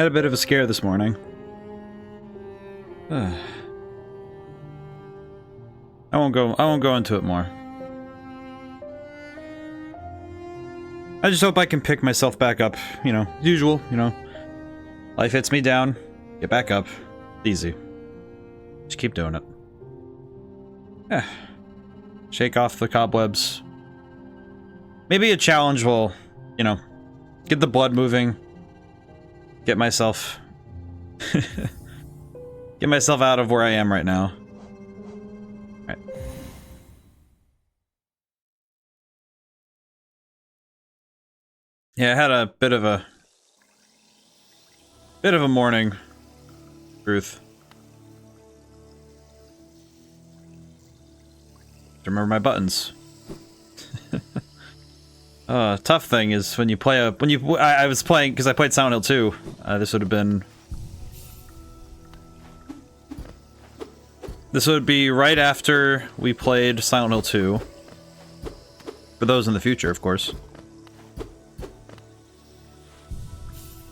Had a bit of a scare this morning. I won't go into it more. I just hope I can pick myself back up, you know, usual, you know. Life hits me down, get back up. Easy. Just keep doing it. Yeah. Shake off the cobwebs. Maybe a challenge will, you know, get the blood moving. Get myself... get myself out of where I am right now. Alright. Yeah, I had a bit of a morning, Truth. Remember my buttons. Tough thing is when you play I was playing because I played Silent Hill 2. This would be right after we played Silent Hill 2. For those in the future, of course.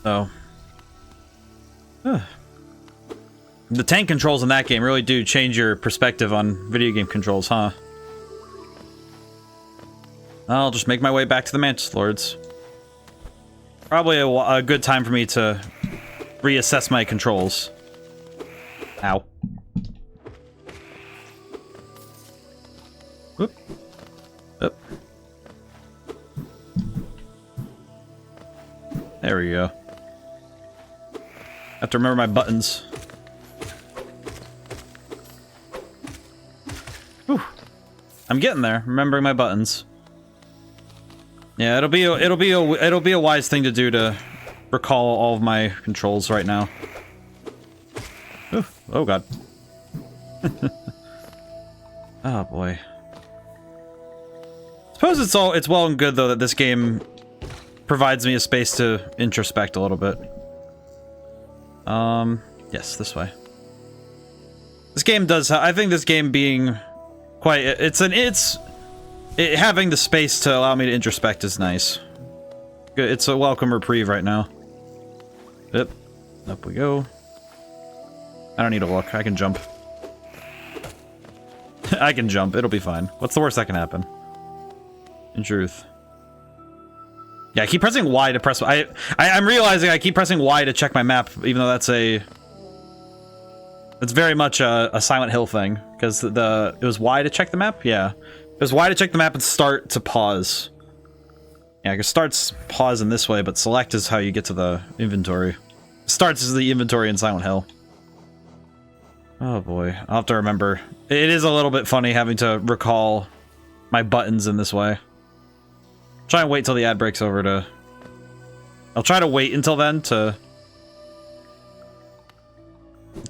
So, the tank controls in that game really do change your perspective on video game controls, huh? I'll just make my way back to the Mantis Lords. Probably a good time for me to reassess my controls. Ow. Whoop. Up. There we go. I have to remember my buttons. Whew. I'm getting there, remembering my buttons. Yeah, it'll be a wise thing to do to recall all of my controls right now. Ooh, oh god. Oh boy. Suppose it's well and good though that this game provides me a space to introspect a little bit. Yes, this way. This game does. I think this game being quite. Having the space to allow me to introspect is nice. It's a welcome reprieve right now. Yep. Up we go. I don't need to look. I can jump. I can jump. It'll be fine. What's the worst that can happen? In truth. Yeah, I keep pressing Y to press... I'm realizing I keep pressing Y to check my map, even though that's a... It's very much a Silent Hill thing. Because it was Y to check the map? Yeah. It was Y to check the map and start to pause. Yeah, because start's pause in this way, but select is how you get to the inventory. Starts is the inventory in Silent Hill. Oh boy, I'll have to remember. It is a little bit funny having to recall my buttons in this way. Try and wait till the ad breaks over to... I'll try to wait until then to...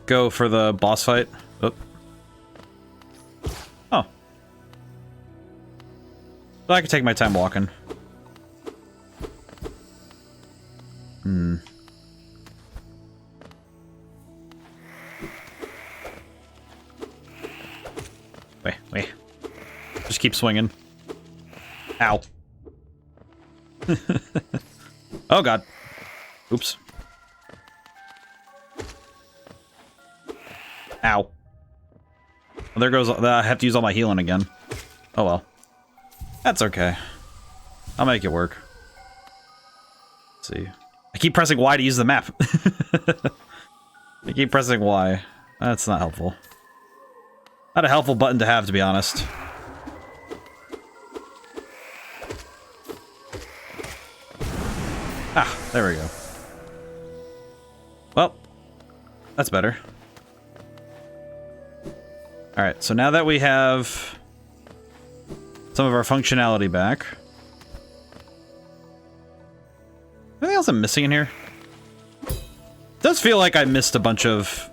go for the boss fight. Oh. Oh. So I can take my time walking. Hmm. Wait. Just keep swinging. Ow. Oh god. Oops. Ow. Well, there goes... I have to use all my healing again. Oh well. That's okay. I'll make it work. Let's see. I keep pressing Y to use the map. I keep pressing Y. That's not helpful. Not a helpful button to have, to be honest. Ah, there we go. Well, that's better. Alright, so now that we have some of our functionality back. Anything else I'm missing in here? It does feel like I missed a bunch of...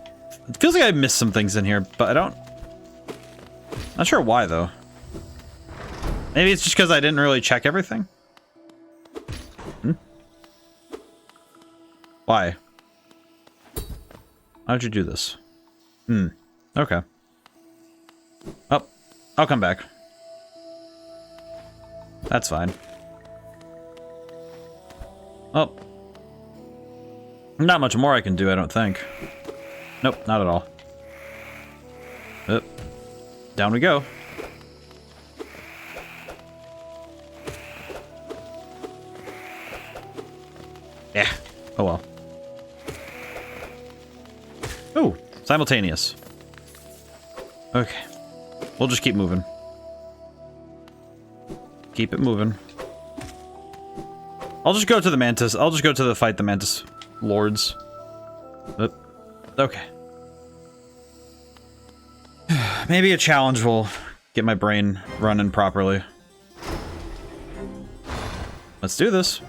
It feels like I missed some things in here, but I don't... Not sure why, though. Maybe it's just because I didn't really check everything? Hmm? Why? How'd you do this? Hmm. Okay. Oh, I'll come back. That's fine. Oh. Not much more I can do, I don't think. Nope, not at all. Oop. Down we go. Yeah. Oh well. Oh, simultaneous. Okay. We'll just keep moving. Keep it moving. I'll just go to the Mantis. I'll just go to the fight the Mantis Lords. Oop. Okay. Maybe a challenge will get my brain running properly. Let's do this.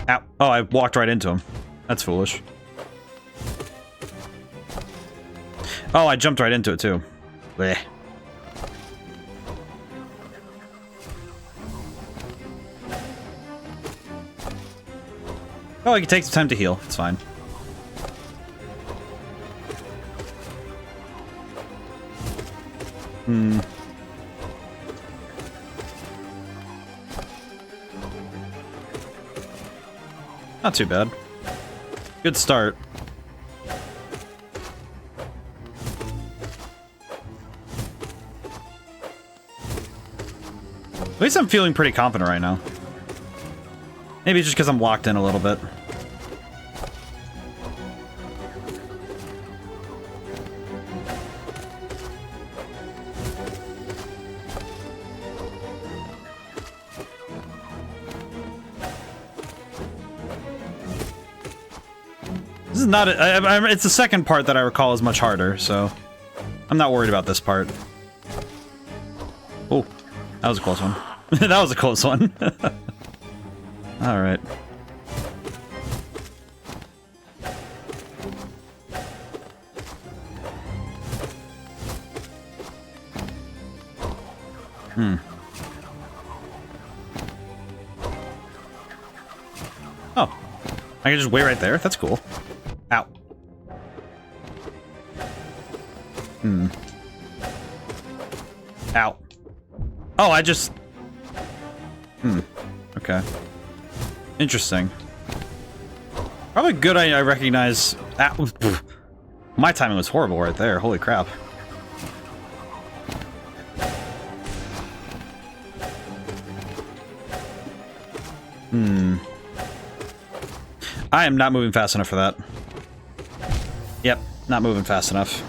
Ow. Oh, I walked right into him. That's foolish. Oh, I jumped right into it, too. Blech. Oh, I can take some time to heal. It's fine. Hmm. Not too bad. Good start. At least I'm feeling pretty confident right now. Maybe it's just because I'm locked in a little bit. This is not it's the second part that I recall is much harder, so I'm not worried about this part. Oh, that was a close one. That was a close one. All right. Oh, I can just wait right there. That's cool. Ow. Ow. Oh, I just... Okay. Interesting. Probably good I recognize... Ow. My timing was horrible right there. Holy crap. I am not moving fast enough for that. Yep, not moving fast enough.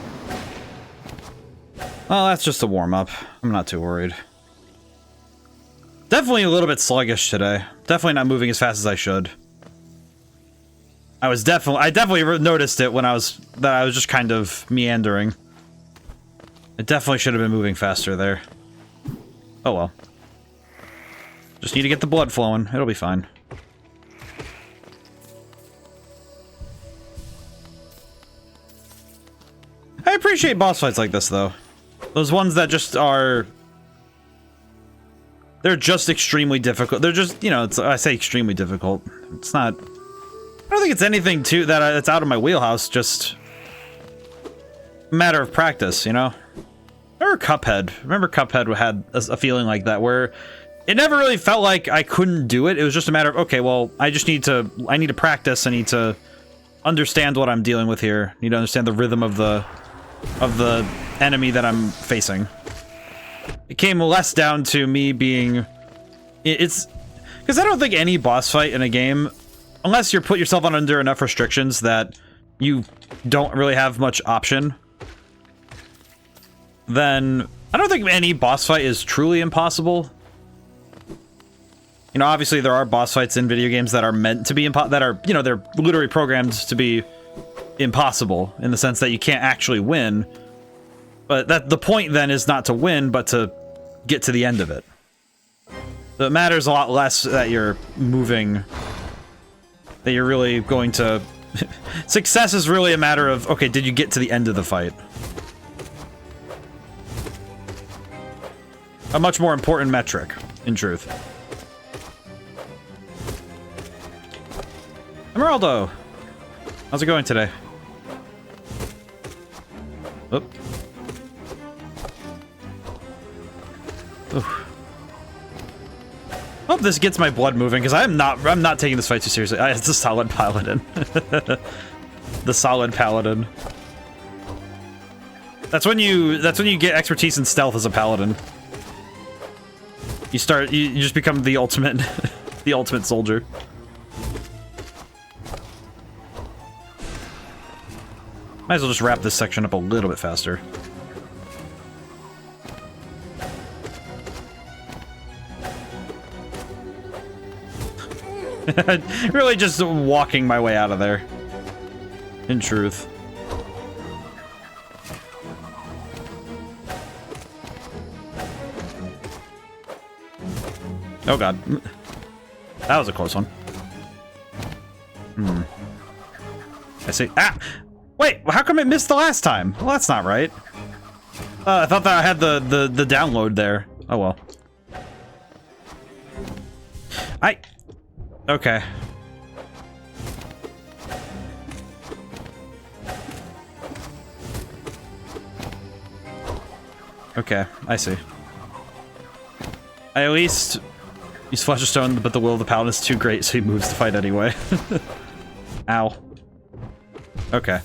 Well, that's just a warm-up. I'm not too worried. Definitely a little bit sluggish today. Definitely not moving as fast as I should. I definitely noticed it when I was just kind of meandering. I definitely should have been moving faster there. Oh well. Just need to get the blood flowing. It'll be fine. I appreciate boss fights like this, though. Those ones that just are... They're just extremely difficult. They're just, you know, I say extremely difficult. It's not... I don't think it's anything too that's out of my wheelhouse, just... a matter of practice, you know? Remember Cuphead? Remember Cuphead had a feeling like that, where... It never really felt like I couldn't do it. It was just a matter of, okay, well, I need to practice. I need to understand what I'm dealing with here. I need to understand the rhythm of the enemy that I'm facing. It came less down to me being... It's... Because I don't think any boss fight in a game, unless you put yourself under enough restrictions that you don't really have much option, then I don't think any boss fight is truly impossible. You know, obviously there are boss fights in video games that are meant to be that are, you know, they're literally programmed to be impossible in the sense that you can't actually win. But the point then is not to win, but to get to the end of it. So it matters a lot less that you're moving, that you're really going to... Success is really a matter of, okay, did you get to the end of the fight? A much more important metric, in truth. Emeraldo! How's it going today? Oop. Oof. Hope this gets my blood moving, because I'm not taking this fight too seriously. It's a solid paladin. The solid paladin. That's when you get expertise in stealth as a paladin. You just become the ultimate the ultimate soldier. Might as well just wrap this section up a little bit faster. Really just walking my way out of there. In truth. Oh god. That was a close one. I see. Ah! Wait, how come it missed the last time? Well, that's not right. I thought that I had the download there. Oh well. Okay. Okay, I see. I at least use Flesh of Stone, but the will of the Paladin is too great, so he moves to fight anyway. Ow. Okay.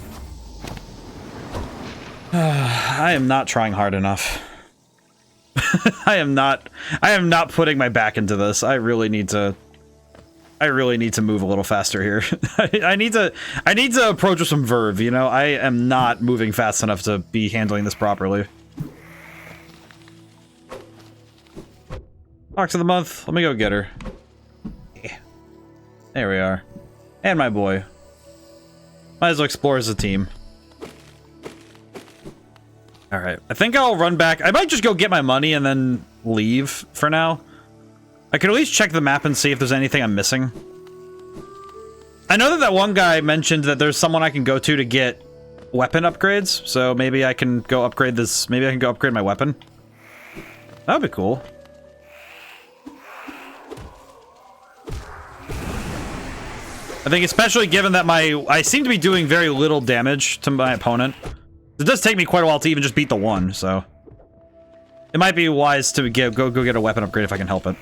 I am not trying hard enough. I am not putting my back into this. I really need to move a little faster here. I need to approach with some verve, you know? I am not moving fast enough to be handling this properly. Box of the month. Let me go get her. Yeah. There we are. And my boy. Might as well explore as a team. Alright. I think I'll run back. I might just go get my money and then leave for now. I could at least check the map and see if there's anything I'm missing. I know that one guy mentioned that there's someone I can go to get weapon upgrades, so maybe I can go upgrade this. Maybe I can go upgrade my weapon. That would be cool. I think especially given that I seem to be doing very little damage to my opponent. It does take me quite a while to even just beat the one, so it might be wise to go get a weapon upgrade if I can help it.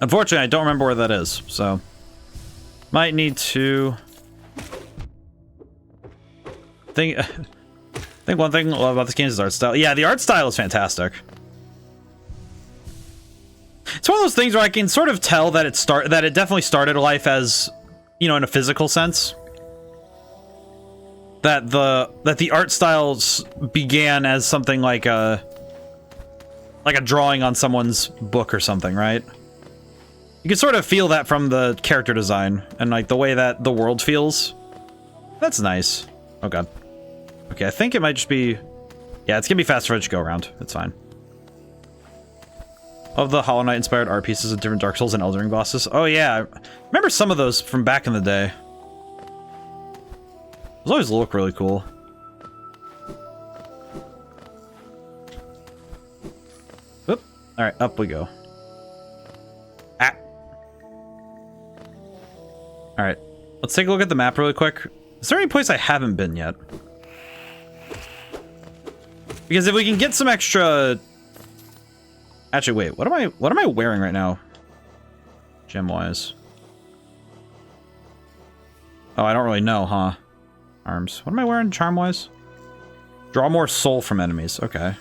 Unfortunately, I don't remember where that is, so might need to think one thing about this game is art style. Yeah, the art style is fantastic. It's one of those things where I can sort of tell that it definitely started life as, you know, in a physical sense. That the art styles began as something like a drawing on someone's book or something, right? You can sort of feel that from the character design and like the way that the world feels. That's nice. Oh god. Okay, I think it might just be... Yeah, it's gonna be faster if I just go around. It's fine. Of the Hollow Knight inspired art pieces of different Dark Souls and Elden Ring bosses. Oh yeah, I remember some of those from back in the day. Those always look really cool. Oop. Alright, up we go. Ah. Alright, let's take a look at the map really quick. Is there any place I haven't been yet? Because if we can get some extra... Actually, wait, what am I wearing right now? Gem-wise. Oh, I don't really know, huh? Arms. What am I wearing charm-wise? Draw more soul from enemies. Okay.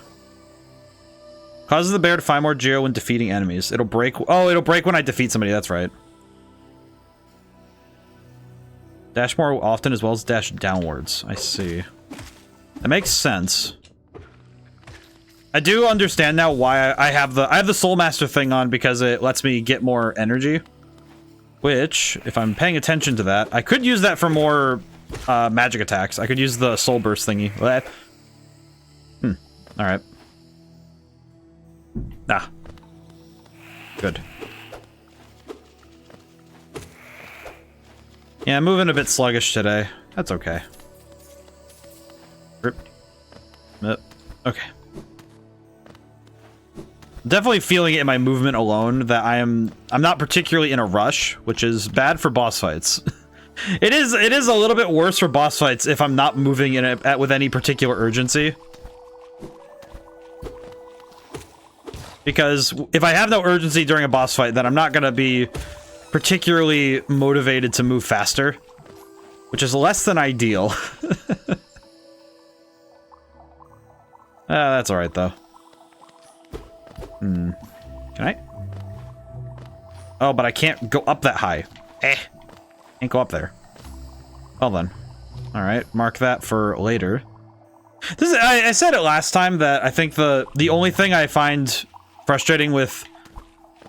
Causes the bear to find more geo when defeating enemies. It'll break... Oh, it'll break when I defeat somebody. That's right. Dash more often as well as dash downwards. I see. That makes sense. I do understand now why I have the Soul Master thing on, because it lets me get more energy. Which, if I'm paying attention to that, I could use that for more magic attacks. I could use the Soul Burst thingy. Alright. Ah. Good. Yeah, I'm moving a bit sluggish today. That's okay. Rip. Okay. Definitely feeling it in my movement alone that I'm not particularly in a rush, which is bad for boss fights. It is a little bit worse for boss fights if I'm not moving in with any particular urgency. Because if I have no urgency during a boss fight, then I'm not going to be particularly motivated to move faster. Which is less than ideal. That's alright, though. Can I? Oh, but I can't go up that high. Can't go up there. Well then. Alright, mark that for later. This is, I said it last time that I think the only thing I find frustrating with...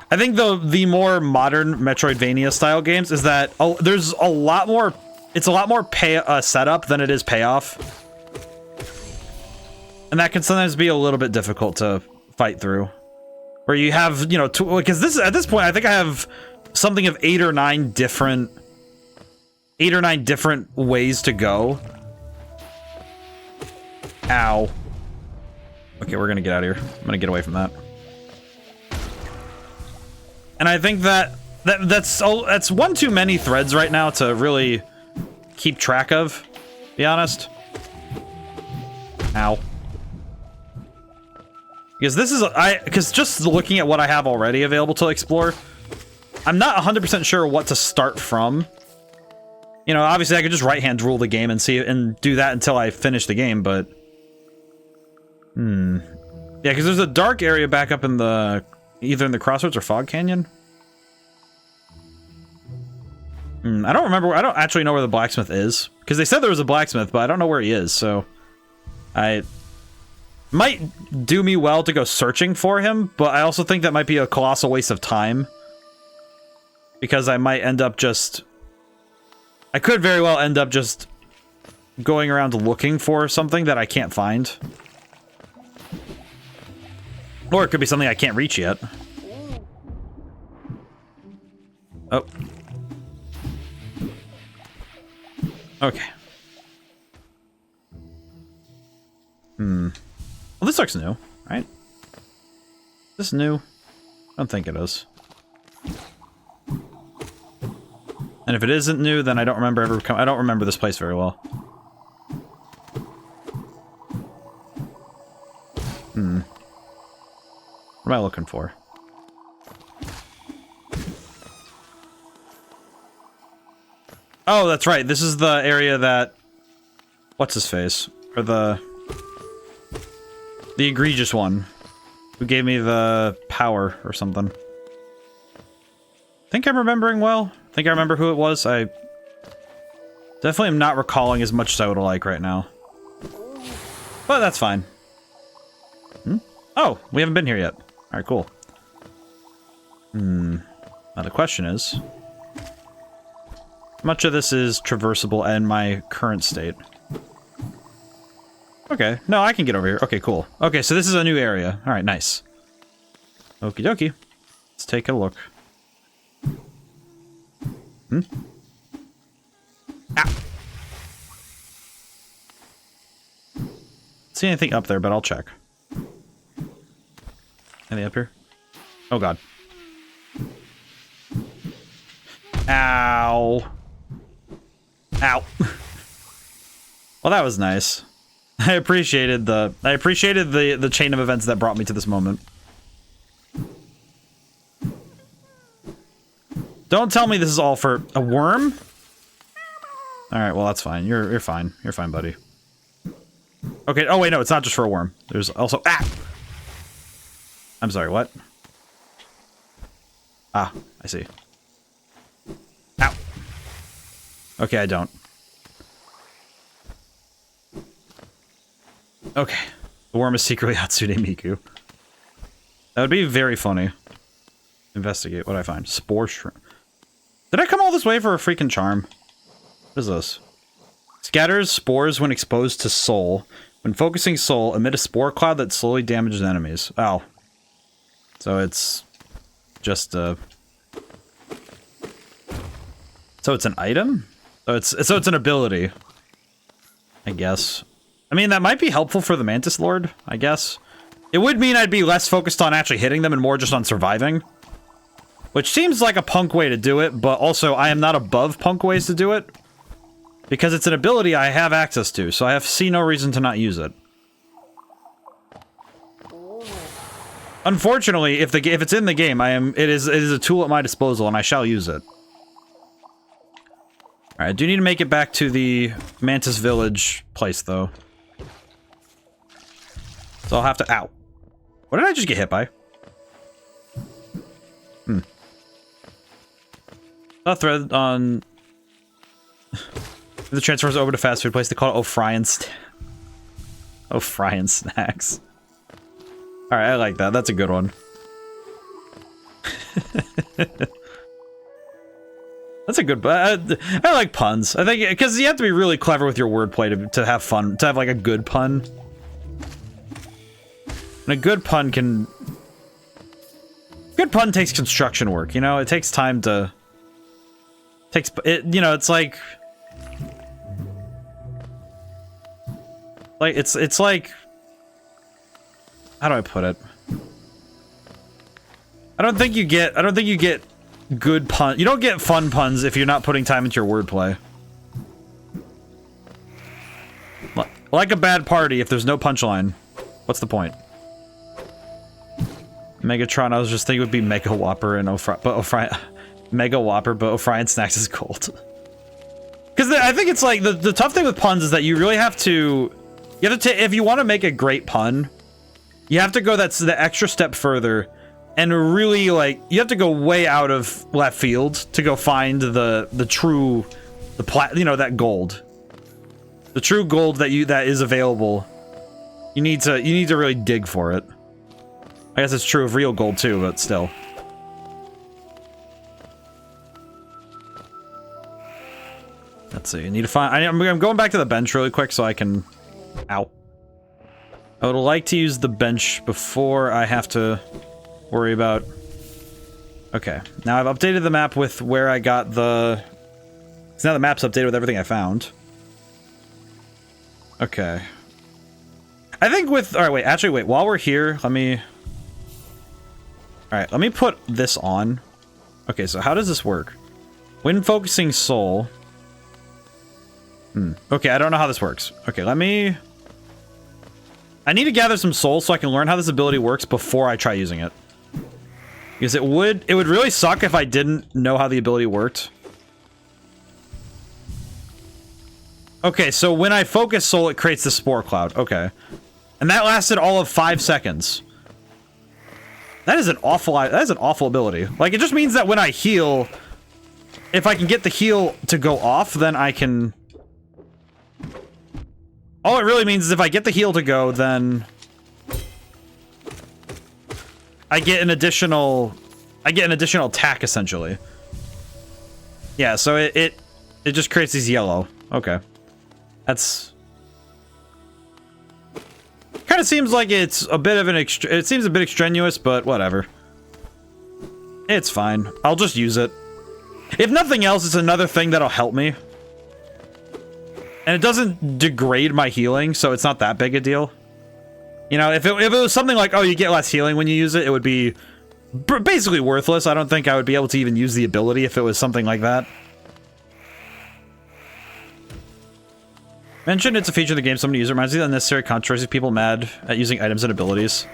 I think the more modern Metroidvania style games is that there's a lot more... It's a lot more setup than it is payoff. And that can sometimes be a little bit difficult to fight through. Where you have, you know, because at this point, I think I have something of 8 or 9 different ways to go. Ow. Okay, we're gonna get out of here. I'm gonna get away from that. And I think that's one too many threads right now to really keep track of, to be honest. Ow. Because this is, because just looking at what I have already available to explore, I'm not 100% sure what to start from. You know, obviously I could just right-hand rule the game and do that until I finish the game, but... Yeah, because there's a dark area back up in the... either in the Crossroads or Fog Canyon. I don't remember. I don't actually know where the blacksmith is. Because they said there was a blacksmith, but I don't know where he is, so... I... might do me well to go searching for him, but I also think that might be a colossal waste of time. Because I might end up just... I could very well end up just going around looking for something that I can't find. Or it could be something I can't reach yet. Oh. Okay. Well, this looks new, right? Is this new? I don't think it is. And if it isn't new, then I don't remember I don't remember this place very well. What am I looking for? Oh, that's right. This is the area that... What's his face? Or the egregious one. Who gave me the power or something. Think I'm remembering well. Think I remember who it was. I definitely am not recalling as much as I would like right now. But that's fine. Oh, we haven't been here yet. Alright, cool. Now the question is... much of this is traversable in my current state. Okay, no, I can get over here. Okay, cool. Okay, so this is a new area. Alright, nice. Okie dokie. Let's take a look. Ah! See anything up there, but I'll check. Anything up here? Oh god. Ow. Ow. Well, that was nice. I appreciated the chain of events that brought me to this moment. Don't tell me this is all for a worm? Alright, well that's fine. You're fine. You're fine, buddy. Okay, oh wait, no, it's not just for a worm. There's also... Ah! I'm sorry, what? Ah, I see. Ow. Okay, I don't. Okay. The worm is secretly Hatsune Miku. That would be very funny. Investigate what I find. Spore shrimp. Did I come all this way for a freaking charm? What is this? Scatters spores when exposed to soul. When focusing soul, emit a spore cloud that slowly damages enemies. Oh. So it's just a... So it's an item? So it's an ability. I guess. I mean, that might be helpful for the Mantis Lord, I guess. It would mean I'd be less focused on actually hitting them and more just on surviving. Which seems like a punk way to do it, but also I am not above punk ways to do it. Because it's an ability I have access to, so I see no reason to not use it. Unfortunately, if it's in the game, it is a tool at my disposal, and I shall use it. All right, I do need to make it back to the Mantis Village place, though. So I'll have to... Ow. What did I just get hit by? A thread on... the transfers over to fast food place. They call it O'Fryan Snacks. Alright, I like that. That's a good one. That's a good... I like puns. I think... Because you have to be really clever with your wordplay to have fun. To have, like, a good pun. And a good pun can... Good pun takes construction work, you know? It takes time to... you know, it's like... It's like... How do I put it? I don't think you get good pun. You don't get fun puns if you're not putting time into your wordplay. Like a bad party, if there's no punchline, what's the point? Megatron, I was just thinking it would be Mega Whopper and Mega Whopper, but O'Fryan Snacks is gold. Because I think it's like the tough thing with puns is that you really have to. You have to if you want to make a great pun, you have to go the extra step further, and really like you have to go way out of left field to go find the true that gold, the true gold that is available. You need to really dig for it. I guess it's true of real gold too, but still. Let's see. I need to find. I'm going back to the bench really quick so I can. Ow. I would like to use the bench before I have to worry about... Okay. Now I've updated the map with where I got the... So now the map's updated with everything I found. Okay. I think with... Alright, wait. Actually, wait. While we're here, let me... Alright, let me put this on. Okay, so how does this work? When focusing soul... Okay, I don't know how this works. Okay, let me... I need to gather some souls so I can learn how this ability works before I try using it. Because it would really suck if I didn't know how the ability worked. Okay, so when I focus soul, it creates the spore cloud. Okay. And that lasted all of 5 seconds. That is an awful ability. Like, it just means that when I heal, if I can get the heal to go off, then I can... All it really means is if I get the heal to go, then... I get an additional attack, essentially. Yeah, so it just creates these yellow. Okay. That's... Kind of seems like it's a bit of an it seems a bit extraneous, but whatever. It's fine. I'll just use it. If nothing else, it's another thing that'll help me. And it doesn't degrade my healing, so it's not that big a deal. You know, if it was something like, oh, you get less healing when you use it, it would be basically worthless. I don't think I would be able to even use the ability if it was something like that. Mentioned it's a feature of the game so many use it. Reminds me of unnecessary controversy, people mad at using items and abilities.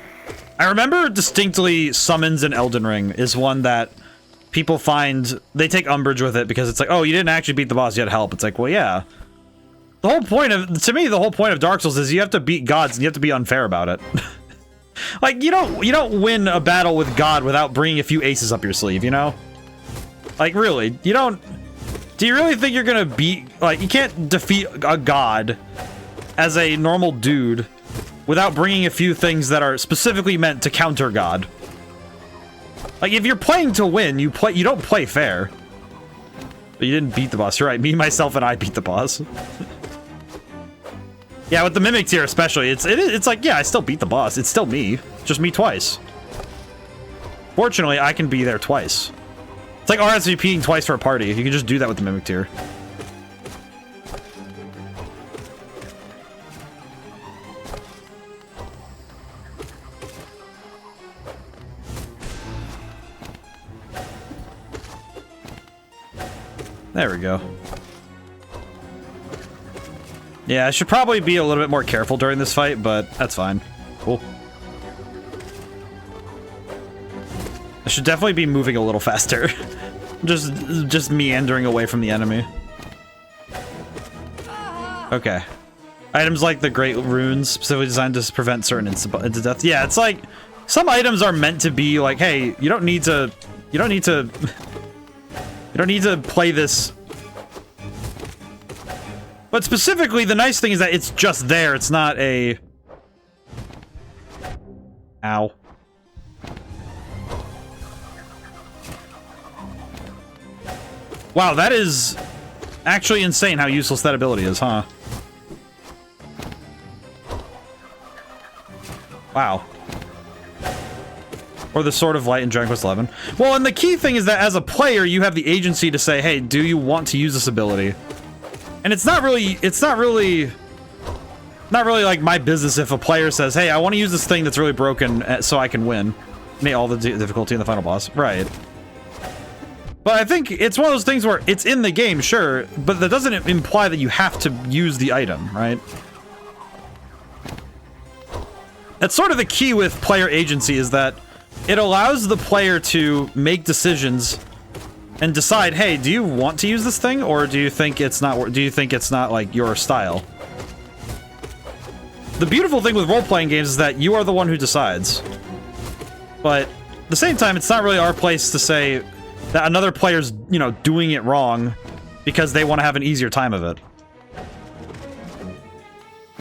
I remember distinctly summons in Elden Ring is one that people find, they take umbrage with it because it's like, oh, you didn't actually beat the boss, you had help. It's like, well, yeah. The whole point of, to me, the whole point of Dark Souls is you have to beat gods and you have to be unfair about it. Like, you don't win a battle with God without bringing a few aces up your sleeve, you know? Like, really, you don't... Do you really think you're gonna beat... Like, you can't defeat a god as a normal dude without bringing a few things that are specifically meant to counter God. Like, if you're playing to win, you don't play fair. But you didn't beat the boss. You're right, me, myself, and I beat the boss. Yeah, with the Mimic tier especially, it's like, yeah, I still beat the boss. It's still me. Just me twice. Fortunately, I can be there twice. It's like RSVPing twice for a party. You can just do that with the Mimic tier. There we go. Yeah, I should probably be a little bit more careful during this fight, but that's fine. Cool. should definitely be moving a little faster. just meandering away from the enemy. Okay. Items like the Great Runes, specifically designed to prevent certain instant death. Yeah, it's like some items are meant to be like, hey, you don't need to play this. But specifically, the nice thing is that it's just there. It's not a... Ow. Wow, that is actually insane how useless that ability is, huh? Wow. Or the Sword of Light in Dragon Quest XI. Well, and the key thing is that as a player, you have the agency to say, hey, do you want to use this ability? And it's not really like my business if a player says, hey, I want to use this thing that's really broken so I can win. Make all the difficulty in the final boss. Right. But I think it's one of those things where it's in the game, sure, but that doesn't imply that you have to use the item, right? That's sort of the key with player agency, is that it allows the player to make decisions and decide, hey, do you want to use this thing, or do you think it's not like your style? The beautiful thing with role-playing games is that you are the one who decides. But at the same time, it's not really our place to say that another player's, you know, doing it wrong because they want to have an easier time of it.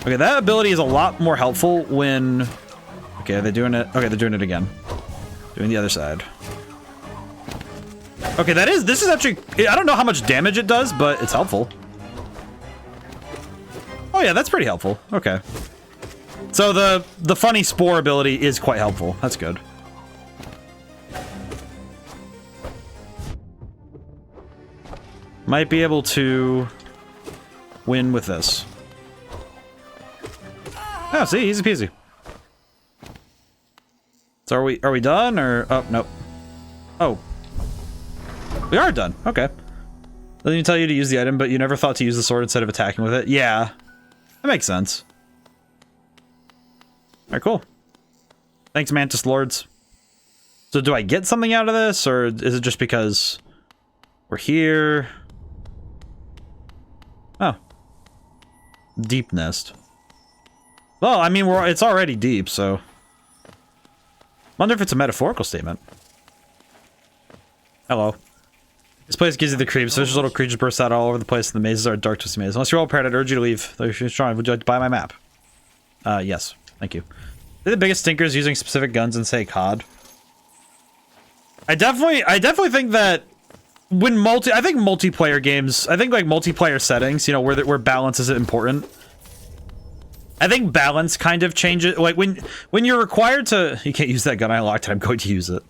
Okay, that ability is a lot more helpful when... Okay, they're doing it. Okay, they're doing it again. Doing the other side. Okay, this is actually... I don't know how much damage it does, but it's helpful. Oh yeah, that's pretty helpful. Okay. So the funny spore ability is quite helpful. That's good. Might be able to win with this. Oh, see, easy peasy. So are we done, or... Oh, nope. Oh. We are done. Okay. Doesn't even tell you to use the item, but you never thought to use the sword instead of attacking with it. Yeah. That makes sense. Alright, cool. Thanks, Mantis Lords. So do I get something out of this, or is it just because we're here? Oh. Deep nest. Well, I mean, it's already deep, so... Wonder if it's a metaphorical statement. Hello. This place gives you the creeps. Vicious little creatures burst out all over the place, and the mazes are a dark, twisty maze. Unless you're all prepared, I'd urge you to leave. Though if you're strong, would you like to buy my map? Yes. Thank you. They're the biggest stinkers using specific guns in, say, COD. I definitely think that when I think multiplayer games, I think like multiplayer settings, you know, where balance is important. I think balance kind of changes. Like when you're required to, you can't use that gun I unlocked, and I'm going to use it.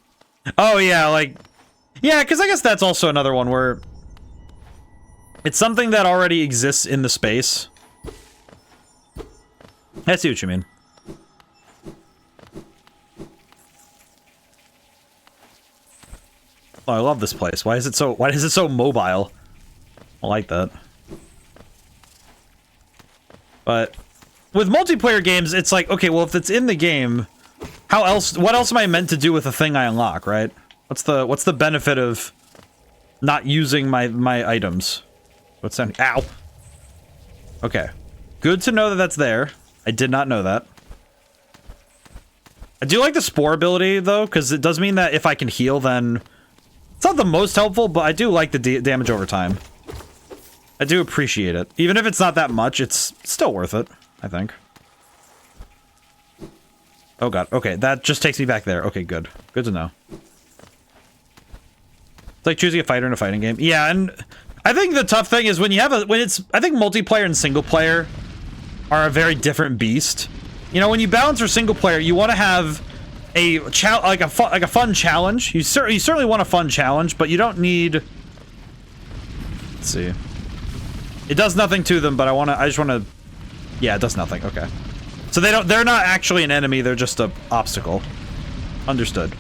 Oh yeah, like, yeah, because I guess that's also another one where it's something that already exists in the space. I see what you mean. Oh, I love this place. Why is it so mobile? I like that. But with multiplayer games, it's like, okay, well, if it's in the game, what else am I meant to do with the thing I unlock, right? What's the benefit of not using my items? What's that? Ow. Okay. Good to know that that's there. I did not know that. I do like the spore ability, though, because it does mean that if I can heal, then... It's not the most helpful, but I do like the damage over time. I do appreciate it. Even if it's not that much, it's still worth it, I think. Oh god, okay, that just takes me back there. Okay, good. Good to know. It's like choosing a fighter in a fighting game. Yeah, and I think the tough thing is when you have I think multiplayer and single player are a very different beast. You know, when you balance for single player, you want to have a fun challenge. You certainly want a fun challenge, but you don't need... Let's see. It does nothing to them, but I just want to... Yeah, it does nothing. Okay. So they're not actually an enemy, they're just an obstacle. Understood.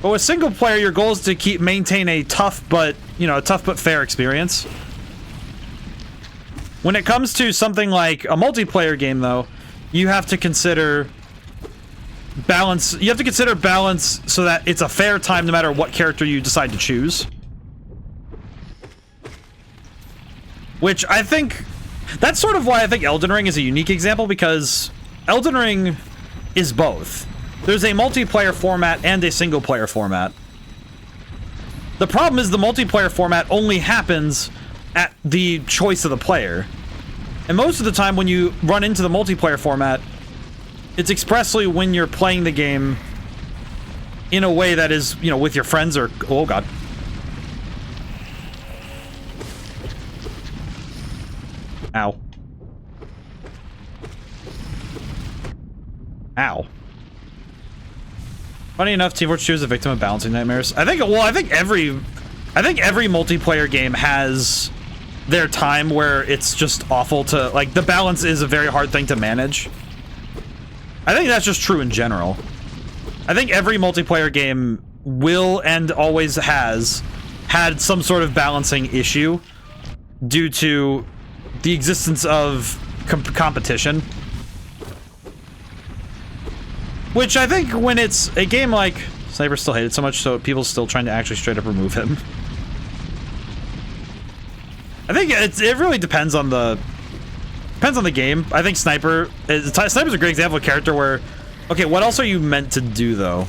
But with single player, your goal is to maintain a tough but fair experience. When it comes to something like a multiplayer game, though, you have to consider balance. You have to consider balance so that it's a fair time no matter what character you decide to choose. Which I think... That's sort of why I think Elden Ring is a unique example, because Elden Ring is both. There's a multiplayer format and a single player format. The problem is the multiplayer format only happens at the choice of the player. And most of the time when you run into the multiplayer format, it's expressly when you're playing the game in a way that is, you know, with your friends or... Oh, God. Ow. Ow. Funny enough, Team Fortress 2 is a victim of balancing nightmares. I think every multiplayer game has their time where it's just awful to, like, the balance is a very hard thing to manage. I think that's just true in general. I think every multiplayer game will and always has had some sort of balancing issue due to the existence of competition. Which I think when it's a game like... Sniper still hated so much, so people still trying to actually straight up remove him. I think it really depends on the... Depends on the game. I think Sniper's a great example of a character where... Okay, what else are you meant to do, though?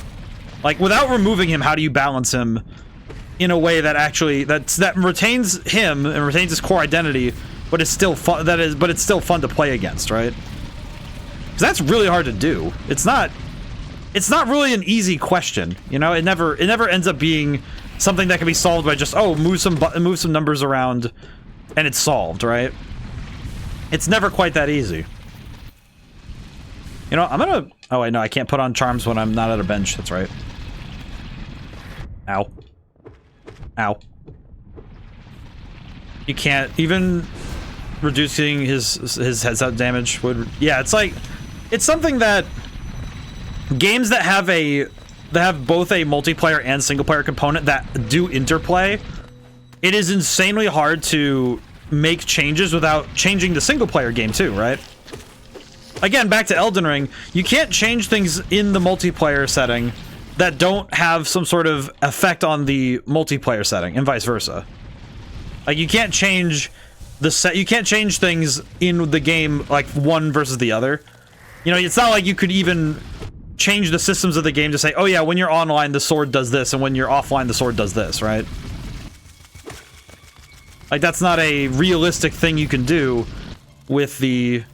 Like, without removing him, how do you balance him in a way that actually... that retains him and retains his core identity, but it's still fun... but it's still fun to play against, right? Because that's really hard to do. It's not really an easy question, you know? It never ends up being something that can be solved by just, oh, move some numbers around and it's solved, right? It's never quite that easy. You know, I'm gonna... Oh, wait, no, I can't put on charms when I'm not at a bench. That's right. Ow. Ow. You can't... Even reducing his heads-up damage would... Yeah, it's like... It's something that... Games that have both a multiplayer and single-player component that do interplay, it is insanely hard to make changes without changing the single-player game too, right? Again, back to Elden Ring, you can't change things in the multiplayer setting that don't have some sort of effect on the multiplayer setting, and vice versa. Like, you can't change you can't change things in the game, like, one versus the other. You know, it's not like you could even change the systems of the game to say, oh yeah, when you're online, the sword does this, and when you're offline, the sword does this, right? Like, that's not a realistic thing you can do with the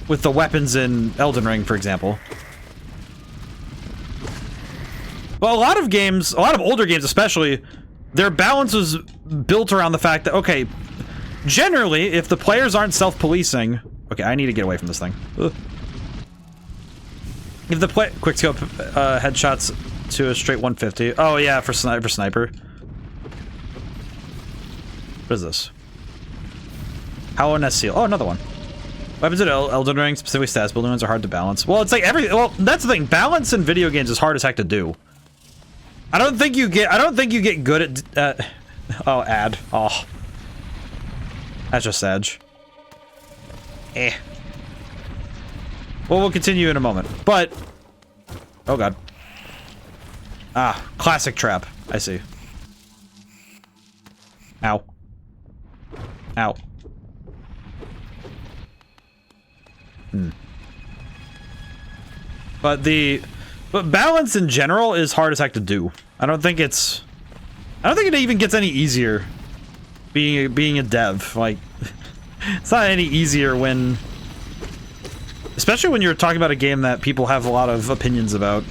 weapons in Elden Ring, for example. Well, a lot of games, a lot of older games especially, their balance was built around the fact that, okay, generally, if the players aren't self-policing... Okay, I need to get away from this thing. Ugh. If the quickscope headshots to a straight 150. Oh yeah, for sniper. What is this? How on seal? Oh, another one. Weapons in Elden Ring, specifically stats building ones, are hard to balance. Well, it's like well, that's the thing. Balance in video games is hard as heck to do. I don't think you get good at oh, add. Oh. That's just Edge. Eh. Well, we'll continue in a moment. But... Oh, God. Ah, classic trap. I see. Ow. Ow. But balance in general is hard as heck to do. I don't think it even gets any easier being a dev. Like, it's not any easier when... Especially when you're talking about a game that people have a lot of opinions about.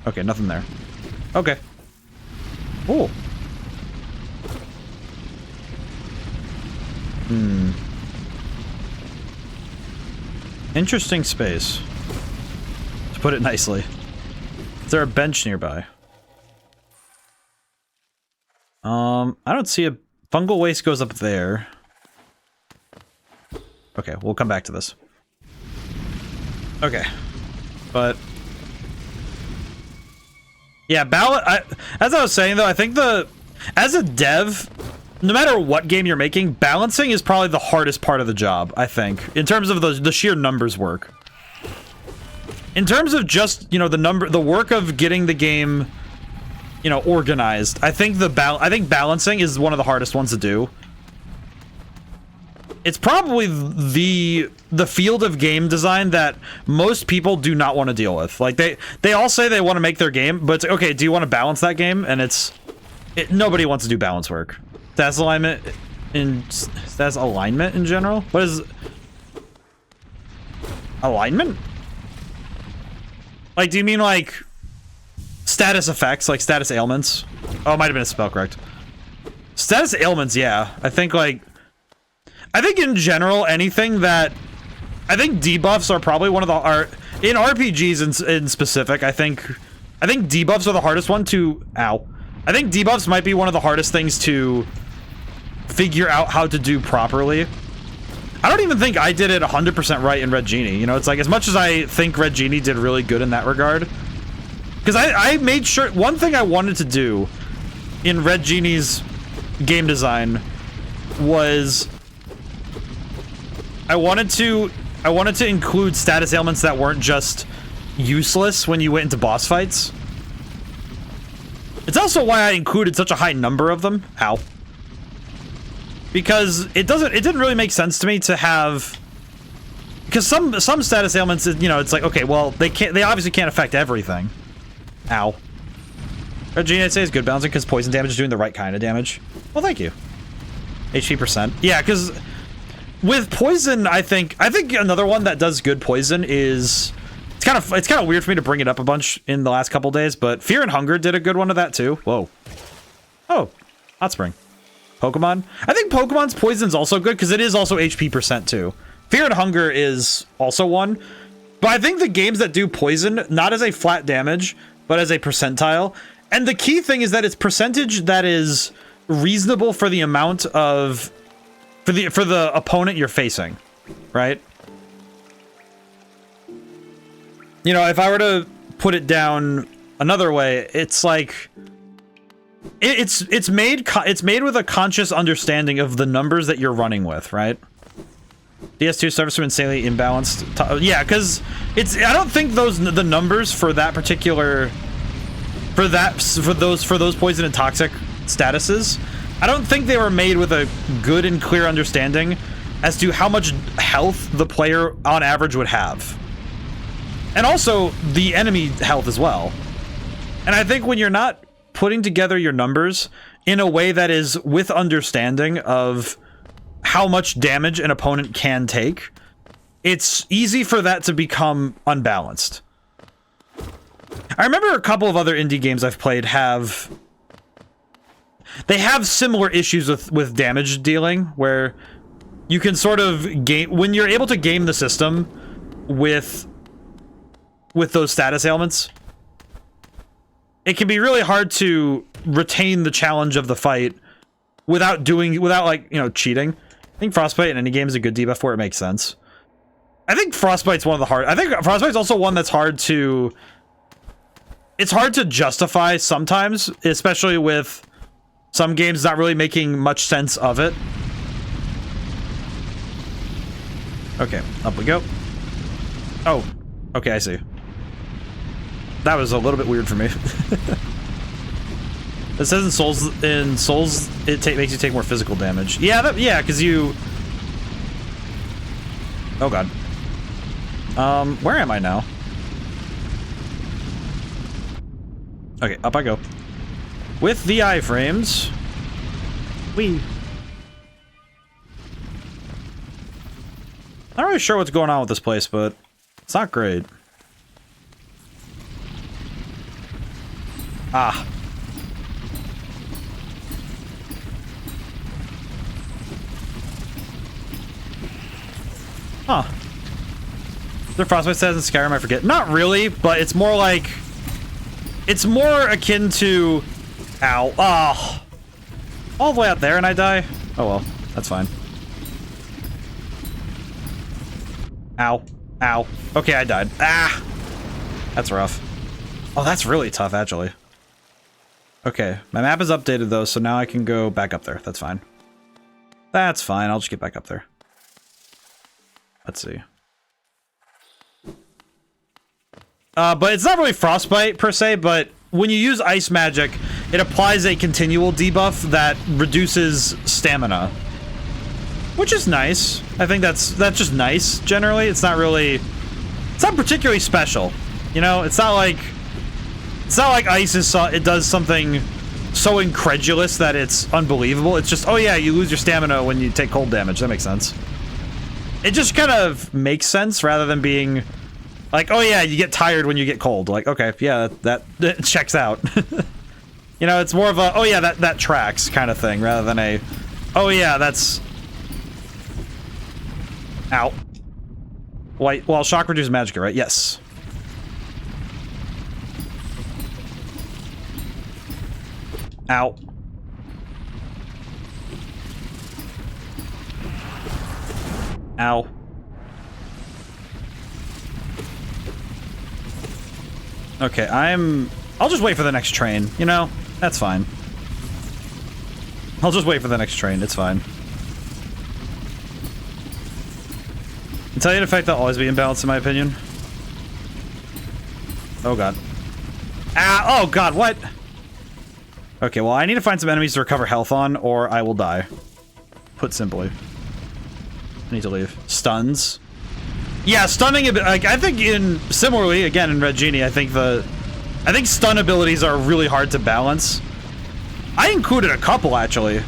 Okay, nothing there. Okay. Oh. Interesting space. To put it nicely. Is there a bench nearby? I don't see a... Fungal waste goes up there. Okay, we'll come back to this. Okay. But... Yeah, as I was saying, though, I think as a dev, no matter what game you're making, balancing is probably the hardest part of the job, I think, in terms of the sheer numbers work. In terms of just, you know, the work of getting the game, you know, organized, I think balancing is one of the hardest ones to do. It's probably the field of game design that most people do not want to deal with. Like, they all say they want to make their game, but it's, okay, do you want to balance that game? And nobody wants to do balance work. Status alignment in general? What is alignment? Like, do you mean like status effects, like status ailments? Oh, it might have been a spell correct. Status ailments, yeah. I think in general, anything that... I think debuffs are probably one of the... in RPGs in specific, I think debuffs are the hardest one to... Ow. I think debuffs might be one of the hardest things to figure out how to do properly. I don't even think I did it 100% right in Red Genie. You know, it's like, as much as I think Red Genie did really good in that regard... Because I made sure... One thing I wanted to do in Red Genie's game design was... I wanted to include status ailments that weren't just useless when you went into boss fights. It's also why I included such a high number of them. Ow. Because it didn't really make sense to me to have... Because some status ailments, you know, it's like, okay, well, they obviously can't affect everything. Ow. Red Genie, I'd say, is good balancing because poison damage is doing the right kind of damage. Well, thank you. HP percent. Yeah, because with poison, I think another one that does good poison is... It's kind of weird for me to bring it up a bunch in the last couple days, but Fear and Hunger did a good one of that too. Whoa. Oh, Hot Spring. Pokemon. I think Pokemon's poison's also good because it is also HP percent too. Fear and Hunger is also one, but I think the games that do poison, not as a flat damage, but as a percentile, and the key thing is that it's percentage that is reasonable for the amount of, for the opponent you're facing, right? You know, if I were to put it down another way, it's like it's made with a conscious understanding of the numbers that you're running with, right? DS2 servers are insanely imbalanced. Yeah, because I don't think the numbers for that particular for those poison and toxic statuses, I don't think they were made with a good and clear understanding as to how much health the player on average would have. And also the enemy health as well. And I think when you're not putting together your numbers in a way that is with understanding of how much damage an opponent can take, it's easy for that to become unbalanced. I remember a couple of other indie games I've played have similar issues with damage dealing, where you can sort of game, when you're able to game the system with those status ailments, it can be really hard to retain the challenge of the fight without like, you know, cheating. I think Frostbite in any game is a good debuff where it makes sense. I think Frostbite's one of the hard... I think Frostbite's also one that's hard to... It's hard to justify sometimes, especially with some games not really making much sense of it. Okay, up we go. Oh, okay, I see. That was a little bit weird for me. It says in Souls, it makes you take more physical damage. Yeah, yeah, because you... Oh god. Where am I now? Okay, up I go. With the iframes. Whee. Not really sure what's going on with this place, but it's not great. Ah. Huh. Is there Frostbite stats in Skyrim? I forget. Not really, but it's more like... It's more akin to... Ow. Oh. All the way out there and I die? Oh well. That's fine. Ow. Ow. Okay, I died. Ah! That's rough. Oh, that's really tough, actually. Okay, my map is updated though, so now I can go back up there. That's fine. That's fine. I'll just get back up there. Let's see. But it's not really frostbite per se, but when you use ice magic, it applies a continual debuff that reduces stamina, which is nice. I think that's just nice. Generally, it's not particularly special. You know, it's not like ice is it does something so incredulous that it's unbelievable. It's just, oh yeah, you lose your stamina when you take cold damage. That makes sense. It just kind of makes sense rather than being like, oh yeah, you get tired when you get cold. Like, okay, yeah, that checks out. You know, it's more of a, oh yeah, that tracks kind of thing rather than a, oh yeah, that's... Ow. Well, shock reduces magic, right? Yes. Ow. Ow. Okay, I'll just wait for the next train, you know? That's fine. I'll just wait for the next train, it's fine. Intelligent effect will always be imbalanced in my opinion. Oh god. Ah, oh god, what? Okay, well I need to find some enemies to recover health on, or I will die. Put simply. I need to leave. Stuns. Yeah, stunning a bit. Like, I think similarly, again in Red Genie, I think stun abilities are really hard to balance. I included a couple actually,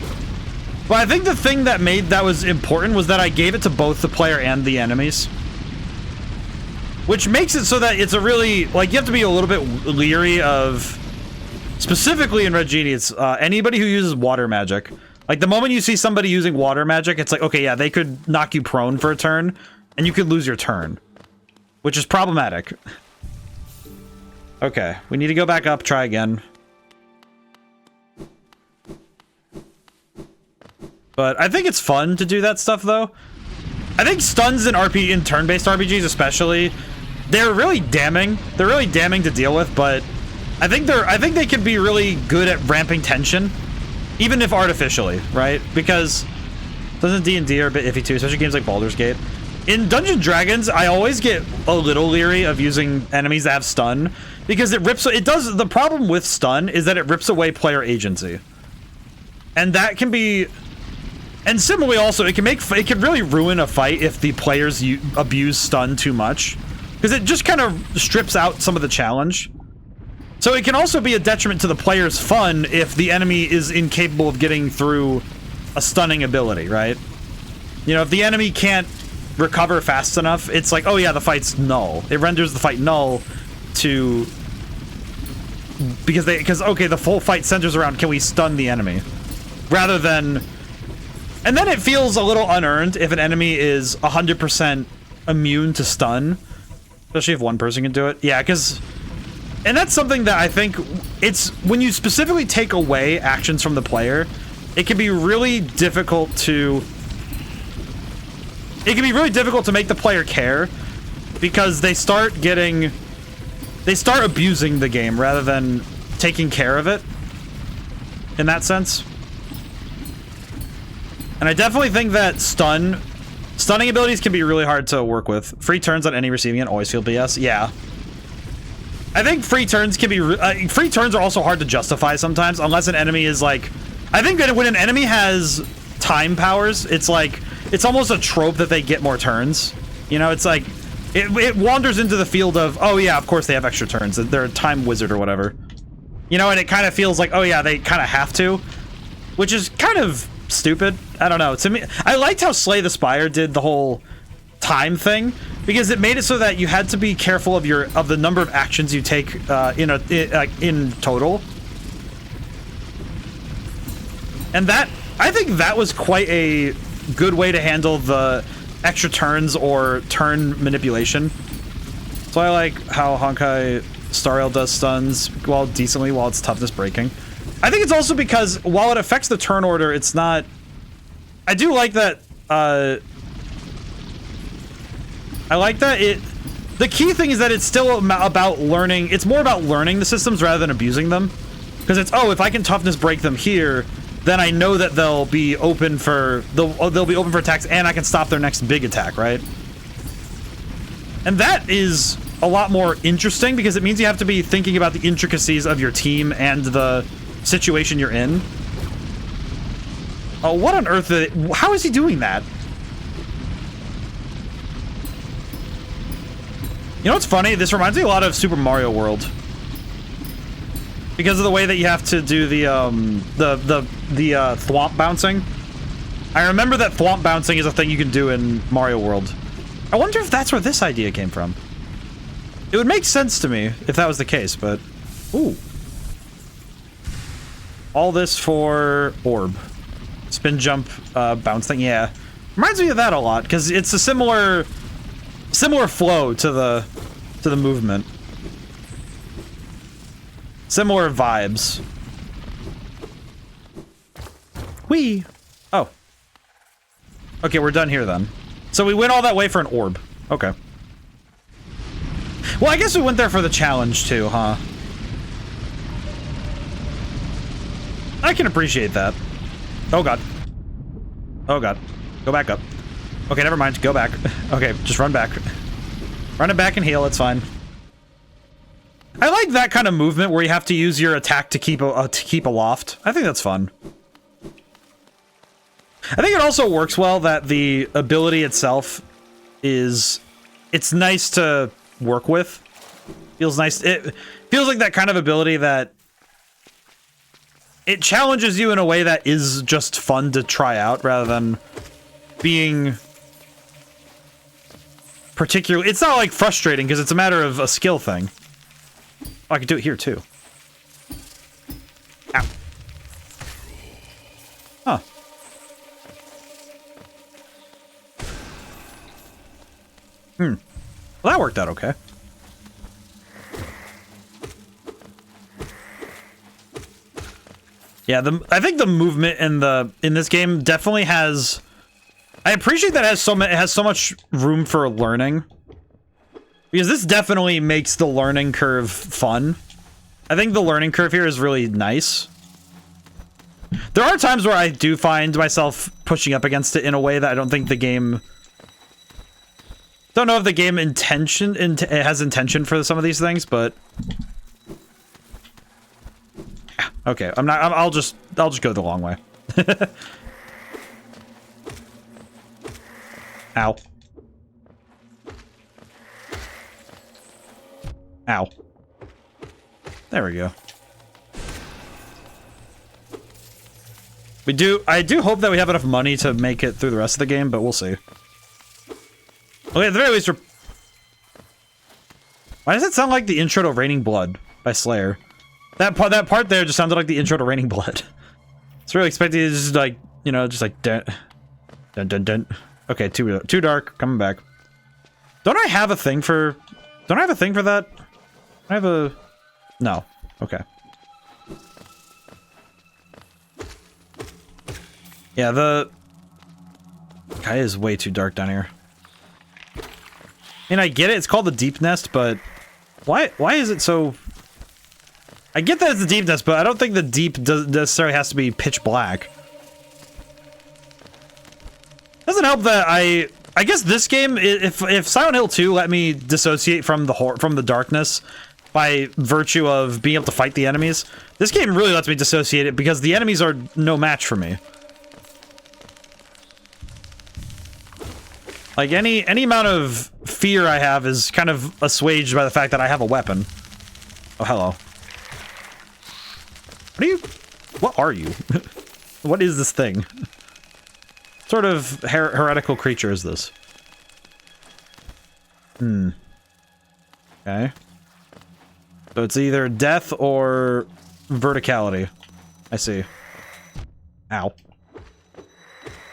but I think the thing that made that was important was that I gave it to both the player and the enemies, which makes it so that it's a really, like, you have to be a little bit leery of, specifically in Red Genie, it's anybody who uses water magic. Like, the moment you see somebody using water magic, it's like, okay, yeah, they could knock you prone for a turn, and you could lose your turn, which is problematic. Okay, we need to go back up, try again. But I think it's fun to do that stuff, though. I think stuns in turn-based RPGs especially, they're really damning. They're really damning to deal with, but I think they could be really good at ramping tension, even if artificially, right? Because doesn't D&D are a bit iffy too, especially games like Baldur's Gate. In Dungeons & Dragons, I always get a little leery of using enemies that have stun, because the problem with stun is that it rips away player agency. And that can be, and similarly also, it can really ruin a fight if the players abuse stun too much, because it just kind of strips out some of the challenge. So it can also be a detriment to the player's fun if the enemy is incapable of getting through a stunning ability, right? You know, if the enemy can't recover fast enough, it's like, oh yeah, the fight's null. It renders the fight null to, because okay, the full fight centers around, can we stun the enemy, rather than, and then it feels a little unearned if an enemy is 100% immune to stun, especially if one person can do it. Yeah, because, and that's something that I think, it's when you specifically take away actions from the player, it can be really difficult to make the player care, because they start abusing the game rather than taking care of it, in that sense. And I definitely think that stunning abilities can be really hard to work with. Free turns on any receiving it always feel BS. Yeah. I think free turns can be, free turns are also hard to justify sometimes, unless an enemy is like, I think that when an enemy has time powers, it's like, it's almost a trope that they get more turns. You know, it's like, it wanders into the field of, oh yeah, of course they have extra turns. They're a time wizard or whatever. You know, and it kind of feels like, oh yeah, they kind of have to. Which is kind of stupid. I don't know. To me, I liked how Slay the Spire did the whole time thing, because it made it so that you had to be careful of the number of actions you take in total. And that, I think that was quite a good way to handle the extra turns or turn manipulation. So I like how Honkai Star Rail does stuns decently while it's toughness breaking. I think it's also because while it affects the turn order, it's not, I do like that, I like that the key thing is that it's still about learning, it's more about learning the systems rather than abusing them. Because it's, oh, if I can toughness break them here, then I know that they'll be open for attacks, and I can stop their next big attack, right? And that is a lot more interesting because it means you have to be thinking about the intricacies of your team and the situation you're in. Oh, what on earth? How is he doing that? You know what's funny? This reminds me a lot of Super Mario World. Because of the way that you have to do the thwomp bouncing. I remember that thwomp bouncing is a thing you can do in Mario World. I wonder if that's where this idea came from. It would make sense to me if that was the case, but... Ooh. All this for orb. Spin jump, bounce thing, yeah. Reminds me of that a lot, because it's a similar flow to the movement. Similar vibes. Whee! Oh. Okay, we're done here then. So we went all that way for an orb. Okay. Well, I guess we went there for the challenge too, huh? I can appreciate that. Oh god. Oh god. Go back up. Okay, never mind. Go back. Okay, just run back. Run it back and heal, it's fine. I like that kind of movement where you have to use your attack to keep aloft. I think that's fun. I think it also works well that the ability itself is... It's nice to work with. Feels nice. It feels like that kind of ability that... It challenges you in a way that is just fun to try out rather than being... particularly... It's not like frustrating because it's a matter of a skill thing. Oh, I can do it here too. Ow. Huh. Well, that worked out okay. Yeah, I think the movement in this game definitely has... I appreciate that it has so much room for learning. Because this definitely makes the learning curve fun. I think the learning curve here is really nice. There are times where I do find myself pushing up against it in a way that I don't think the game... Don't know if the game has intention for some of these things, but... Okay, I'll just go the long way. Ow. Ow. There we go. I do hope that we have enough money to make it through the rest of the game, but we'll see. Okay, at the very least why does it sound like the intro to Raining Blood by Slayer? That part there just sounded like the intro to Raining Blood. It's really expecting it to just like, you know, just like dun dun dun dun. Okay, too dark, coming back. Don't I have a thing for that? I have a... No. Okay. Yeah, the guy is way too dark down here. I mean, I get it. It's called the Deep Nest, but why is it so... I get that it's the Deep Nest, but I don't think the deep necessarily has to be pitch black. Doesn't help that I guess this game, if Silent Hill 2 let me dissociate from the darkness by virtue of being able to fight the enemies, this game really lets me dissociate it because the enemies are no match for me. Like any amount of fear I have is kind of assuaged by the fact that I have a weapon. Oh, hello. What are you? What is this thing? What sort of heretical creature is this? Okay. So it's either death or verticality. I see. Ow.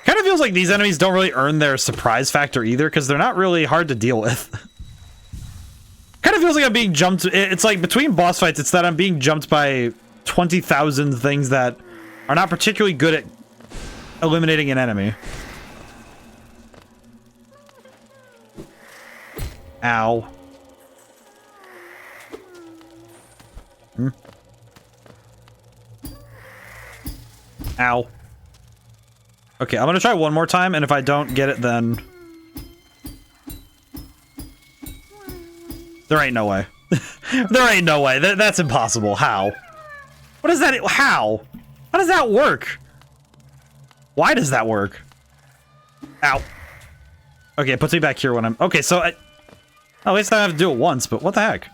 Kind of feels like these enemies don't really earn their surprise factor either, because they're not really hard to deal with. Kind of feels like I'm being jumped. It's like between boss fights, it's that I'm being jumped by 20,000 things that are not particularly good at eliminating an enemy. Ow. Ow. Okay, I'm gonna try one more time, and if I don't get it, then... There ain't no way. There ain't no way. That's impossible. How? What is that? How? How does that work? Why does that work? Ow. Okay, it puts me back here when I'm... Okay, so at least I have to do it once, but what the heck?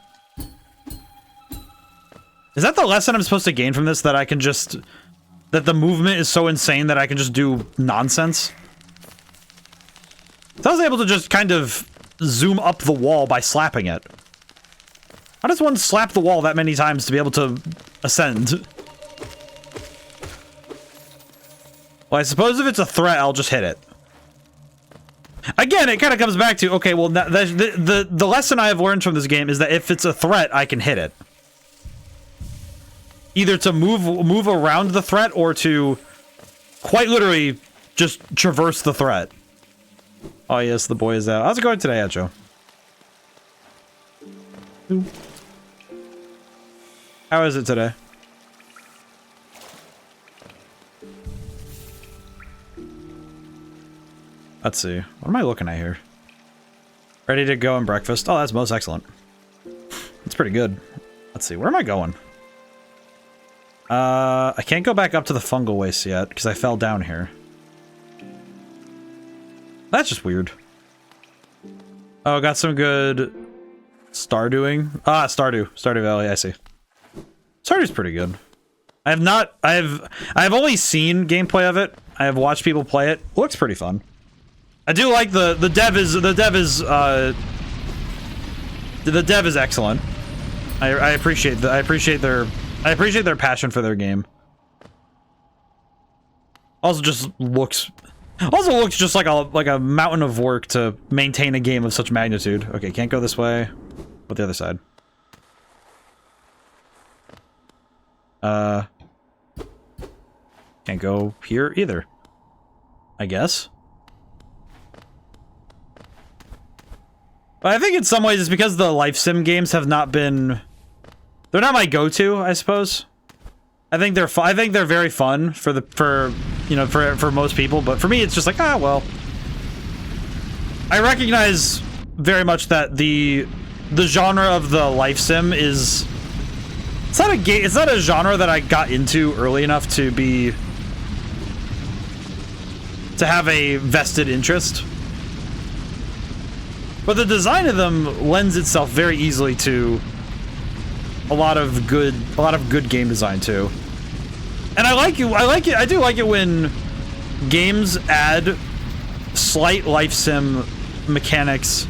Is that the lesson I'm supposed to gain from this? That I can just... That the movement is so insane that I can just do nonsense? So I was able to just kind of zoom up the wall by slapping it. How does one slap the wall that many times to be able to ascend? Well, I suppose if it's a threat, I'll just hit it. Again, it kind of comes back to, okay, well, the lesson I have learned from this game is that if it's a threat, I can hit it. Either to move around the threat or to quite literally just traverse the threat. Oh, yes, the boy is out. How's it going today, Acho? How is it today? Let's see. What am I looking at here? Ready to go and breakfast? Oh, that's most excellent. That's pretty good. Let's see. Where am I going? I can't go back up to the fungal waste yet because I fell down here. That's just weird. Oh, got some good Stardewing. Ah, Stardew Valley. I see. Stardew's pretty good. I've only seen gameplay of it. I have watched people play it. Looks pretty fun. I do like the dev is excellent. I appreciate their passion for their game. Also looks just like a mountain of work to maintain a game of such magnitude. Okay, can't go this way. What the other side? Can't go here either. I guess. But I think in some ways it's because the life sim games have not been... They're not my go-to, I suppose. I think they're very fun for most people, but for me it's just like, ah, well. I recognize very much that the genre of the life sim is... It's not a genre that I got into early enough to have a vested interest. But the design of them lends itself very easily to a lot of good game design too. And I do like it when games add slight life sim mechanics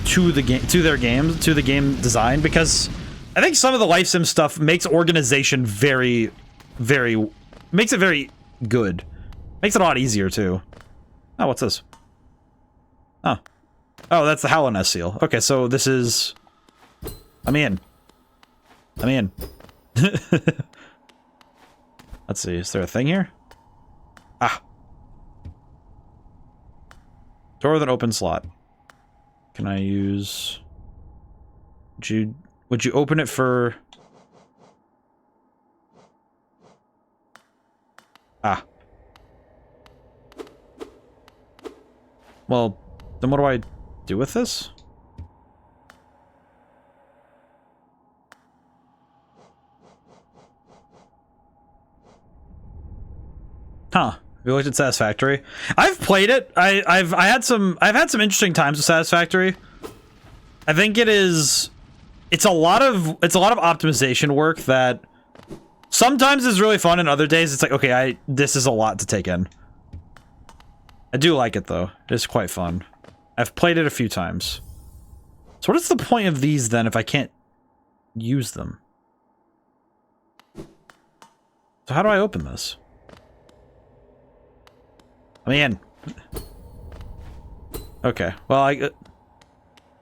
to the game design, because I think some of the life sim stuff makes organization very makes it very good. Makes it a lot easier too. Oh, what's this? Oh. Oh, that's the Howlin' seal. Okay, so this is... I'm in. Let's see, is there a thing here? Ah. Door with an open slot. Can I use... Would you open it for... Ah. Well, then what do I do with this? Huh. Have you looked at Satisfactory? I've played it. I've had some interesting times with Satisfactory. I think it's a lot of optimization work that sometimes is really fun, and other days it's like, okay, this is a lot to take in. I do like it though. It's quite fun. I've played it a few times. So what is the point of these then if I can't use them? So how do I open this? I'm in. Okay. Well,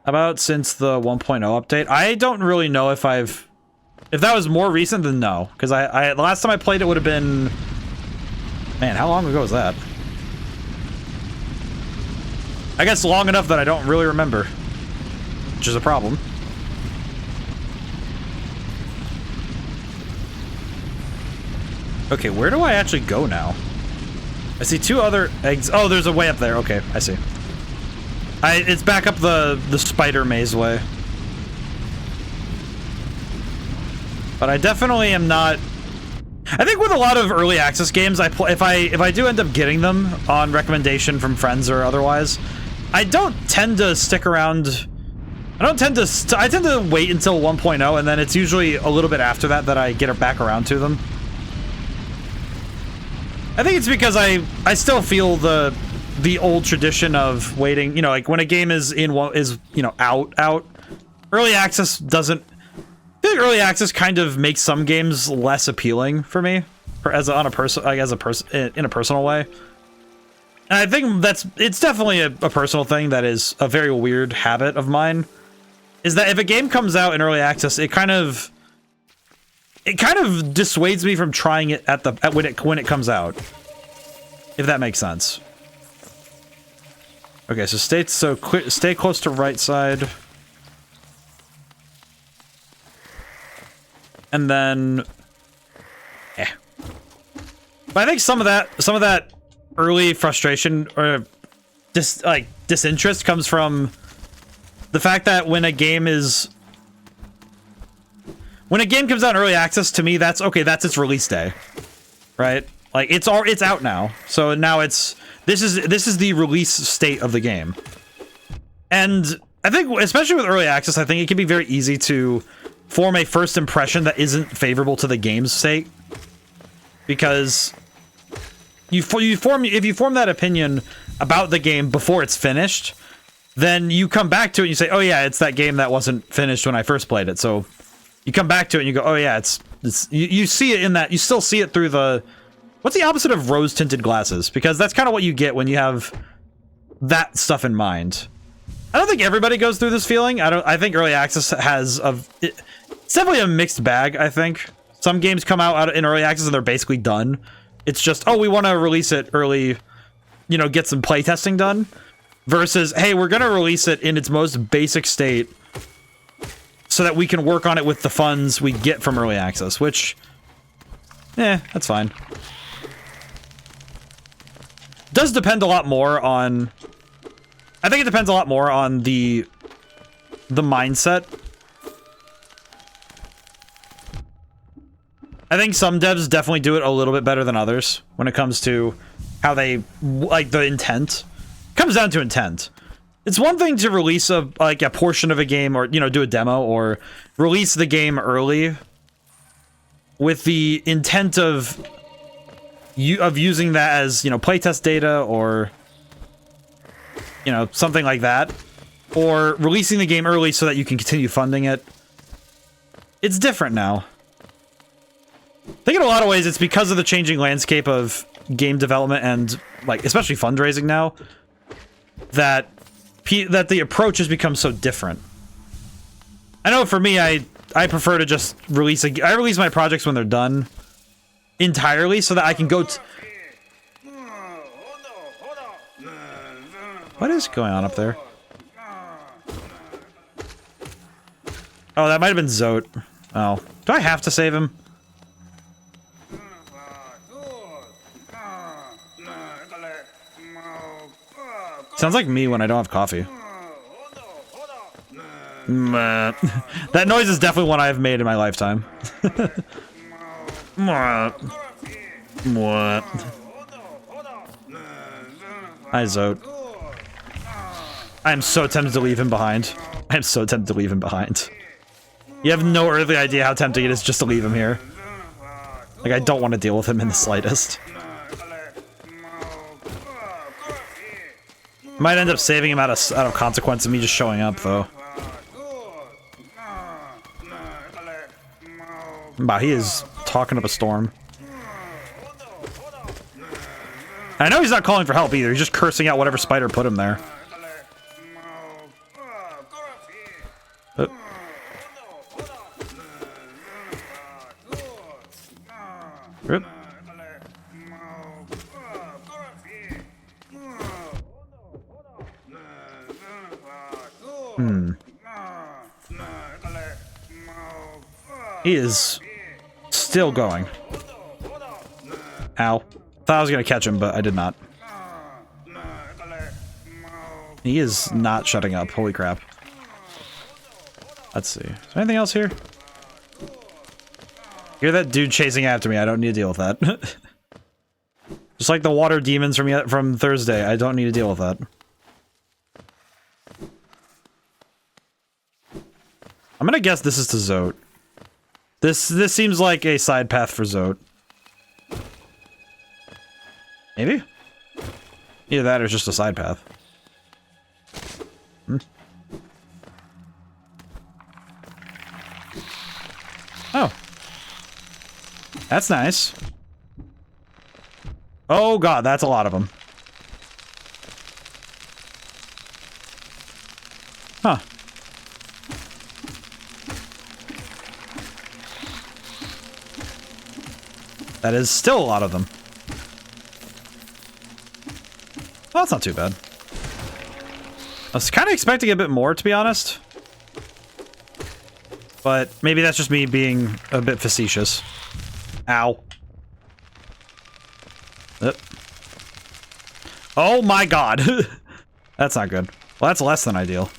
about since the 1.0 update, I don't really know if that was more recent than no, because the last time I played it would have been, man, how long ago was that? I guess long enough that I don't really remember, which is a problem. Okay, where do I actually go now? I see 2 other eggs. Oh, there's a way up there. Okay, I see. It's back up the spider maze way. But I definitely am not. I think with a lot of early access games, if I do end up getting them on recommendation from friends or otherwise, I don't tend to stick around. I tend to wait until 1.0, and then it's usually a little bit after that I get back around to them. I think it's because I still feel the old tradition of waiting, you know, like when a game is out. Early access doesn't. I feel like early access kind of makes some games less appealing for me, in a personal way. And I think it's definitely a personal thing that is a very weird habit of mine. Is that if a game comes out in early access, it kind of dissuades me from trying it when it comes out. If that makes sense. Okay, so stay close to right side. And then but I think some of that early frustration or disinterest comes from the fact that when a game comes out in early access, to me that's its release day. Right? Like it's out now. So now this is the release state of the game. And I think especially with early access, I think it can be very easy to form a first impression that isn't favorable to the game's sake, because if you form that opinion about the game before it's finished, then you come back to it and you say, oh yeah, it's that game that wasn't finished when I first played it. So you come back to it and you go, oh yeah, you see it in that, you still see it through the, what's the opposite of rose tinted glasses? Because that's kind of what you get when you have that stuff in mind. I don't think everybody goes through this feeling. I think early access has it's definitely a mixed bag, I think. Some games come out in early access and they're basically done. It's just, oh, we want to release it early, you know, get some playtesting done. Versus, hey, we're going to release it in its most basic state so that we can work on it with the funds we get from early access, which, that's fine. Does depend a lot more on... I think it depends a lot more on the mindset. I think some devs definitely do it a little bit better than others when it comes to how they like the intent. It comes down to intent. It's one thing to release a portion of a game, or do a demo, or release the game early with the intent of using that as playtest data, or something like that, or releasing the game early so that you can continue funding it. It's different now. I think in a lot of ways it's because of the changing landscape of game development and especially fundraising now, that the approach has become so different. I know for me, I prefer to just release I release my projects when they're done entirely so that I can go What is going on up there? Oh, that might have been Zote. Oh. Do I have to save him? Sounds like me when I don't have coffee. That noise is definitely one I've made in my lifetime. Hi, Zote. I am so tempted to leave him behind. I am so tempted to leave him behind. You have no earthly idea how tempting it is just to leave him here. I don't want to deal with him in the slightest. Might end up saving him out of consequence of me just showing up, though. Wow, he is talking up a storm. I know he's not calling for help either. He's just cursing out whatever spider put him there. Rip. He is still going. Ow. Thought I was gonna catch him, but I did not. He is not shutting up. Holy crap. Let's see. Is there anything else here? Hear that dude chasing after me. I don't need to deal with that. Just like the water demons from Thursday. I don't need to deal with that. I'm gonna guess this is to Zote. This seems like a side path for Zote. Maybe? Either that or it's just a side path. Hmm. Oh. That's nice. Oh god, that's a lot of them. Huh. That is still a lot of them. Well, that's not too bad. I was kind of expecting a bit more, to be honest. But maybe that's just me being a bit facetious. Ow. Oh my god. That's not good. Well, that's less than ideal.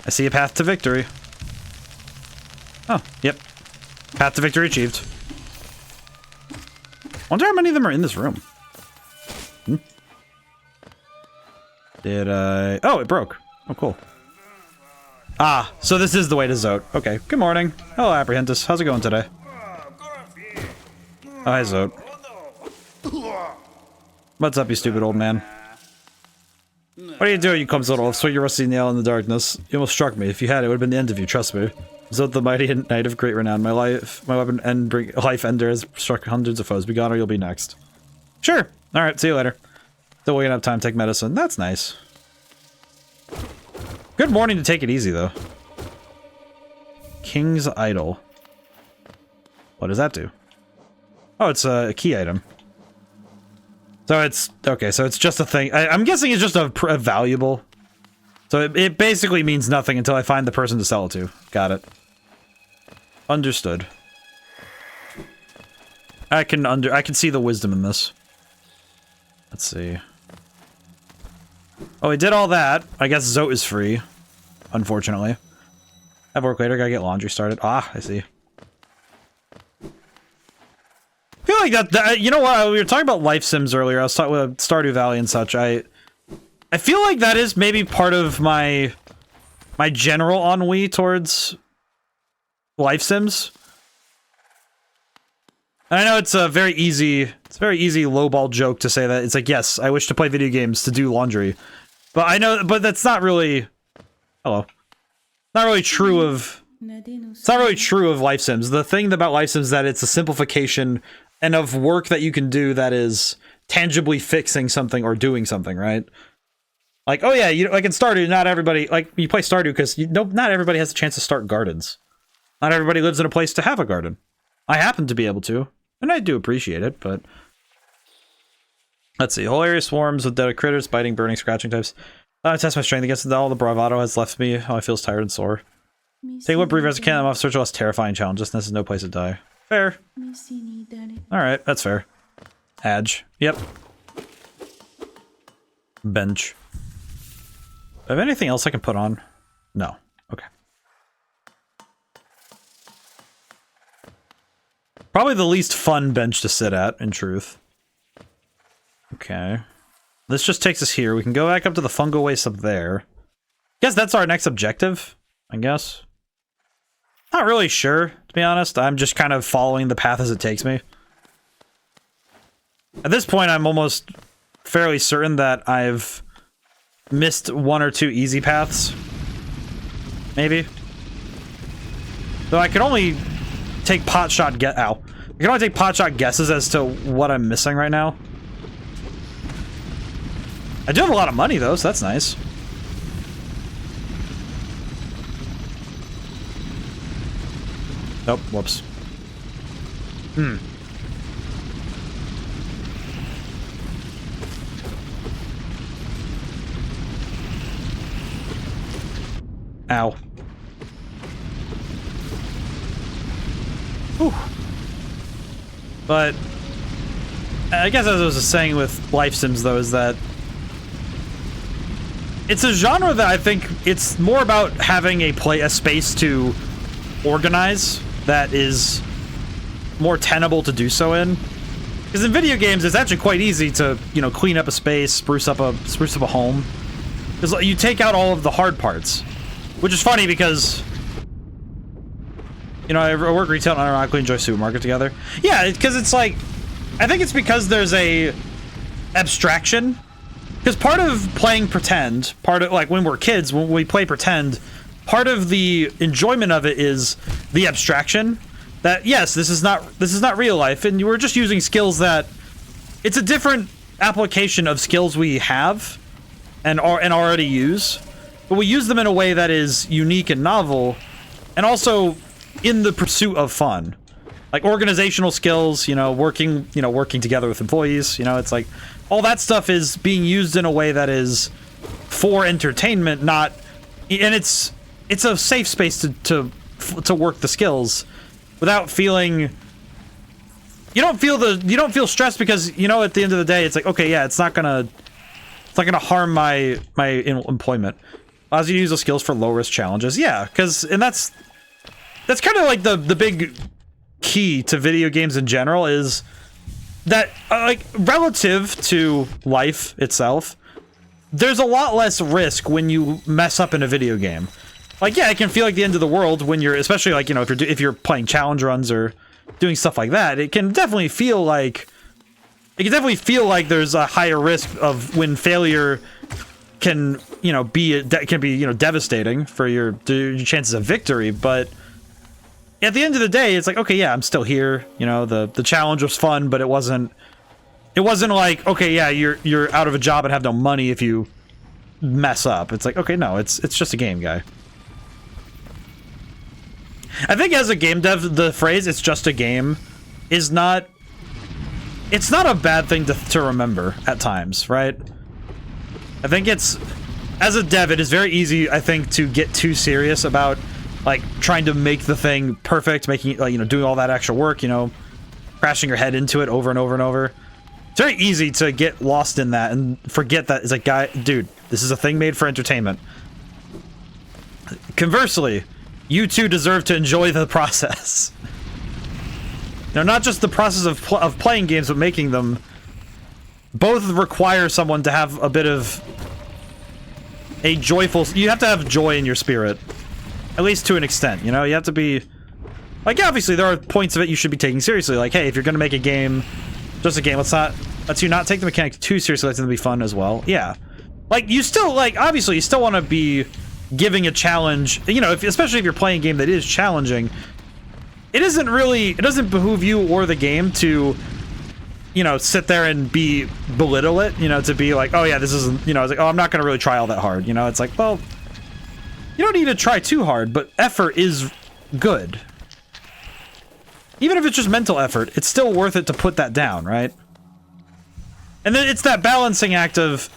I see a path to victory. Oh, yep. Path to victory achieved. Wonder how many of them are in this room. Hmm? Did I... Oh, it broke. Oh, cool. Ah, so this is the way to Zote. Okay, good morning. Hello, Apprehentus. How's it going today? Oh, hi, Zote. What's up, you stupid old man? What are you doing, you clumsy little swing your rusty nail in the darkness? You almost struck me. If you had, it would have been the end of you, trust me. Zote the mighty knight of great renown. My weapon and life ender has struck hundreds of foes. Be gone or you'll be next. Sure. Alright, see you later. Still waking up time to take medicine. That's nice. Good morning to take it easy, though. King's Idol. What does that do? Oh, it's a key item. So it's... Okay, so it's just a thing. I'm guessing it's just a valuable. So it basically means nothing until I find the person to sell it to. Got it. Understood. I can see the wisdom in this. Let's see. Oh, we did all that. I guess Zote is free. Unfortunately. I have work later, gotta get laundry started. Ah, I see. I feel like that you know what, we were talking about life sims earlier. I was talking with Stardew Valley and such. I feel like that is maybe part of my general ennui towards life sims. And I know it's a very easy lowball joke to say that. It's like, yes, I wish to play video games to do laundry. But I know, but that's not really... Hello. Not really true of... It's not really true of life sims. The thing about life sims is that it's a simplification and of work that you can do that is tangibly fixing something or doing something, right? Like, oh yeah, like in Stardew, not everybody... Like, you play Stardew because not everybody has a chance to start gardens. Not everybody lives in a place to have a garden. I happen to be able to. And I do appreciate it, but... Let's see. Whole area swarms with dead critters, biting, burning, scratching types. I test my strength against it. All the bravado has left me. How I feel tired and sore. Take what brief as I can. I'm off search of less terrifying challenges. This is no place to die. Fair. Alright, that's fair. Adge. Yep. Bench. Do I have anything else I can put on? No. Okay. Probably the least fun bench to sit at, in truth. Okay. This just takes us here. We can go back up to the fungal waste up there. Guess that's our next objective, I guess. Not really sure, to be honest. I'm just kind of following the path as it takes me. At this point, I'm almost fairly certain that I've missed one or two easy paths. Maybe. Though I can only take potshot I can only take potshot guesses as to what I'm missing right now. I do have a lot of money though, so that's nice. Nope, whoops. Ow. Whew. But I guess as I was saying with life sims, though, is that it's a genre that I think it's more about having a space to organize that is more tenable to do so in. Because in video games, it's actually quite easy to, you know, clean up a space, spruce up a home. Because you take out all of the hard parts, which is funny because, you know, I work retail and I ironically enjoy supermarket together. Yeah, because it's like, I think it's because there's a abstraction. Because part of playing pretend, part of, like, when we're kids, when we play pretend, part of the enjoyment of it is the abstraction. That, yes, this is not real life, and we're just using skills that... It's a different application of skills we have and already use, but we use them in a way that is unique and novel, and also in the pursuit of fun. Like organizational skills, you know, working together with employees, you know, it's like... All that stuff is being used in a way that is for entertainment, not... And it's a safe space to work the skills without feeling... You don't feel stressed because, you know, at the end of the day, it's like, okay, yeah, it's not gonna harm my employment. Allows you to use the skills for low risk challenges. Yeah, because, and that's kind of like the big key to video games in general is that, like, relative to life itself, there's a lot less risk when you mess up in a video game. Like, yeah, it can feel like the end of the world when you're, especially, like, you know, if you're playing challenge runs or doing stuff like that. It can definitely feel like there's a higher risk of when failure can, you know, be devastating for your chances of victory. But at the end of the day, it's like, okay, yeah, I'm still here. You know, the challenge was fun, but it wasn't like, okay, yeah, you're out of a job and have no money if you mess up. It's like, okay, no, it's just a game, guy. I think as a game dev, the phrase "it's just a game" is not... It's not a bad thing to remember at times, right? I think it's... As a dev, it is very easy, I think, to get too serious about, like, trying to make the thing perfect, making it, like, you know, doing all that extra work, you know, crashing your head into it over and over and over. It's very easy to get lost in that and forget that it's like, dude, this is a thing made for entertainment. Conversely, you too deserve to enjoy the process. You know, not just the process of playing games, but making them. Both require someone to have a bit of a joyful... You have to have joy in your spirit. At least to an extent, you know? You have to be... Like, yeah, obviously, there are points of it you should be taking seriously. Like, hey, if you're gonna make a game, just a game, let's you not take the mechanics too seriously, let them be fun as well. Yeah. Like, you still, like, obviously, you still want to be giving a challenge, you know, especially if you're playing a game that is challenging. It doesn't behoove you or the game to, you know, sit there and belittle it, you know, to be like, oh yeah, this isn't, you know, it's like, oh, I'm not gonna really try all that hard, you know. It's like, well, you don't need to try too hard, but effort is good. Even if it's just mental effort, it's still worth it to put that down, right? And then it's that balancing act of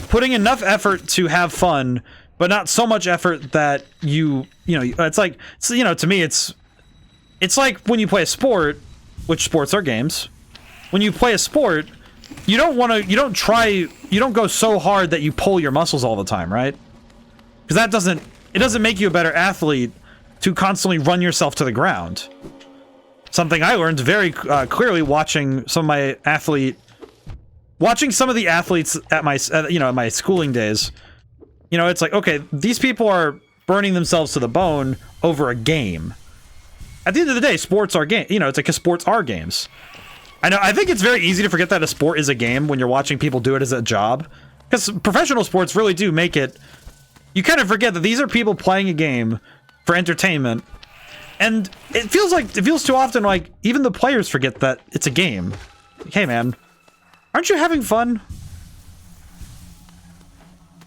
putting enough effort to have fun, but not so much effort that you know, it's like, you know, to me, it's like when you play a sport, which sports are games. When you play a sport, you don't go so hard that you pull your muscles all the time, right? Because it doesn't make you a better athlete to constantly run yourself to the ground. Something I learned very clearly watching some of the athletes at my schooling days. You know, it's like, okay, these people are burning themselves to the bone over a game. At the end of the day, sports are games. You know, it's like, 'cause sports are games. I think it's very easy to forget that a sport is a game when you're watching people do it as a job. Because professional sports really do make it... You kind of forget that these are people playing a game for entertainment. And it feels too often like even the players forget that it's a game. Like, hey man, aren't you having fun?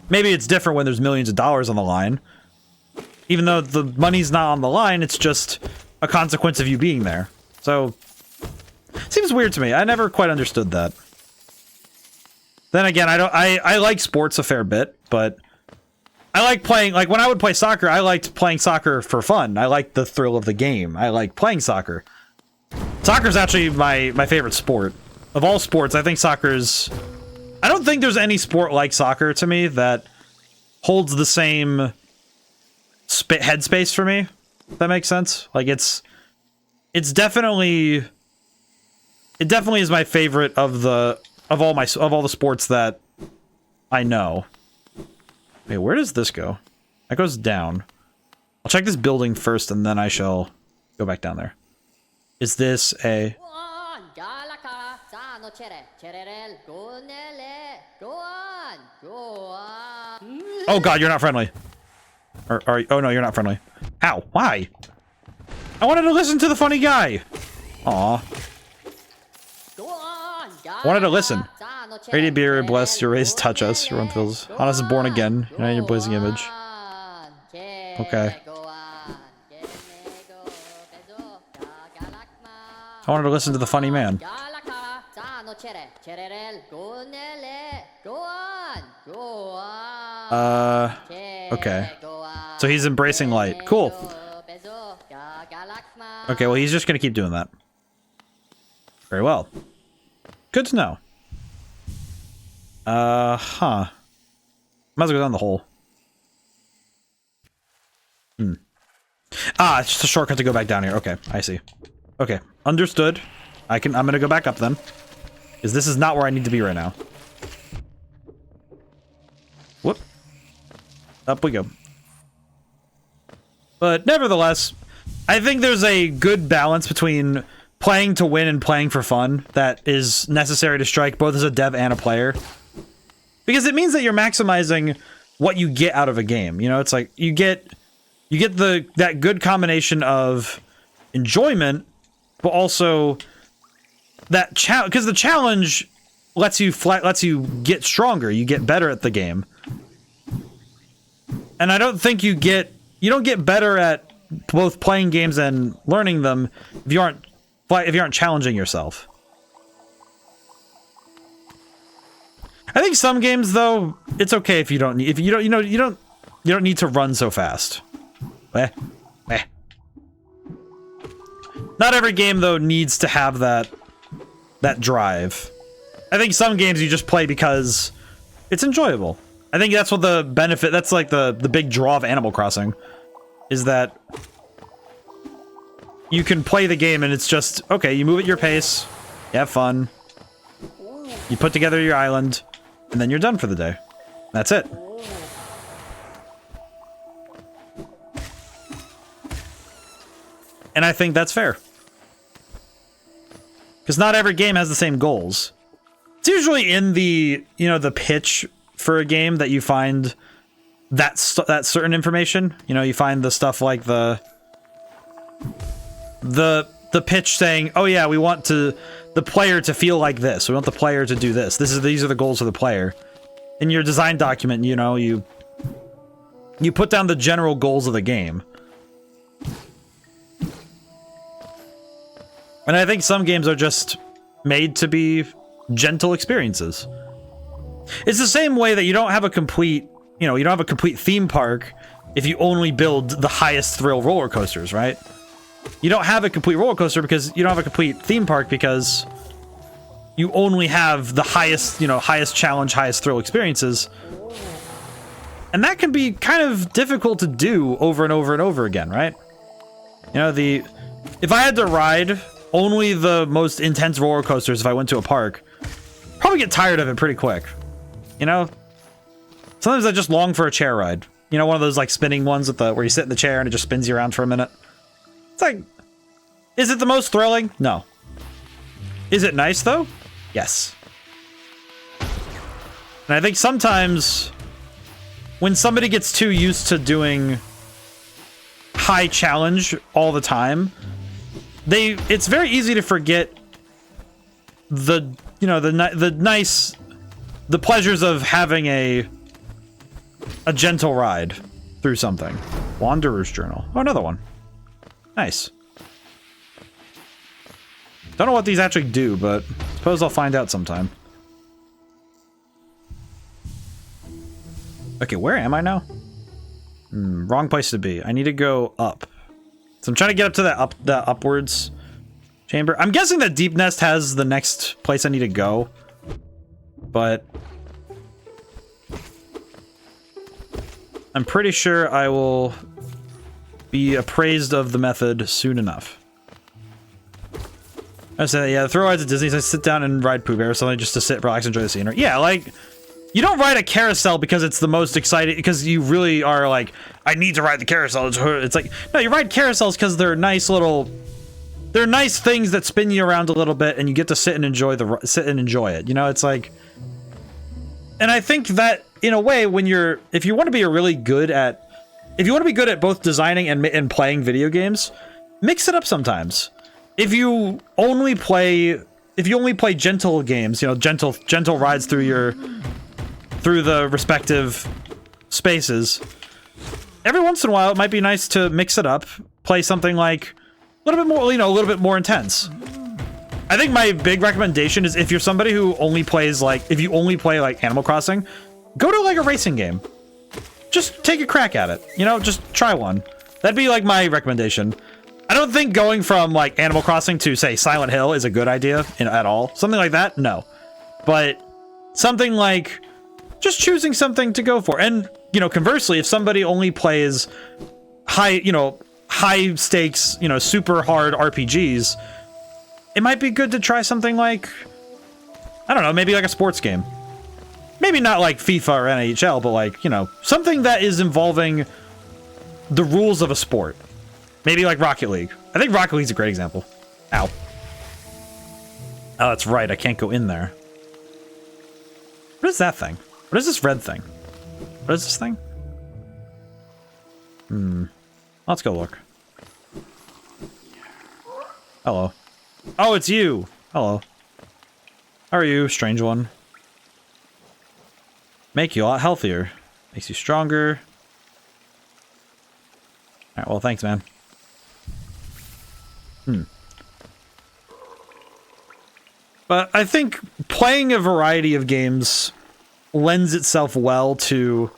Maybe it's different when there's millions of dollars on the line. Even though the money's not on the line, it's just a consequence of you being there. So, seems weird to me. I never quite understood that. Then again, I like sports a fair bit, but I like playing, like when I would play soccer, I liked playing soccer for fun. I liked the thrill of the game. I like playing soccer. Soccer's actually my favorite sport. Of all sports, I think soccer's... I don't think there's any sport like soccer to me that holds the same headspace for me. If that makes sense. Like it's definitely... It definitely is my favorite of all the sports that I know. Wait, where does this go? That goes down. I'll check this building first, and then I shall go back down there. Is this a... Oh god, you're not friendly. Oh no, you're not friendly. Ow, why? I wanted to listen to the funny guy. Aw. I wanted to listen. Radiant beer, bless, your rays touch us. Your one feels. Honest is born again. United in your blazing image. Okay. I wanted to listen to the funny man. Okay. So he's embracing light. Cool. Okay, well he's just gonna keep doing that. Very well. Good to know. Huh. Might as well go down the hole. Ah, it's just a shortcut to go back down here. Okay, I see. Okay, understood. I'm gonna go back up then. Because this is not where I need to be right now. Whoop. Up we go. But nevertheless, I think there's a good balance between playing to win and playing for fun that is necessary to strike both as a dev and a player. Because it means that you're maximizing what you get out of a game. You know, it's like you get that good combination of enjoyment, but also that challenge, because the challenge lets you get stronger, you get better at the game. And I don't think you don't get better at both playing games and learning them if you aren't challenging yourself. I think some games though, it's okay if you don't need to run so fast. Not every game though needs to have that drive. I think some games you just play because it's enjoyable. I think that's what the benefit, that's like the big draw of Animal Crossing, is that you can play the game and it's just, okay, you move at your pace, you have fun, you put together your island, and then you're done for the day. That's it. And I think that's fair. Because not every game has the same goals. It's usually in the, the pitch for a game that you find that certain information. You find the stuff like the pitch saying, oh yeah, we want the player to feel like this. We want the player to do this. These are the goals of the player. In your design document, you put down the general goals of the game. And I think some games are just made to be gentle experiences. It's the same way that you don't have a complete, you don't have a complete theme park if you only build the highest thrill roller coasters, right? You don't have a complete roller coaster because you don't have a complete theme park because you only have the highest, highest challenge, highest thrill experiences. And that can be kind of difficult to do over and over and over again, right? If I had to ride only the most intense roller coasters if I went to a park, probably get tired of it pretty quick. Sometimes I just long for a chair ride. One of those like spinning ones with where you sit in the chair and it just spins you around for a minute. It's like, is it the most thrilling? No. Is it nice though? Yes. And I think sometimes when somebody gets too used to doing high challenge all the time, it's very easy to forget the pleasures of having a gentle ride through something. Wanderer's Journal. Oh, another one. Nice. Don't know what these actually do, but suppose I'll find out sometime. Okay, where am I now? Wrong place to be. I need to go up. So I'm trying to get up to that upwards chamber. I'm guessing that Deep Nest has the next place I need to go, but I'm pretty sure I will be appraised of the method soon enough. I said, yeah, the thrill rides at Disney, I sit down and ride Pooh Bear or something just to sit, relax, enjoy the scenery. Yeah, like, you don't ride a carousel because it's the most exciting, because you really are like, I need to ride the carousel. It's like, no, you ride carousels because they're nice little, they're nice things that spin you around a little bit and you get to sit and enjoy it. You know, it's like, and I think that in a way, when you're, if you want to be really good at, if you want to be good at both designing and playing video games, mix it up sometimes. If you only play gentle games, you know, gentle rides through the respective spaces, every once in a while it might be nice to mix it up, play something like a little bit more, you know, a little bit more intense. I think my big recommendation is if you're somebody who only plays like, if you only play like Animal Crossing, go to like a racing game. Just take a crack at it, you know, just try one. That'd be like my recommendation. I don't think going from like Animal Crossing to say Silent Hill is a good idea at all. Something like that, no. But something like just choosing something to go for. And, you know, conversely, if somebody only plays high stakes, you know, super hard RPGs, it might be good to try something like, I don't know, maybe like a sports game. Maybe not like FIFA or NHL, but like, you know, something that is involving the rules of a sport. Maybe like Rocket League. I think Rocket League's a great example. Ow. Oh, that's right. I can't go in there. What is that thing? What is this red thing? What is this thing? Let's go look. Hello. Oh, it's you. Hello. How are you, strange one? Make you a lot healthier. Makes you stronger. Alright, well, thanks, man. But I think playing a variety of games lends itself well to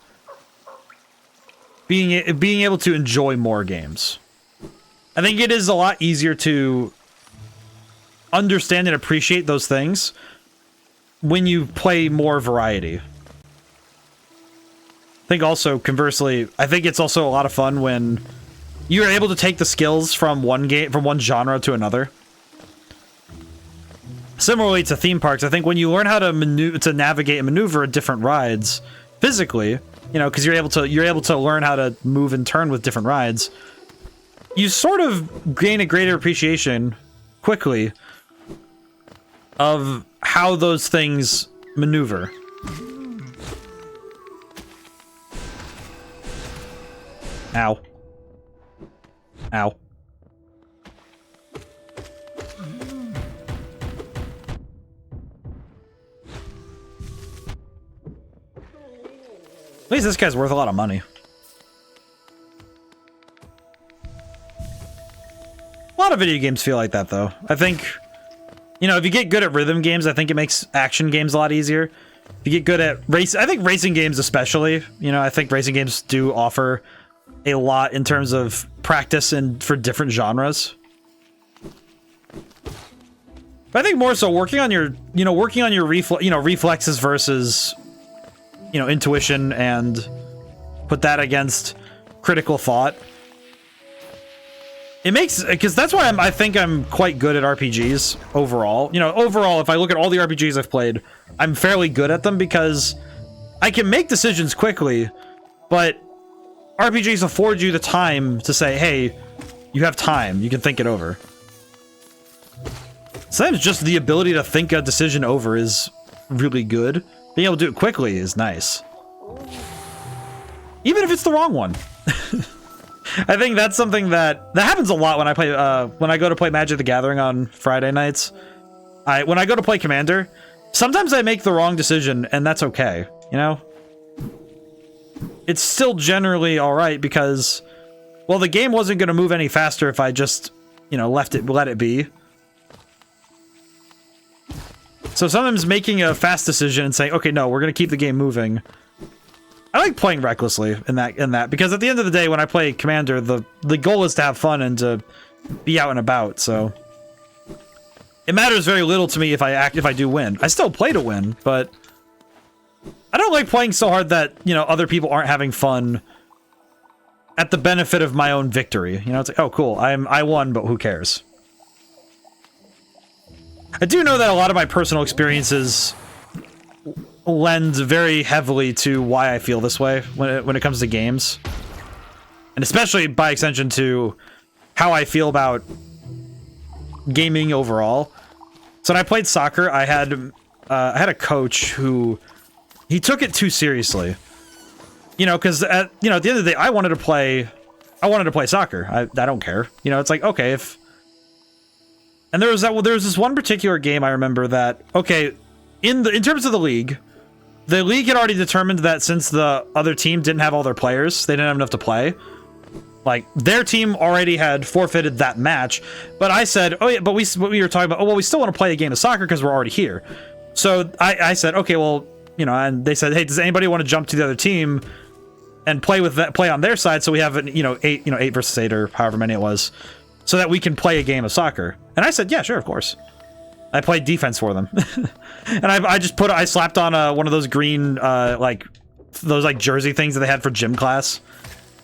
being able to enjoy more games. I think it is a lot easier to understand and appreciate those things when you play more variety. I think also, conversely, I think it's also a lot of fun when you're able to take the skills from one game, from one genre to another. Similarly to theme parks, I think when you learn how to navigate and maneuver different rides physically, you know, because you're able to learn how to move and turn with different rides, you sort of gain a greater appreciation quickly of how those things maneuver. Ow. Ow. At least this guy's worth a lot of money. A lot of video games feel like that, though. I think, you know, if you get good at rhythm games, I think it makes action games a lot easier. If you get good at I think racing games especially, you know, I think racing games do offer a lot in terms of practice and for different genres. But I think more so working on your reflexes versus, you know, intuition, and put that against critical thought. It makes, because that's why I think I'm quite good at RPGs overall. You know, overall, if I look at all the RPGs I've played, I'm fairly good at them because I can make decisions quickly, but RPGs afford you the time to say, hey, you have time, you can think it over. Sometimes just the ability to think a decision over is really good. Being able to do it quickly is nice. Even if it's the wrong one. I think that's something that happens a lot when I play when I go to play Magic the Gathering on Friday nights. When I go to play Commander, sometimes I make the wrong decision, and that's okay, you know? It's still generally alright because, well, the game wasn't going to move any faster if I just, you know, let it be. So sometimes making a fast decision and saying, okay, no, we're going to keep the game moving. I like playing recklessly in that because at the end of the day, when I play Commander, the goal is to have fun and to be out and about, so it matters very little to me if I do win. I still play to win, but I don't like playing so hard that, you know, other people aren't having fun at the benefit of my own victory. You know, it's like, oh, cool, I won, but who cares? I do know that a lot of my personal experiences lend very heavily to why I feel this way when it comes to games. And especially, by extension, to how I feel about gaming overall. So when I played soccer, I had a coach who, he took it too seriously. You know, because at the end of the day, I wanted to play soccer. I don't care. You know, it's like, okay, if... And there was this one particular game I remember that, okay, in terms of the league had already determined that since the other team didn't have all their players, they didn't have enough to play. Like, their team already had forfeited that match, but I said, oh yeah, but we were talking about, oh, well, we still want to play a game of soccer because we're already here. So I said, okay, well, you know, and they said, hey, does anybody want to jump to the other team and play on their side, so we have, eight versus 8 or however many it was, so that we can play a game of soccer. And I said, yeah, sure, of course. I played defense for them. And I slapped on one of those green, those jersey things that they had for gym class.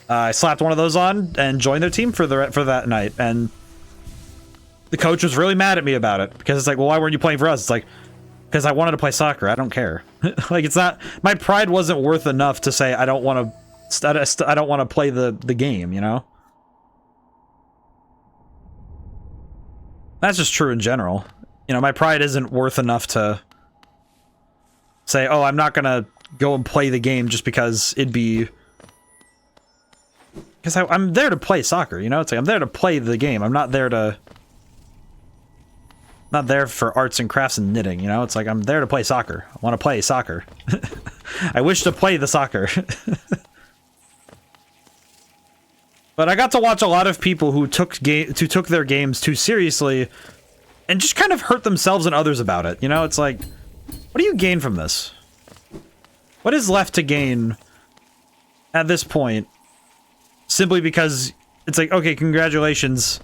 I slapped one of those on and joined their team for that night. And the coach was really mad at me about it, because it's like, well, why weren't you playing for us? It's like, because I wanted to play soccer. I don't care. Like, it's not, my pride wasn't worth enough to say I don't want to play the game, you know? That's just true in general. You know, my pride isn't worth enough to say, oh, I'm not gonna go and play the game just because it'd be... Because I'm there to play soccer, you know? It's like, I'm there to play the game. I'm not there to... Not there for arts and crafts and knitting, you know? It's like, I'm there to play soccer. I want to play soccer. I wish to play the soccer. But I got to watch a lot of people who took their games too seriously and just kind of hurt themselves and others about it. You know, it's like, what do you gain from this? What is left to gain at this point? Simply because it's like, okay, congratulations.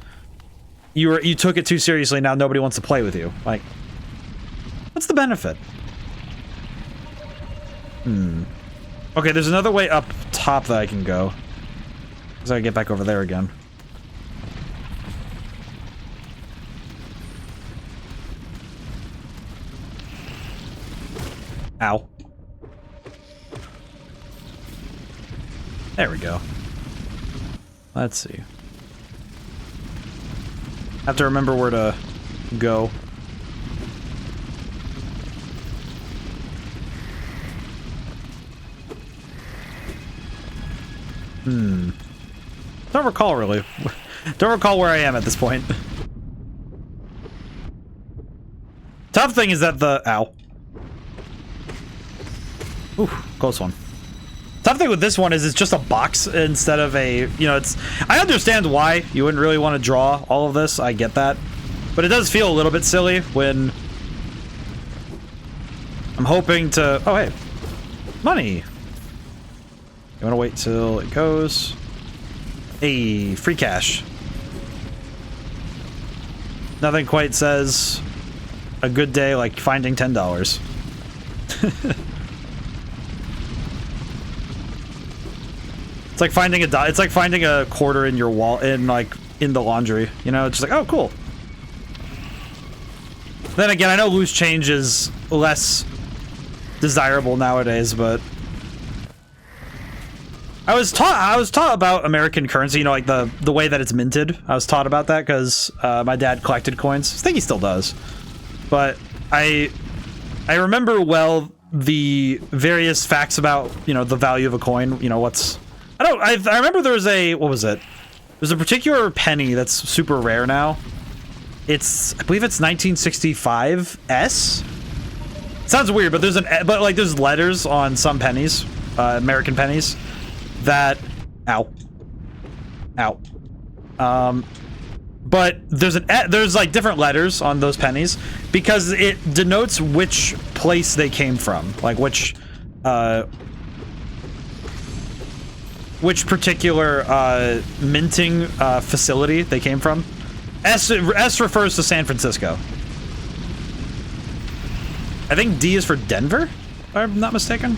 You took it too seriously, now nobody wants to play with you. Like, what's the benefit? Okay, there's another way up top that I can go. Because I get back over there again. Ow. There we go. Let's see. I have to remember where to go. Don't recall, really. Don't recall where I am at this point. Tough thing is that ow. Ooh, close one. Tough thing with this one is it's just a box instead of a, you know, it's... I understand why you wouldn't really want to draw all of this. I get that. But it does feel a little bit silly when I'm hoping to... Oh, hey. Money. You want to wait till it goes? Hey, free cash. Nothing quite says a good day like finding $10. It's like finding a quarter in your wall in the laundry, you know? It's just like, oh, cool. Then again, I know loose change is less desirable nowadays, but I was taught about American currency, you know, like the way that it's minted. I was taught about that because my dad collected coins. I think he still does. But I remember well the various facts about, you know, the value of a coin, you know, what's... I remember there was what was it? There's a particular penny that's super rare now. I believe it's 1965 S. It sounds weird, but there's letters on some pennies, American pennies, that, ow. But there's like different letters on those pennies because it denotes which place they came from, like which particular minting facility they came from. S refers to San Francisco. I think D is for Denver, if I'm not mistaken.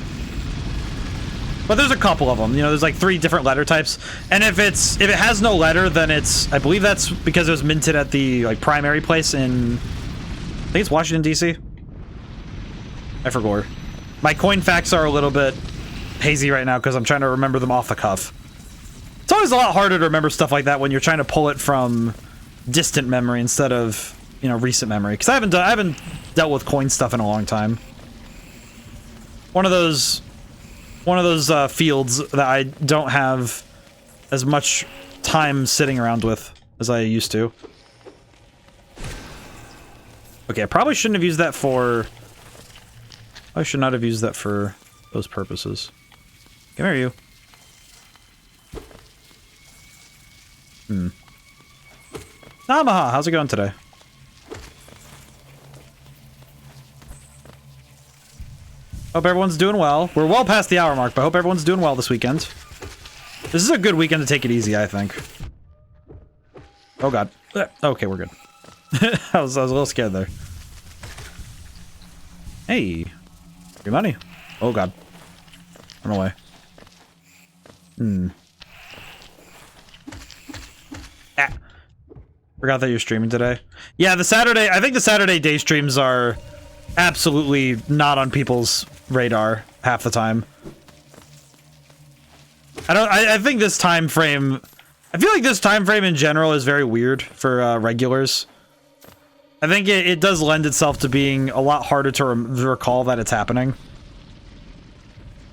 But there's a couple of them. You know, there's like 3 different letter types. And if it has no letter, then it's, I believe that's because it was minted at the like primary place in, I think it's Washington, D.C. I forgot. My coin facts are a little bit hazy right now because I'm trying to remember them off the cuff. It's always a lot harder to remember stuff like that when you're trying to pull it from distant memory instead of, you know, recent memory. Because I haven't dealt with coin stuff in a long time. One of those fields that I don't have as much time sitting around with as I used to. Okay, I probably shouldn't have used that for... I should not have used that for those purposes. Come here, you. Namaha, how's it going today? Hope everyone's doing well. We're well past the hour mark, but I hope everyone's doing well this weekend. This is a good weekend to take it easy, I think. Oh god. Okay, we're good. I was a little scared there. Hey. Free money. Oh god. Run away. Ah. Forgot that you're streaming today. Yeah, I think the Saturday day streams are absolutely not on people's radar half the time. I think this time frame, I feel like this time frame in general is very weird for regulars. I think it does lend itself to being a lot harder to recall that it's happening.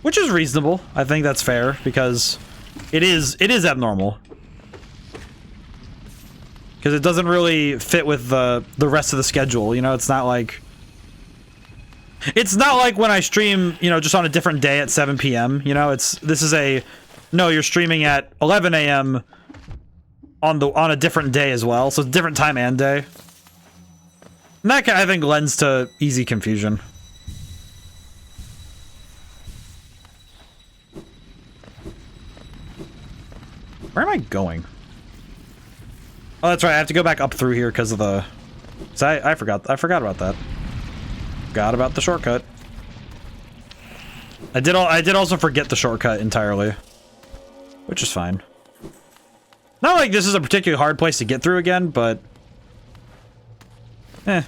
Which is reasonable. I think that's fair because it is abnormal. Because it doesn't really fit with the rest of the schedule, you know, it's not like when I stream, you know, just on a different day at 7 p.m., you know, no, you're streaming at 11 a.m. on a different day as well, so different time and day. And that, I think, lends to easy confusion. Where am I going? Oh, that's right, I have to go back up through here because of the... So I forgot about that. Forgot about the shortcut. I did also forget the shortcut entirely. Which is fine. Not like this is a particularly hard place to get through again, but... I'll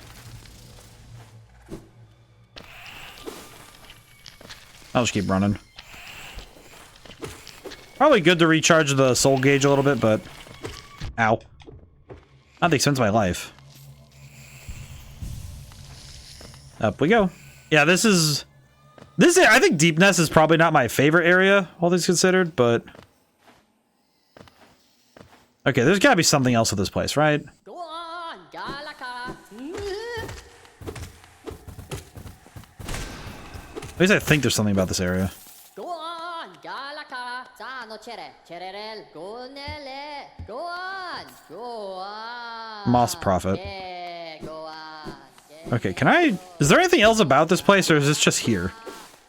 just keep running. Probably good to recharge the soul gauge a little bit, but... Ow. Not the expense of my life. Up we go. Yeah, this is... I think Deepness is probably not my favorite area, all things considered, but... Okay, there's gotta be something else with this place, right? Go on, Galaka. At least I think there's something about this area. Go on, Galaka. Zano chere, chererel, gonele. Go on, go on. Moss Prophet. Yeah, go on. Okay, can I... Is there anything else about this place, or is this just here?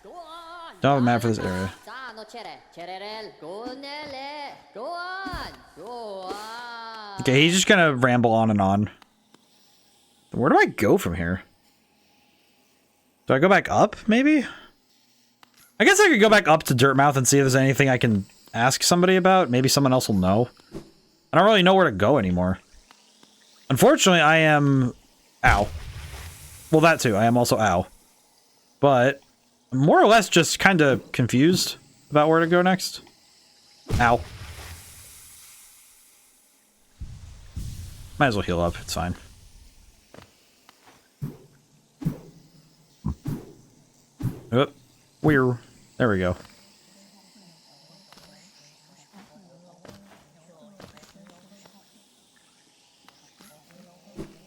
Go on. Don't have a map for this area. Zano chere, chererel, gonele. Go on, go on. Okay, he's just gonna ramble on and on. Where do I go from here? Do I go back up, maybe? I guess I could go back up to Dirtmouth and see if there's anything I can ask somebody about. Maybe someone else will know. I don't really know where to go anymore. Unfortunately, I am... Ow. Well, that too. I am also ow. But I'm more or less just kind of confused about where to go next. Ow. Might as well heal up. It's fine. Oop. Weird. There we go.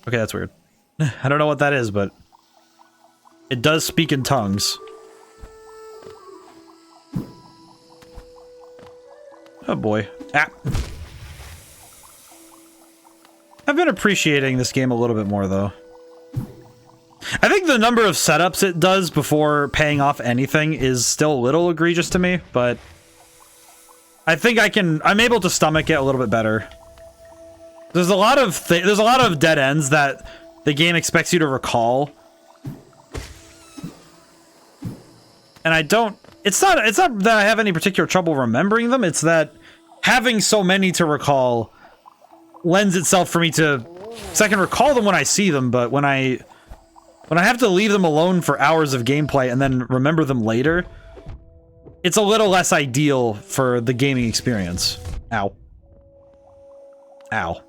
Okay, that's weird. I don't know what that is, but it does speak in tongues. Oh boy. Ah. I've been appreciating this game a little bit more, though. I think the number of setups it does before paying off anything is still a little egregious to me, but I think I'm able to stomach it a little bit better. There's a lot of dead ends that the game expects you to recall. and I don't... It's not that I have any particular trouble remembering them, it's that having so many to recall lends itself for me to... So I can recall them when I see them, but when I have to leave them alone for hours of gameplay and then remember them later, it's a little less ideal for the gaming experience. Ow. Ow.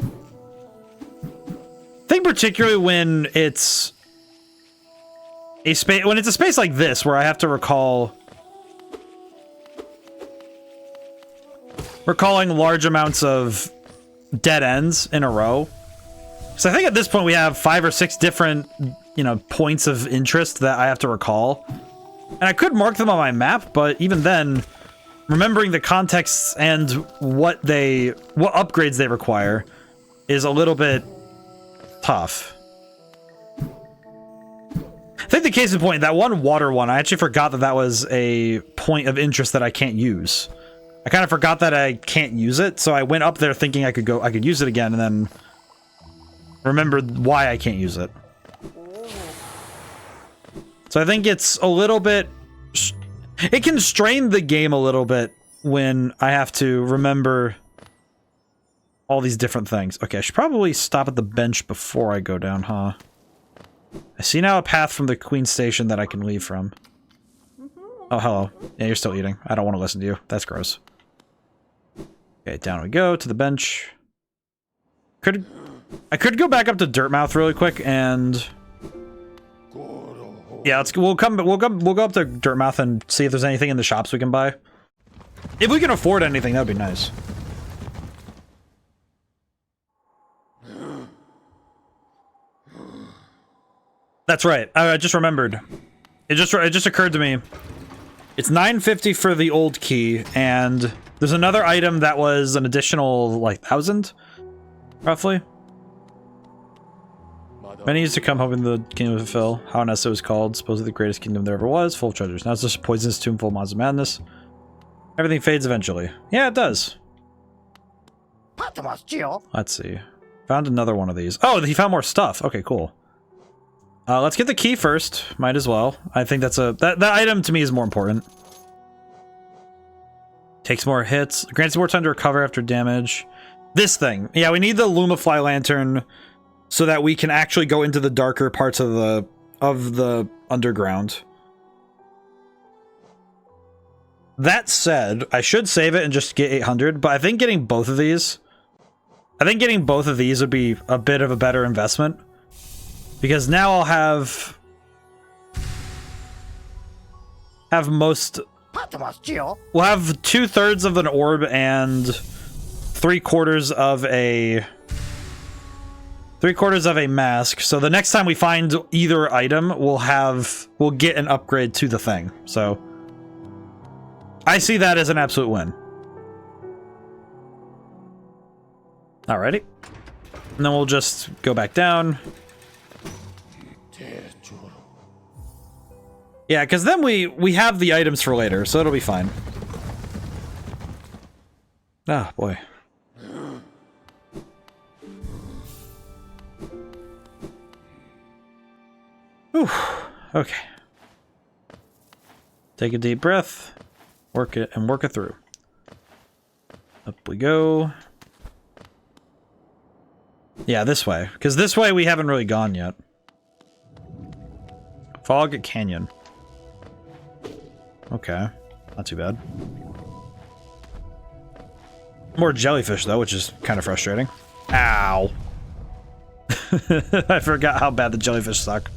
I think particularly when it's a space, like this where I have to recalling large amounts of dead ends in a row. So I think at this point we have 5 or 6 different, you know, points of interest that I have to recall. And I could mark them on my map, but even then, remembering the contexts and what upgrades they require is a little bit tough. I think the case in point, that one water one, I actually forgot that that was a point of interest that I can't use. I kind of forgot that I can't use it, so I went up there thinking I could use it again, and then remembered why I can't use it. So I think it's a little bit... It can strain the game a little bit when I have to remember all these different things. Okay, I should probably stop at the bench before I go down, huh? I see now a path from the Queen Station that I can leave from. Oh, hello. Yeah, you're still eating. I don't want to listen to you. That's gross. Okay, down we go to the bench. I could go back up to Dirtmouth really quick and... Yeah, we'll go up to Dirtmouth and see if there's anything in the shops we can buy. If we can afford anything, that'd be nice. That's right. I just remembered. It just occurred to me. It's $9.50 for the old key, and there's another item that was an additional, like, 1,000, roughly. Many used to come hoping the kingdom would fulfill. How Nessa was called, supposedly the greatest kingdom there ever was, full of treasures. Now it's just a poisonous tomb full of monsters of madness. Everything fades eventually. Yeah, it does. Let's see. Found another one of these. Oh, he found more stuff. Okay, cool. Let's get the key first. Might as well. I think that's that item to me is more important. Takes more hits. Grants more time to recover after damage. This thing. Yeah, we need the Lumafly lantern so that we can actually go into the darker parts of the underground. That said, I should save it and just get 800, but I think getting both of these would be a bit of a better investment. Because now I'll have most... We'll have 2/3 of an orb and 3/4 of a mask. So the next time we find either item, we'll get an upgrade to the thing. So I see that as an absolute win. Alrighty. And then we'll just go back down. Yeah, because then we have the items for later, so it'll be fine. Ah, boy. Whew. Okay. Take a deep breath. Work it through. Up we go. Yeah, this way. Because this way we haven't really gone yet. Fog Canyon. Okay. Not too bad. More jellyfish, though, which is kind of frustrating. Ow. I forgot how bad the jellyfish suck.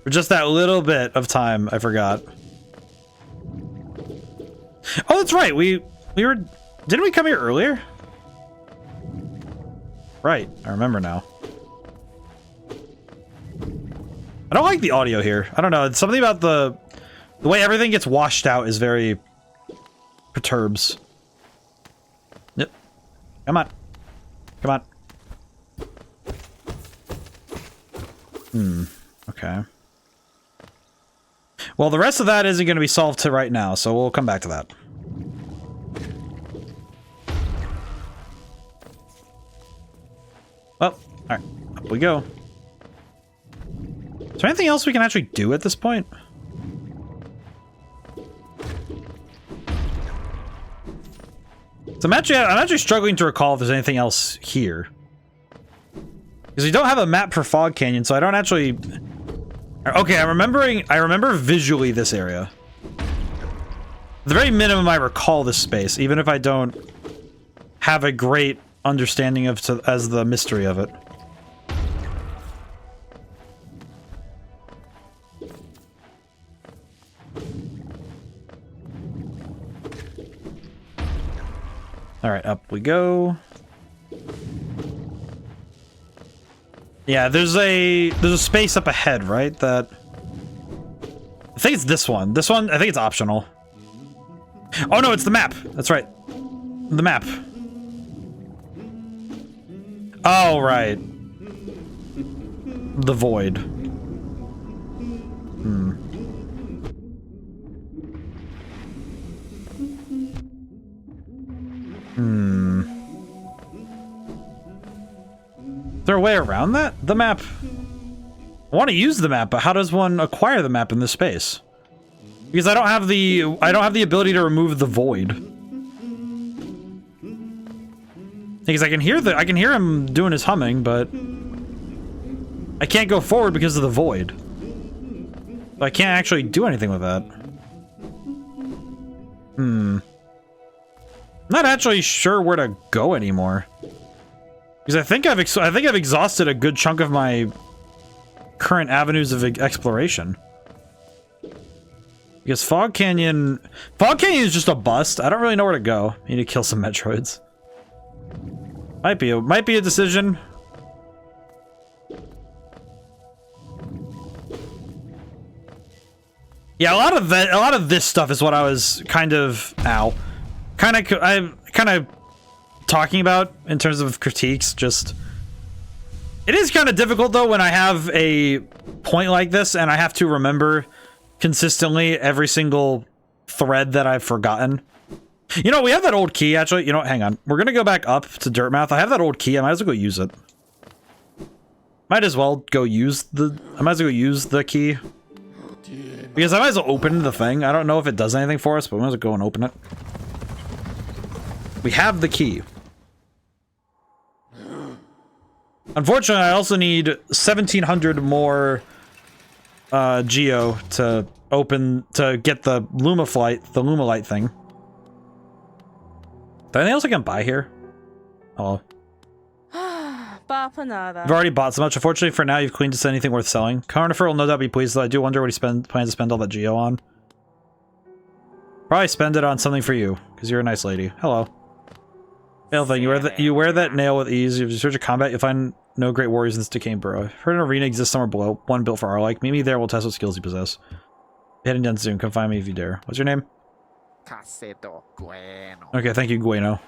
For just that little bit of time, I forgot. Oh, that's right. We were... Didn't we come here earlier? Right. I remember now. I don't like the audio here. I don't know. It's something about the way everything gets washed out is very perturbs. Yep. Come on. Come on. Okay. Well, the rest of that isn't going to be solved to right now, so we'll come back to that. Well, alright. Up we go. Is there anything else we can actually do at this point? So I'm actually struggling to recall if there's anything else here. Because we don't have a map for Fog Canyon, so I don't actually... Okay, I remember visually this area. At the very minimum, I recall this space, even if I don't have a great understanding of as the mystery of it. All right, up we go. Yeah, there's a space up ahead, right? That I think it's this one. This one, I think it's optional. Oh no, it's the map. That's right. The map. Oh, right. The void. Is there a way around that? The map. I want to use the map, but how does one acquire the map in this space? Because I don't have the ability to remove the void. Because I can hear him doing his humming, but I can't go forward because of the void. So I can't actually do anything with that. Not actually sure where to go anymore. Because I think I've exhausted a good chunk of my current avenues of exploration. Because Fog Canyon is just a bust. I don't really know where to go. I need to kill some Metroids. Might be a decision. Yeah, a lot of this stuff is what I was kind of talking about in terms of critiques. Just it is kind of difficult though when I have a point like this and I have to remember consistently every single thread that I've forgotten. You know, we have that old key actually. You know what, hang on. We're gonna go back up to Dirtmouth. I have that old key. I might as well go use it. Might as well go use the key. Because I might as well open the thing. I don't know if it does anything for us, but we might as well go and open it. We have the key. Unfortunately, I also need 1,700 more Geo to get the Luma Light thing. Is there anything else I can buy here? Oh. I've already bought so much. Unfortunately, for now, you've cleaned us anything worth selling. Carnifer will no doubt be pleased, though I do wonder what he plans to spend all that Geo on. Probably spend it on something for you, because you're a nice lady. Hello. Fail thing, you wear that nail with ease. If you search a combat, you'll find no great warriors in this decaying burrow. I've heard an arena exists somewhere below, one built for our like. Meet me there, we'll test what skills you possess. Heading down soon, come find me if you dare. What's your name? Okay, thank you, Gueno.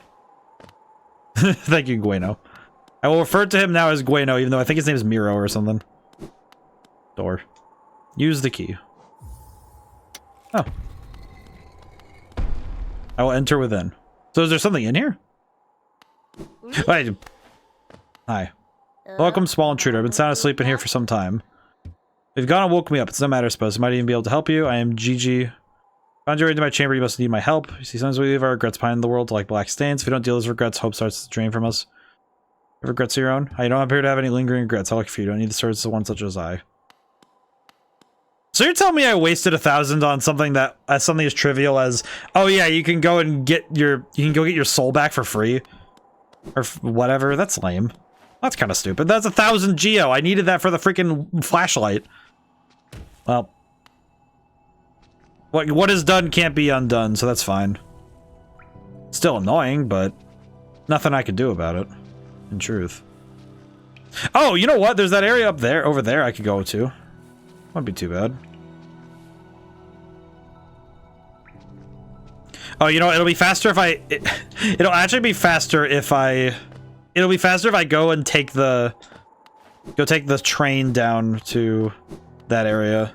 Thank you, Gueno. I will refer to him now as Gueno, even though I think his name is Miro or something. Door. Use the key. Oh. I will enter within. So is there something in here? Wait. Hi. Welcome, small intruder. I've been sound asleep in here for some time. You've gone and woke me up. It's no matter, I suppose. I might even be able to help you. I am Gigi. Found your way into my chamber. You must need my help. You see, sometimes we leave our regrets behind in the world like black stains. If we don't deal with those regrets, hope starts to drain from us. You have regrets of your own? I don't appear to have any lingering regrets. How lucky for you. Don't need the swords to one such as I. So you're telling me I wasted 1,000 on something as trivial as, oh yeah, you can go get your soul back for free, or whatever. That's lame. That's kind of stupid. That's 1,000 Geo. I needed that for the freaking flashlight. Well, what is done can't be undone, so that's fine. Still annoying, but nothing I could do about it. In truth. Oh, you know what? There's that area over there I could go to. Wouldn't be too bad. Oh, you know, it'll be faster if it'll actually be faster if it'll be faster if I go and take the train down to that area.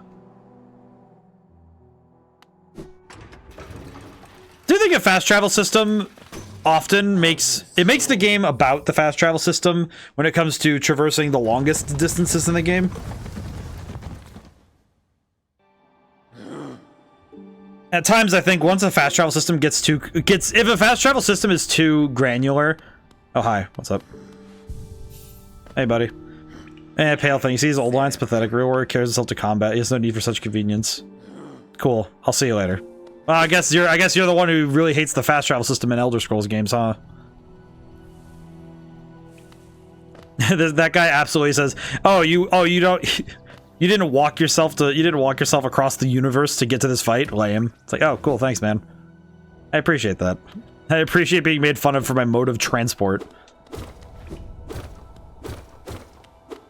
Do you think a fast travel system often makes the game about the fast travel system when it comes to traversing the longest distances in the game? At times, I think once a fast travel system if a fast travel system is too granular. Oh, hi. What's up? Hey, buddy. Eh, pale thing. He sees old lines pathetic. Real warrior carries himself to combat. He has no need for such convenience. Cool. I'll see you later. Well, I guess you're the one who really hates the fast travel system in Elder Scrolls games, huh? That guy absolutely says, "Oh, you don't." You didn't walk yourself across the universe to get to this fight? Lame. It's like, oh, cool, thanks, man. I appreciate that. I appreciate being made fun of for my mode of transport.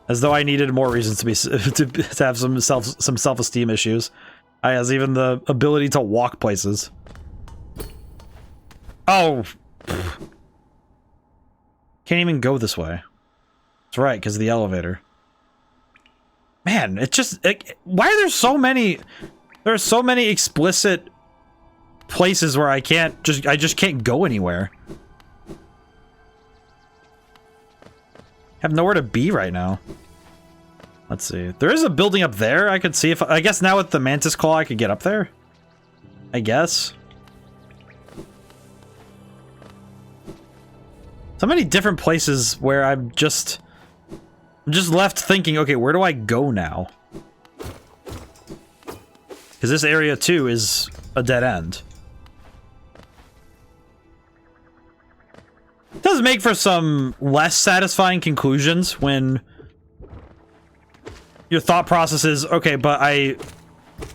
As though I needed more reasons to be to have some self-esteem issues. I has even the ability to walk places. Oh. Can't even go this way. That's right, because of the elevator. Man, why are there so many? There are so many explicit places where I just can't go anywhere. I have nowhere to be right now. Let's see. There is a building up there. I could see if I guess now with the Mantis Claw I could get up there. I guess. So many different places where I'm just left thinking, okay, where do I go now? Because this area, too, is a dead end. It does make for some less satisfying conclusions when your thought process is, okay, but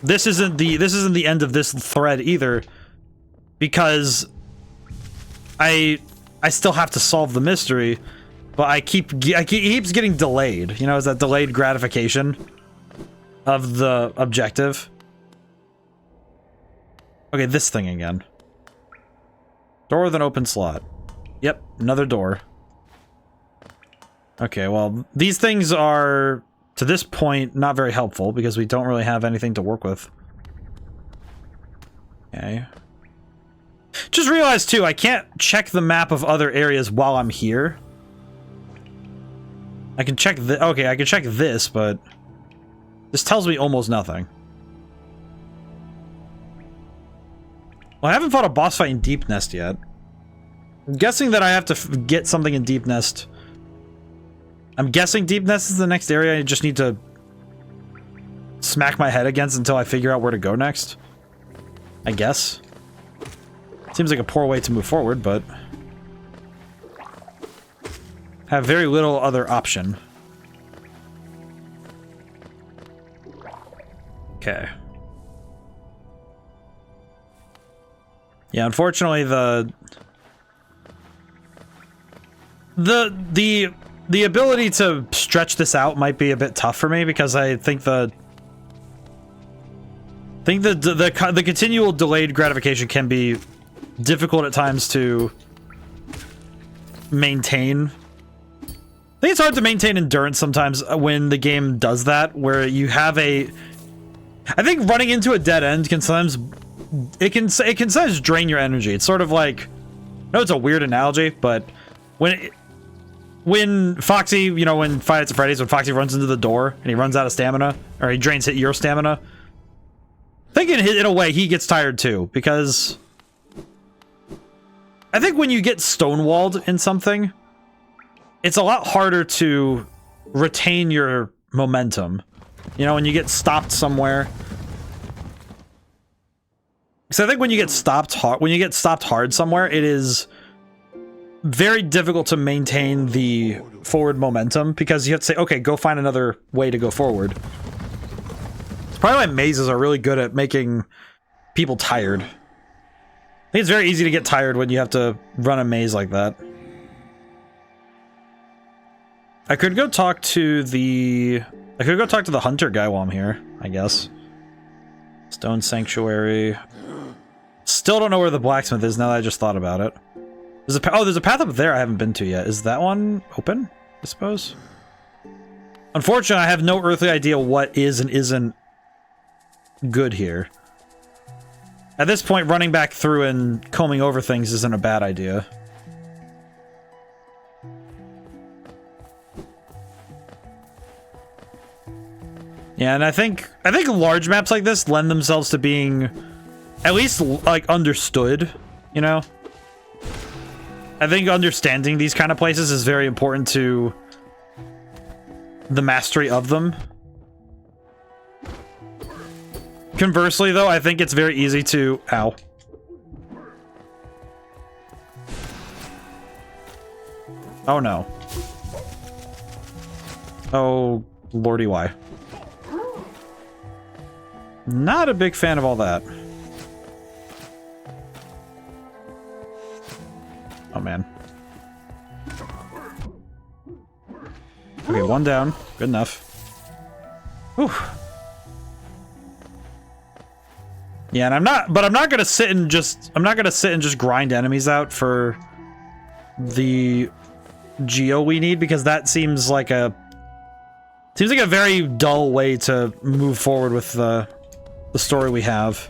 this isn't the end of this thread either, because I still have to solve the mystery. But it keeps getting delayed. You know, is that delayed gratification of the objective? Okay, this thing again. Door with an open slot. Yep, another door. Okay, well, these things are, to this point, not very helpful because we don't really have anything to work with. Okay. Just realized, too, I can't check the map of other areas while I'm here. I can check okay, I can check this, but this tells me almost nothing. Well, I haven't fought a boss fight in Deep Nest yet. I'm guessing that I have to get something in Deep Nest. I'm guessing Deep Nest is the next area I just need to smack my head against until I figure out where to go next. I guess. Seems like a poor way to move forward, but have very little other option. Okay. Yeah, unfortunately the ability to stretch this out might be a bit tough for me because I think the continual delayed gratification can be difficult at times to maintain. I think it's hard to maintain endurance sometimes when the game does that, where you have I think running into a dead end can sometimes it can sometimes drain your energy. It's sort of like, I know it's a weird analogy, but when Foxy, you know, when Five Nights at Freddy's, when Foxy runs into the door and he runs out of stamina, or he drains your stamina, I think in a way he gets tired too, because I think when you get stonewalled in something, it's a lot harder to retain your momentum. You know, when you get stopped somewhere. So I think when you get stopped hard somewhere, it is very difficult to maintain the forward momentum because you have to say, okay, go find another way to go forward. It's probably why mazes are really good at making people tired. I think it's very easy to get tired when you have to run a maze like that. I could go talk to the hunter guy while I'm here, I guess. Stone Sanctuary. Still don't know where the blacksmith is now that I just thought about it. There's a path up there I haven't been to yet. Is that one open, I suppose? Unfortunately, I have no earthly idea what is and isn't good here. At this point, running back through and combing over things isn't a bad idea. Yeah, and I think large maps like this lend themselves to being at least like understood, you know? I think understanding these kind of places is very important to the mastery of them. Conversely, though, I think it's very easy to... Ow. Oh, no. Oh, lordy why. Not a big fan of all that. Oh, man. Okay, one down. Good enough. Whew. Yeah, and I'm not gonna sit and just grind enemies out for the Geo we need, because that seems like a very dull way to move forward with the story we have.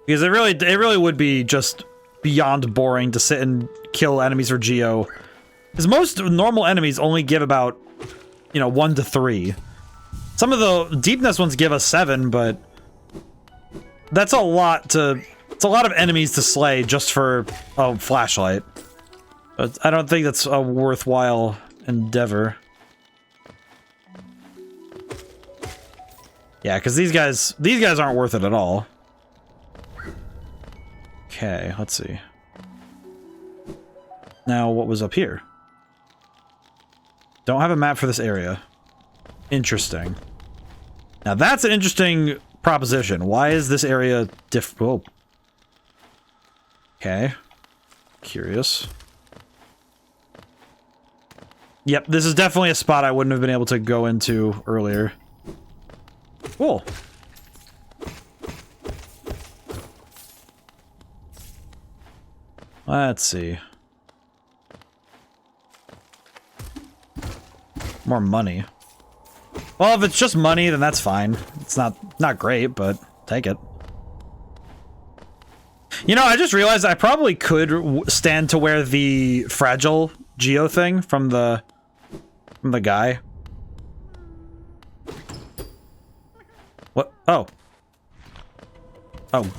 Because it really would be just beyond boring to sit and kill enemies for Geo. Because most normal enemies only give about, 1 to 3. Some of the deepness ones give us 7, but that's a lot of enemies to slay just for a flashlight. But I don't think that's a worthwhile endeavor. Yeah, because these guys aren't worth it at all. Okay, let's see. Now, what was up here? Don't have a map for this area. Interesting. Now that's an interesting proposition. Why is this area whoa. Okay. Curious. Yep, this is definitely a spot I wouldn't have been able to go into earlier. Cool. Let's see. More money. Well, if it's just money, then that's fine. It's not great, but take it. I just realized I probably could stand to wear the fragile Geo thing from the guy. What? Oh. Oh,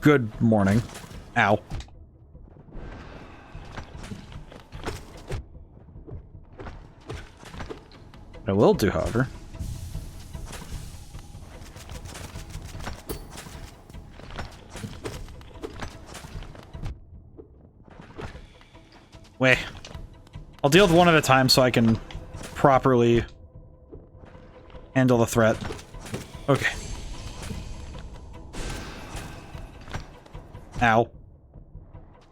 good morning. Ow. I will do, however. Wait. I'll deal with one at a time so I can properly handle the threat. Okay. Ow.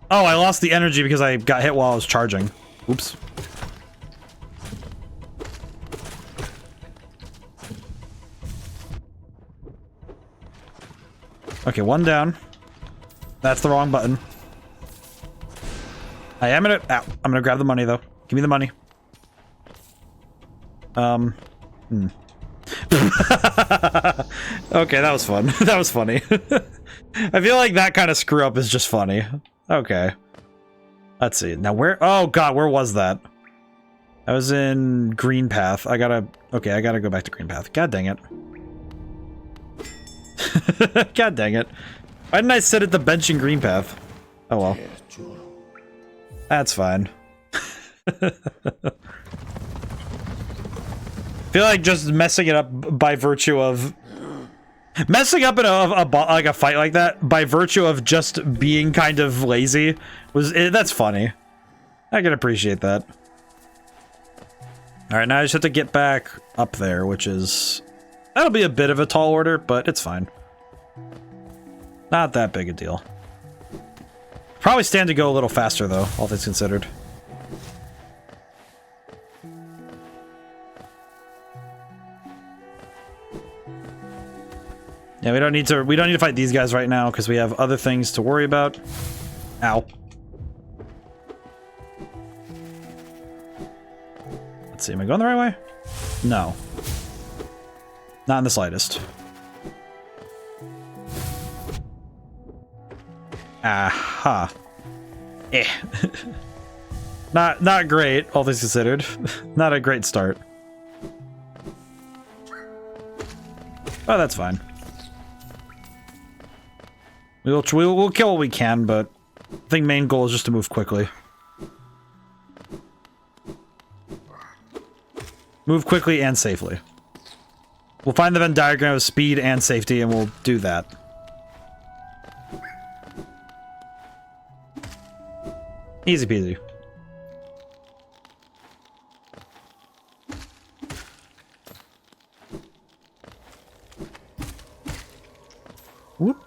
Oh, I lost the energy because I got hit while I was charging. Oops. Okay, one down. That's the wrong button. I'm gonna grab the money, though. Give me the money. Okay, that was fun. That was funny. I feel like that kind of screw up is just funny. Okay. Let's see. Now where... Oh, God, where was that? I was in Green Path. Okay, I gotta go back to Green Path. God dang it. God dang it. Why didn't I sit at the bench in Green Path? Oh, well. That's fine. I feel like just messing it up by virtue of... Messing up in a fight like that by virtue of just being kind of lazy that's funny. I can appreciate that. Alright, now I just have to get back up there, which is... That'll be a bit of a tall order, but it's fine. Not that big a deal. Probably stand to go a little faster, though, all things considered. Yeah, we don't need to fight these guys right now because we have other things to worry about. Ow. Let's see, am I going the right way? No. Not in the slightest. Aha. Eh. Not great, all things considered. Not a great start. Oh, that's fine. We'll kill what we can, but I think main goal is just to move quickly. Move quickly and safely. We'll find the Venn diagram of speed and safety, and we'll do that. Easy peasy. Whoop.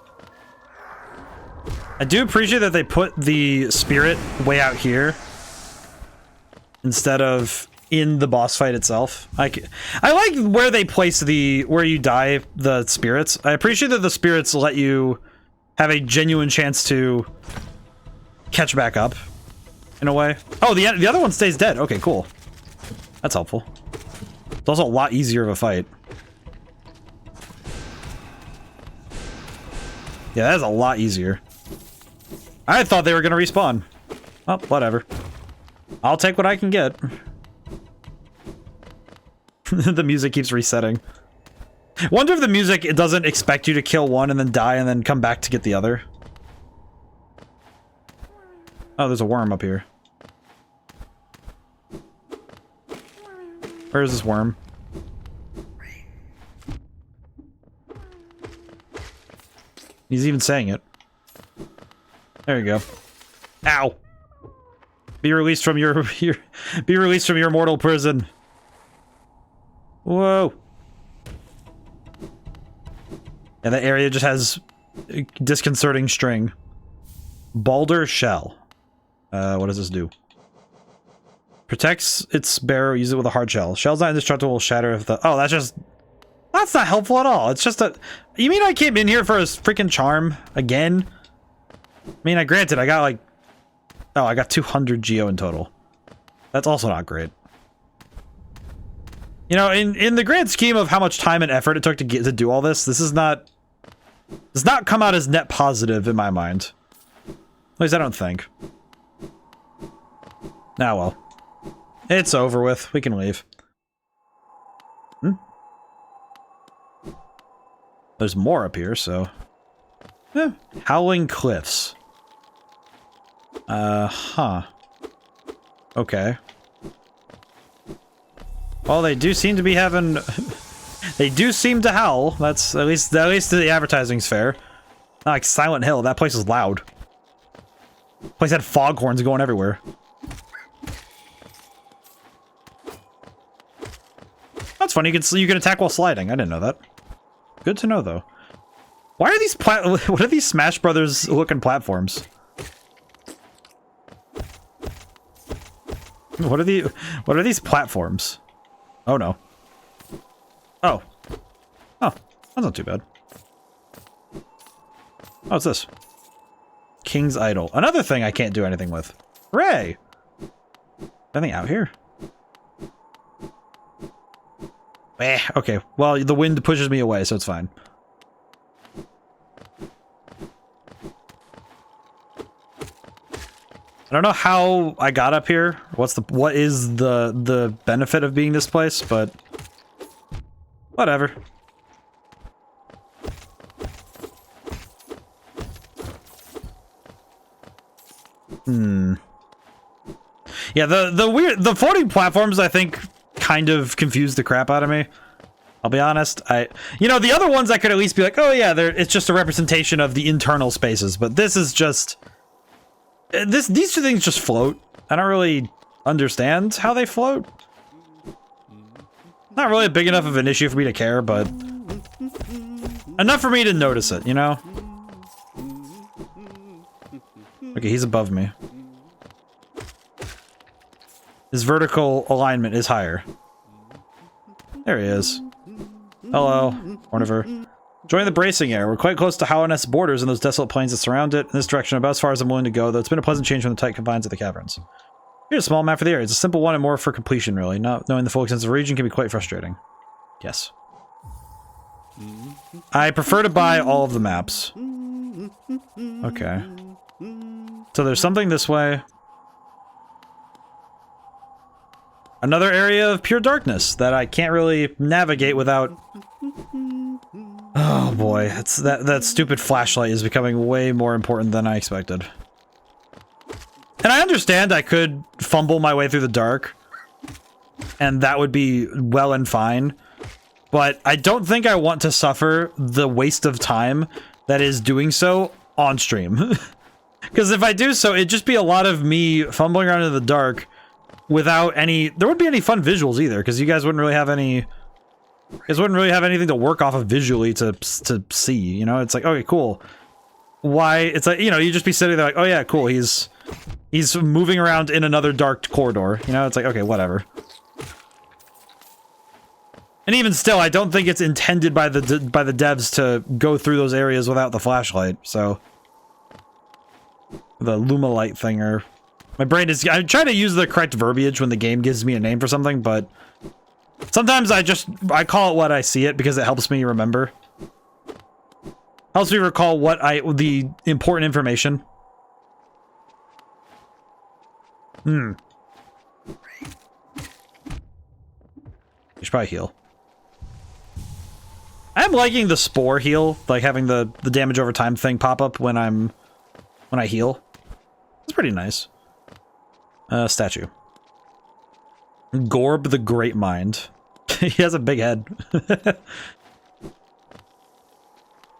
I do appreciate that they put the spirit way out here instead of in the boss fight itself. I like where they place where you die the spirits. I appreciate that the spirits let you have a genuine chance to catch back up in a way. Oh, the other one stays dead. Okay, cool. That's helpful. It's also a lot easier of a fight. Yeah, that is a lot easier. I thought they were gonna respawn. Oh, whatever. I'll take what I can get. The music keeps resetting. Wonder if the music, it doesn't expect you to kill one and then die and then come back to get the other. Oh, there's a worm up here. Where is this worm? He's even saying it. There you go. Ow! Be released from your be released from your mortal prison. Whoa! And that area just has disconcerting string. Balder shell. What does this do? Protects its bearer. Use it with a hard shell. Shell's not indestructible. Will shatter if the. Oh, that's not helpful at all. It's just a. You mean I came in here for a freaking charm again? I mean, granted, I got like. Oh, I got 200 geo in total. That's also not great. You know, in the grand scheme of how much time and effort it took to do all this, this is not. Does not come out as net positive in my mind. At least I don't think. Ah, well. It's over with. We can leave. Hmm? There's more up here, so... Howling Cliffs. Huh. Okay. Well, they do seem to be having... They do seem to howl. That's... At least the advertising's fair. Not like Silent Hill. That place is loud. Place had foghorns going everywhere. That's funny. You can attack while sliding. I didn't know that. Good to know, though. Why are these what are these Smash Brothers looking platforms? What are these platforms? Oh no. Oh. Oh, that's not too bad. Oh, what's this? King's Idol. Another thing I can't do anything with. Hooray! Anything out here? Okay. Well, the wind pushes me away, so it's fine. I don't know how I got up here. What is the benefit of being this place, but whatever. Yeah, the floating platforms I think kind of confused the crap out of me. I'll be honest. You know, the other ones I could at least be like, oh yeah, it's just a representation of the internal spaces, but this is just these two things just float. I don't really understand how they float. Not really big enough of an issue for me to care, but enough for me to notice it, you know? Okay, he's above me. His vertical alignment is higher. There he is. Hello, Orniver. Join the bracing air. We're quite close to Howiness borders and those desolate plains that surround it. In this direction, about as far as I'm willing to go, though it's been a pleasant change from the tight confines of the caverns. Here's a small map for the area. It's a simple one and more for completion, really. Not knowing the full extent of the region can be quite frustrating. Yes. I prefer to buy all of the maps. Okay. So there's something this way. Another area of pure darkness that I can't really navigate without Oh boy, it's that stupid flashlight is becoming way more important than I expected. And I understand I could fumble my way through the dark, and that would be well and fine, but I don't think I want to suffer the waste of time that is doing so on stream. Because if I do so, it'd just be a lot of me fumbling around in the dark without any... There wouldn't be any fun visuals either, because you guys wouldn't really have any... You guys wouldn't really have anything to work off of visually to see, you know? It's like, okay, cool. Why? It's like, you know, you'd just be sitting there like, oh yeah, cool, he's moving around in another dark corridor, you know? It's like, okay, whatever. And even still, I don't think it's intended by the devs to go through those areas without the flashlight, so... The Lumalight thing, or... My brain is... I try to use the correct verbiage when the game gives me a name for something, but... Sometimes I call it what I see it because it helps me remember. Helps me recall the important information. You should probably heal. I'm liking the spore heal, like having the damage over time thing pop up when I heal. It's pretty nice. Statue. Gorb the Great Mind. He has a big head.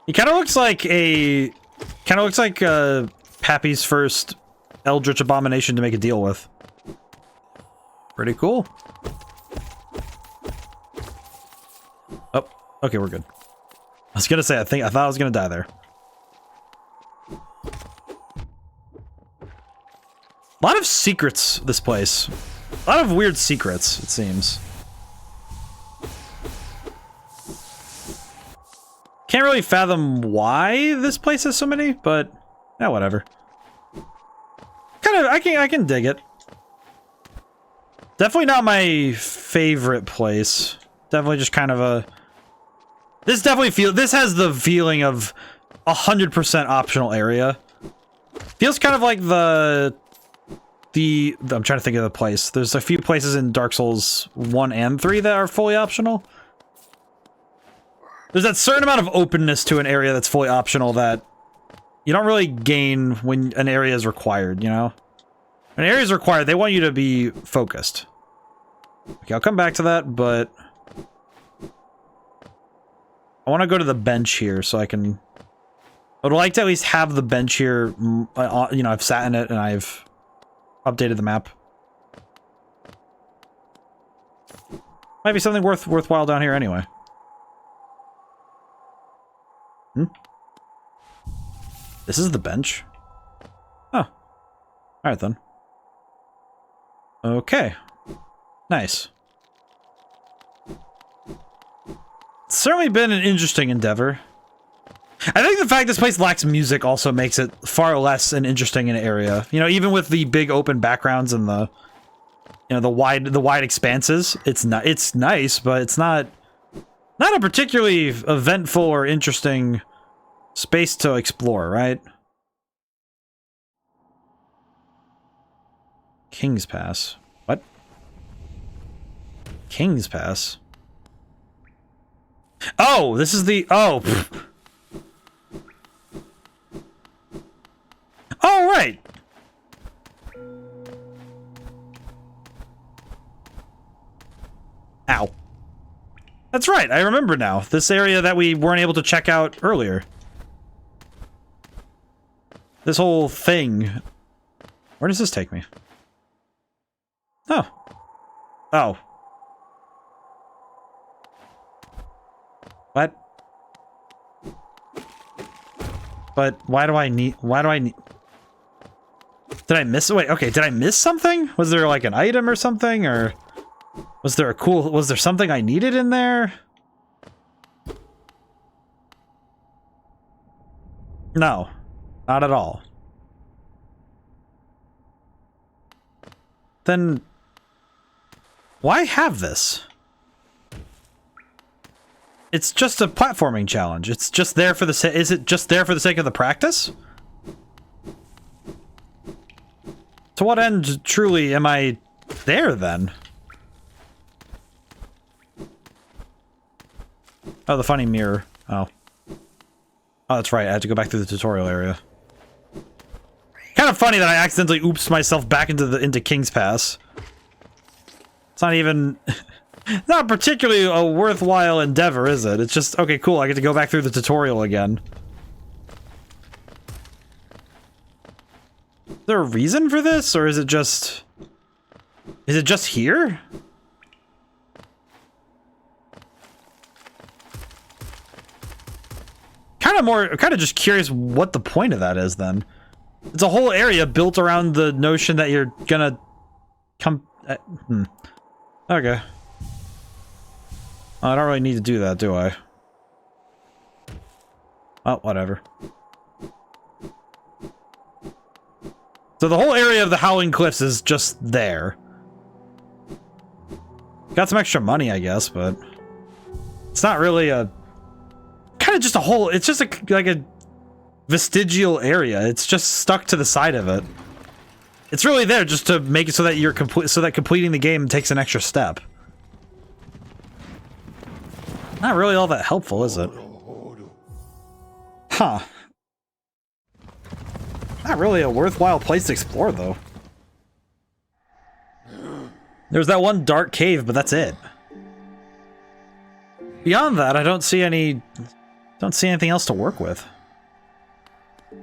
He kind of looks like Pappy's first Eldritch Abomination to make a deal with. Pretty cool. Oh, okay, we're good. I was gonna say, I thought I was gonna die there. A lot of secrets, this place. A lot of weird secrets, it seems. Can't really fathom why this place has so many, but yeah, whatever. Kind of, I can dig it. Definitely not my favorite place. Definitely just kind of a... This has the feeling of 100% optional area. Feels kind of like I'm trying to think of the place. There's a few places in Dark Souls 1 and 3 that are fully optional. There's that certain amount of openness to an area that's fully optional that you don't really gain when an area is required, you know? When an area is required, they want you to be focused. Okay, I'll come back to that, but... I want to go to the bench here so I can... I would like to at least have the bench here, you know, I've sat in it and I've updated the map. Might be something worthwhile down here anyway. This is the bench? Oh. Alright then. Okay. Nice. It's certainly been an interesting endeavor. I think the fact this place lacks music also makes it far less an interesting an area. You know, even with the big open backgrounds and the, you know, the wide expanses, it's nice, but it's not a particularly eventful or interesting space to explore, right? King's Pass. What? King's Pass? Oh, this is the... Oh! Oh, right! Ow. That's right, I remember now. This area that we weren't able to check out earlier. This whole thing. Where does this take me? Oh. Oh. What? But why do I need... Did I miss... Wait, okay, did I miss something? Was there like an item or something? Or was there something I needed in there? No. Not at all. Then... Why have this? It's just a platforming challenge. It's just there for the is it just there for the sake of the practice? To what end, truly, am I there, then? Oh, the funny mirror. Oh. Oh, that's right. I had to go back through the tutorial area. Kind of funny that I accidentally oops myself back into King's Pass. It's not even... not particularly a worthwhile endeavor, is it? It's just, okay, cool, I get to go back through the tutorial again. Is there a reason for this, or is it just... is it just here? Kind of just curious what the point of that is, then. It's a whole area built around the notion that you're gonna come... Okay. I don't really need to do that, do I? Oh, whatever. So the whole area of the Howling Cliffs is just there. Got some extra money, I guess, but... it's not really a... kind of just a whole... it's just like a vestigial area. It's just stuck to the side of it. It's really there just to make it so that you're so that completing the game takes an extra step. Not really all that helpful, is it? Huh. Not really a worthwhile place to explore, though. There's that one dark cave, but that's it. Beyond that, I don't see anything else to work with.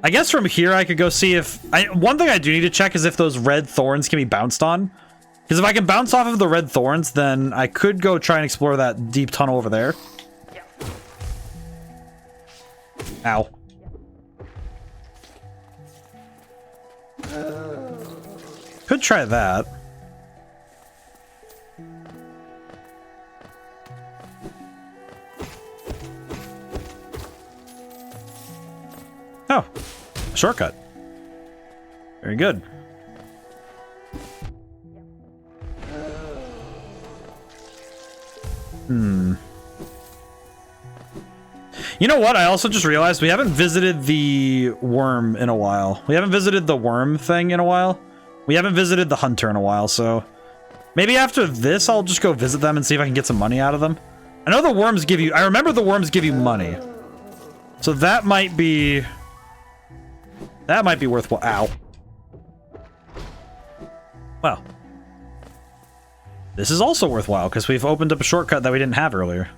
I guess from here I could go see if... one thing I do need to check is if those red thorns can be bounced on. Because if I can bounce off of the red thorns, then I could go try and explore that deep tunnel over there. Ow. Could try that. Oh, shortcut. Very good. You know what? I also just realized we haven't visited the worm in a while. We haven't visited the worm thing in a while. We haven't visited the hunter in a while, so... maybe after this, I'll just go visit them and see if I can get some money out of them. I know the worms give you... I remember the worms give you money. So that might be... that might be worthwhile. Ow. Well. This is also worthwhile, because we've opened up a shortcut that we didn't have earlier.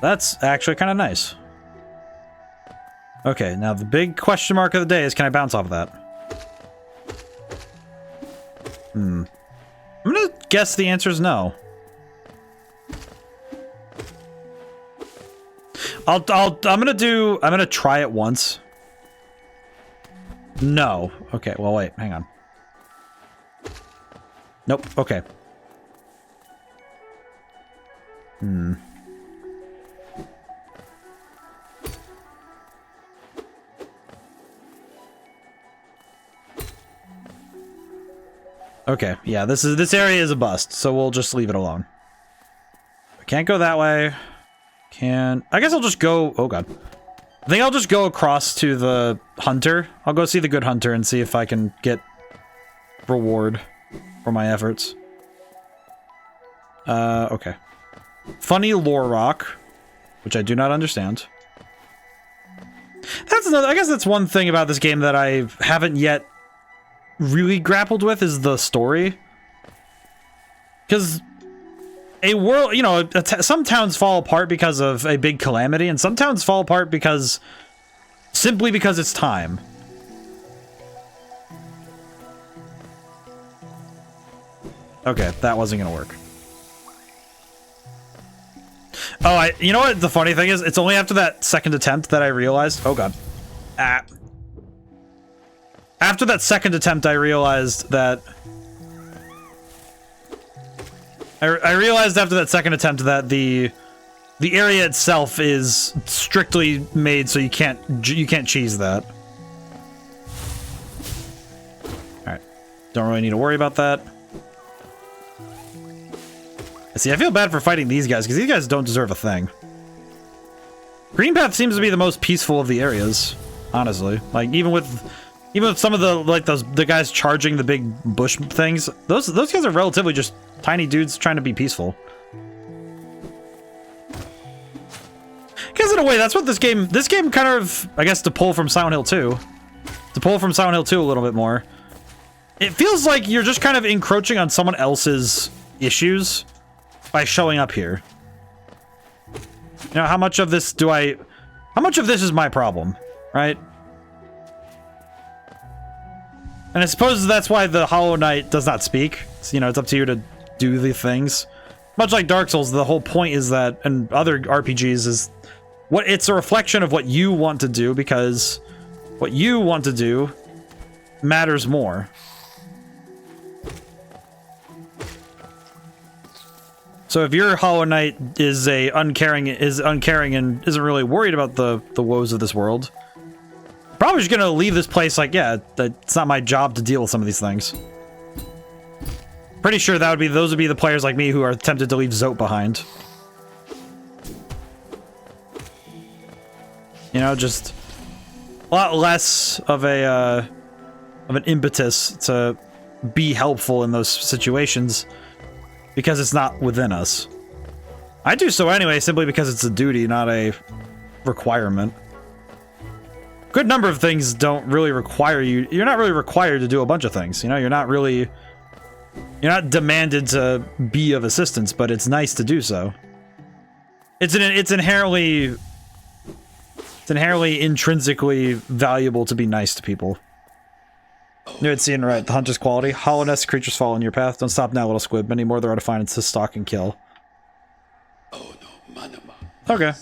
That's actually kind of nice. Okay, now the big question mark of the day is, can I bounce off of that? I'm gonna guess the answer is no. I'm gonna try it once. No. Okay, well, wait, hang on. Nope, okay. Okay, yeah, this area is a bust, so we'll just leave it alone. I can't go that way. I guess I'll just go... oh god. I think I'll just go across to the hunter. I'll go see the good hunter and see if I can get reward for my efforts. Okay. Funny lore rock, which I do not understand. That's another... I guess that's one thing about this game that I haven't yet really grappled with, is the story. Because a world, you know, some towns fall apart because of a big calamity, and some towns fall apart because... simply because it's time. Okay, that wasn't gonna work. Oh, you know what the funny thing is? It's only after that second attempt that I realized... oh god. Ah. After that second attempt, I realized that... I realized after that second attempt that the area itself is strictly made so you can't cheese that. Alright. Don't really need to worry about that. See, I feel bad for fighting these guys, because these guys don't deserve a thing. Green Path seems to be the most peaceful of the areas, honestly. Like, even with some of the, like, the guys charging the big bush things, those guys are relatively just tiny dudes trying to be peaceful. Because in a way, that's what this game kind of, I guess, to pull from Silent Hill 2. To pull from Silent Hill 2 a little bit more. It feels like you're just kind of encroaching on someone else's issues by showing up here. You know, how much of this is my problem, right? And I suppose that's why the Hollow Knight does not speak. It's, you know, it's up to you to do the things. Much like Dark Souls, the whole point is that, and other RPGs, is it's a reflection of what you want to do, because what you want to do matters more. So if your Hollow Knight is uncaring and isn't really worried about the woes of this world, probably just gonna leave this place like, yeah, it's not my job to deal with some of these things. Pretty sure those would be the players like me who are tempted to leave Zote behind. You know, just a lot less of an impetus to be helpful in those situations because it's not within us. I do so anyway, simply because it's a duty, not a requirement. Good number of things don't really require you. You're not really required to do a bunch of things. You know, you're not demanded to be of assistance, but it's nice to do so. It's inherently intrinsically valuable to be nice to people. You're seeing right. The hunter's quality. Hollowness, creatures fall in your path. Don't stop now, little squib. Many more there are to find. It's to stalk and kill. Okay.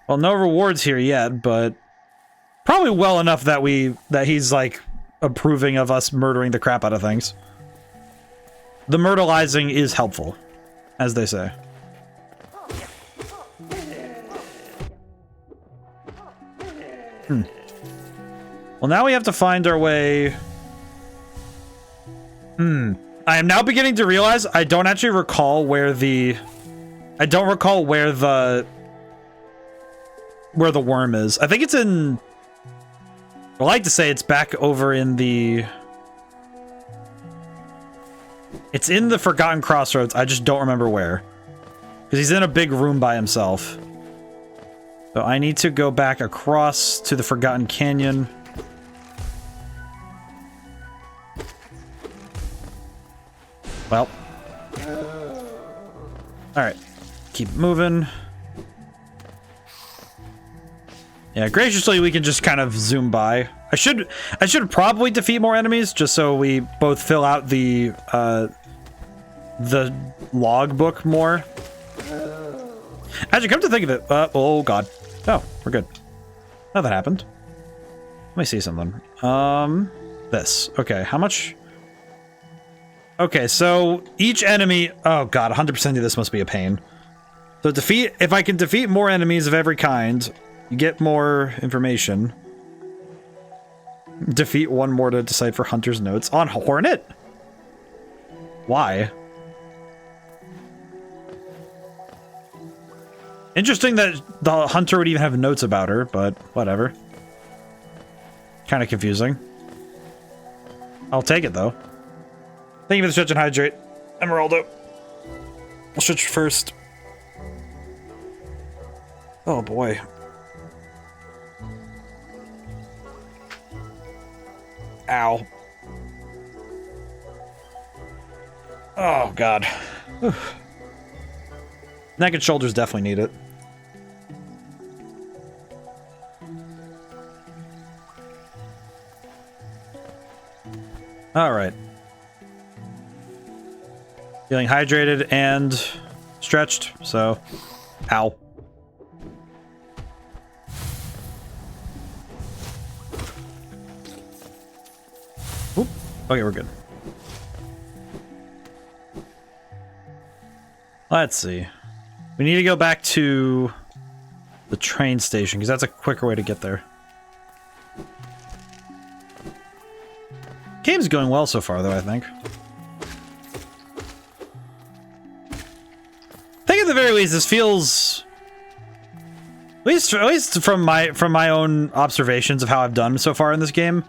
Well, no rewards here yet, but probably well enough that he's like approving of us murdering the crap out of things. The myrtleizing is helpful, as they say. Well, now we have to find our way. I am now beginning to realize I don't actually recall where the worm is. I think it's in... I like to say it's back over in the... It's in the Forgotten Crossroads. I just don't remember where. Because he's in a big room by himself. So I need to go back across to the Forgotten Canyon. Well. Alright. Keep moving. Yeah, graciously we can just kind of zoom by. I should probably defeat more enemies just so we both fill out the logbook more. Actually, come to think of it, oh god. Oh, we're good. Nothing happened. Let me see something. This. Okay, how much? Okay, so each enemy... Oh god, 100% of this must be a pain. So if I can defeat more enemies of every kind, you get more information. Defeat one more to decipher Hunter's notes on Hornet? Why? Interesting that the Hunter would even have notes about her, but whatever. Kind of confusing. I'll take it, though. Thank you for the stretch and hydrate, Emeraldo. I'll stretch first. Oh, boy. Ow. Oh, God. Whew. Neck and shoulders definitely need it. Alright. Feeling hydrated and stretched, so... Ow. Oop. Okay, we're good. Let's see. We need to go back to the train station, because that's a quicker way to get there. Game's going well so far, though, I think. I think at the very least, this feels... At least from my own observations of how I've done so far in this game,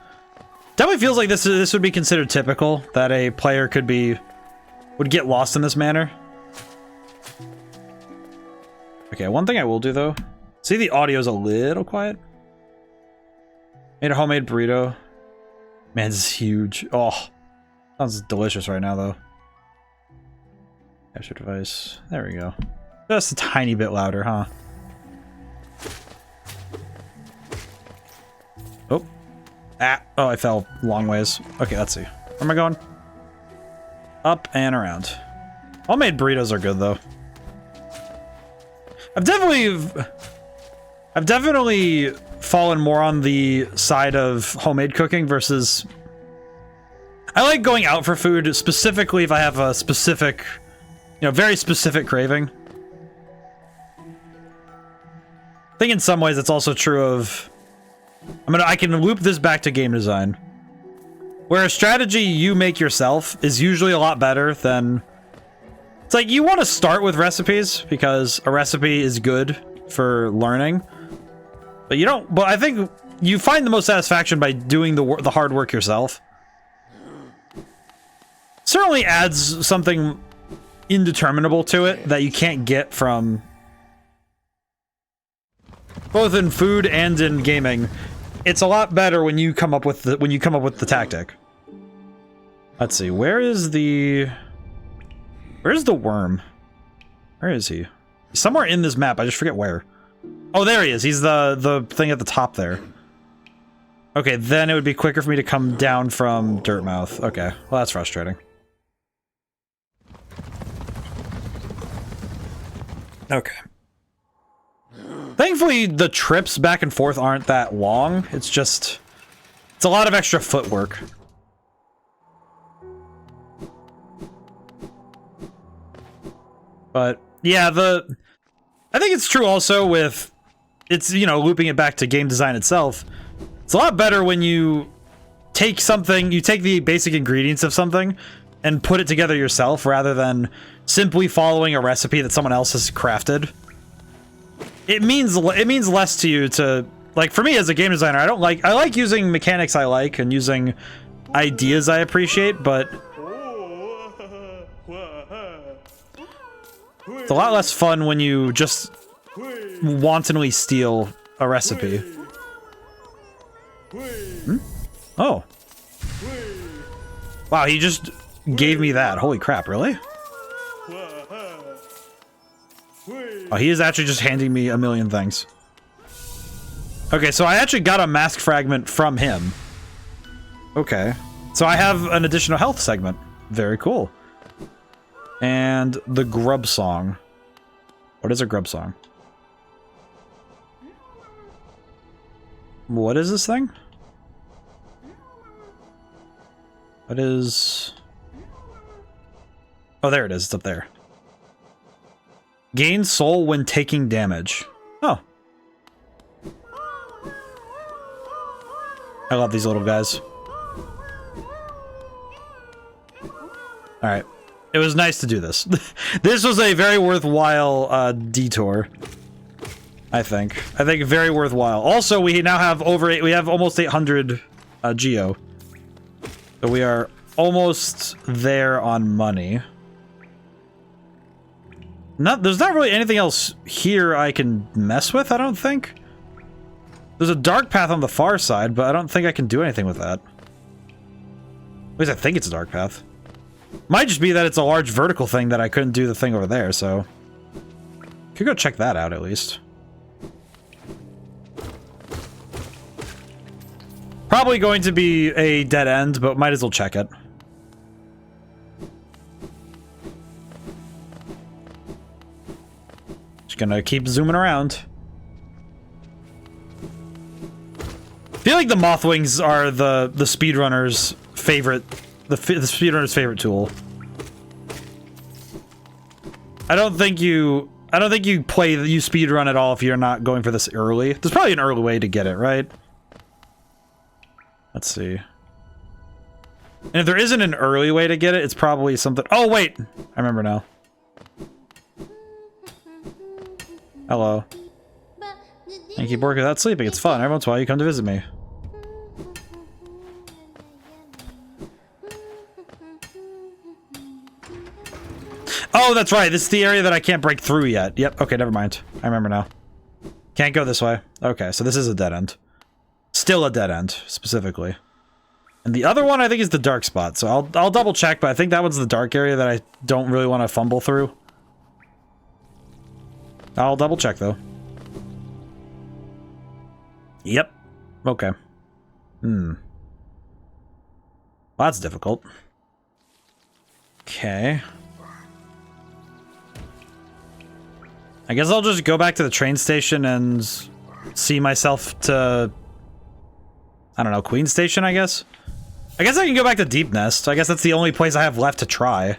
definitely feels like this would be considered typical, that a player would get lost in this manner. Okay, one thing I will do though. See, the audio's a little quiet. Made a homemade burrito. Man, this is huge. Oh, sounds delicious right now though. Capture device. There we go. Just a tiny bit louder, huh? Oh. Ah. Oh, I fell long ways. Okay, let's see. Where am I going? Up and around. Homemade burritos are good though. I've definitely fallen more on the side of homemade cooking versus... I like going out for food, specifically if I have a specific, you know, very specific craving. I think in some ways it's also true of... I can loop this back to game design. Where a strategy you make yourself is usually a lot better than... It's like, you want to start with recipes, because a recipe is good for learning. But you don't... But I think you find the most satisfaction by doing the hard work yourself. Certainly adds something indeterminable to it that you can't get from... both in food and in gaming. It's a lot better when you come up with the tactic. Let's see, where's the worm? Where is he? He's somewhere in this map, I just forget where. Oh, there he is. He's the thing at the top there. Okay, then it would be quicker for me to come down from Dirtmouth. Okay, well that's frustrating. Okay. Thankfully, the trips back and forth aren't that long. It's just... it's a lot of extra footwork. But, yeah, I think it's true also with... it's, you know, looping it back to game design itself. It's a lot better when you take something... you take the basic ingredients of something and put it together yourself rather than simply following a recipe that someone else has crafted. It means less to you to, like, for me as a game designer, I like using mechanics I like and using ideas I appreciate, but it's a lot less fun when you just wantonly steal a recipe. Hmm? Oh. Wow, he just gave me that. Holy crap, really? Oh, he is actually just handing me a million things. Okay, so I actually got a mask fragment from him. Okay. So I have an additional health segment. Very cool. And the grub song. What is a grub song? What is this thing? What is... oh, there it is. It's up there. Gain soul when taking damage. Oh. I love these little guys. Alright. It was nice to do this. This was a very worthwhile detour. I think. Very worthwhile. Also, we now have we have almost 800 geo. So we are almost there on money. There's not really anything else here I can mess with, I don't think. There's a dark path on the far side, but I don't think I can do anything with that. At least I think it's a dark path. Might just be that it's a large vertical thing that I couldn't do the thing over there, so... could go check that out, at least. Probably going to be a dead end, but might as well check it. Gonna keep zooming around. I feel like the Mothwings are the speedrunner's favorite, the speedrunner's favorite tool. I don't think you speedrun at all if you're not going for this early. There's probably an early way to get it, right? Let's see. And if there isn't an early way to get it, it's probably something... oh, wait! I remember now. Hello. And keep working without sleeping. It's fun. Every once in a while you come to visit me. Oh, that's right. This is the area that I can't break through yet. Yep. Okay, never mind. I remember now. Can't go this way. Okay, so this is a dead end. Still a dead end, specifically. And the other one, I think, is the dark spot. So I'll double check, but I think that one's the dark area that I don't really want to fumble through. I'll double check, though. Yep. Okay. Well, that's difficult. Okay. I guess I'll just go back to the train station and see myself to... I don't know, Queen Station, I guess? I guess I can go back to Deep Nest. I guess that's the only place I have left to try.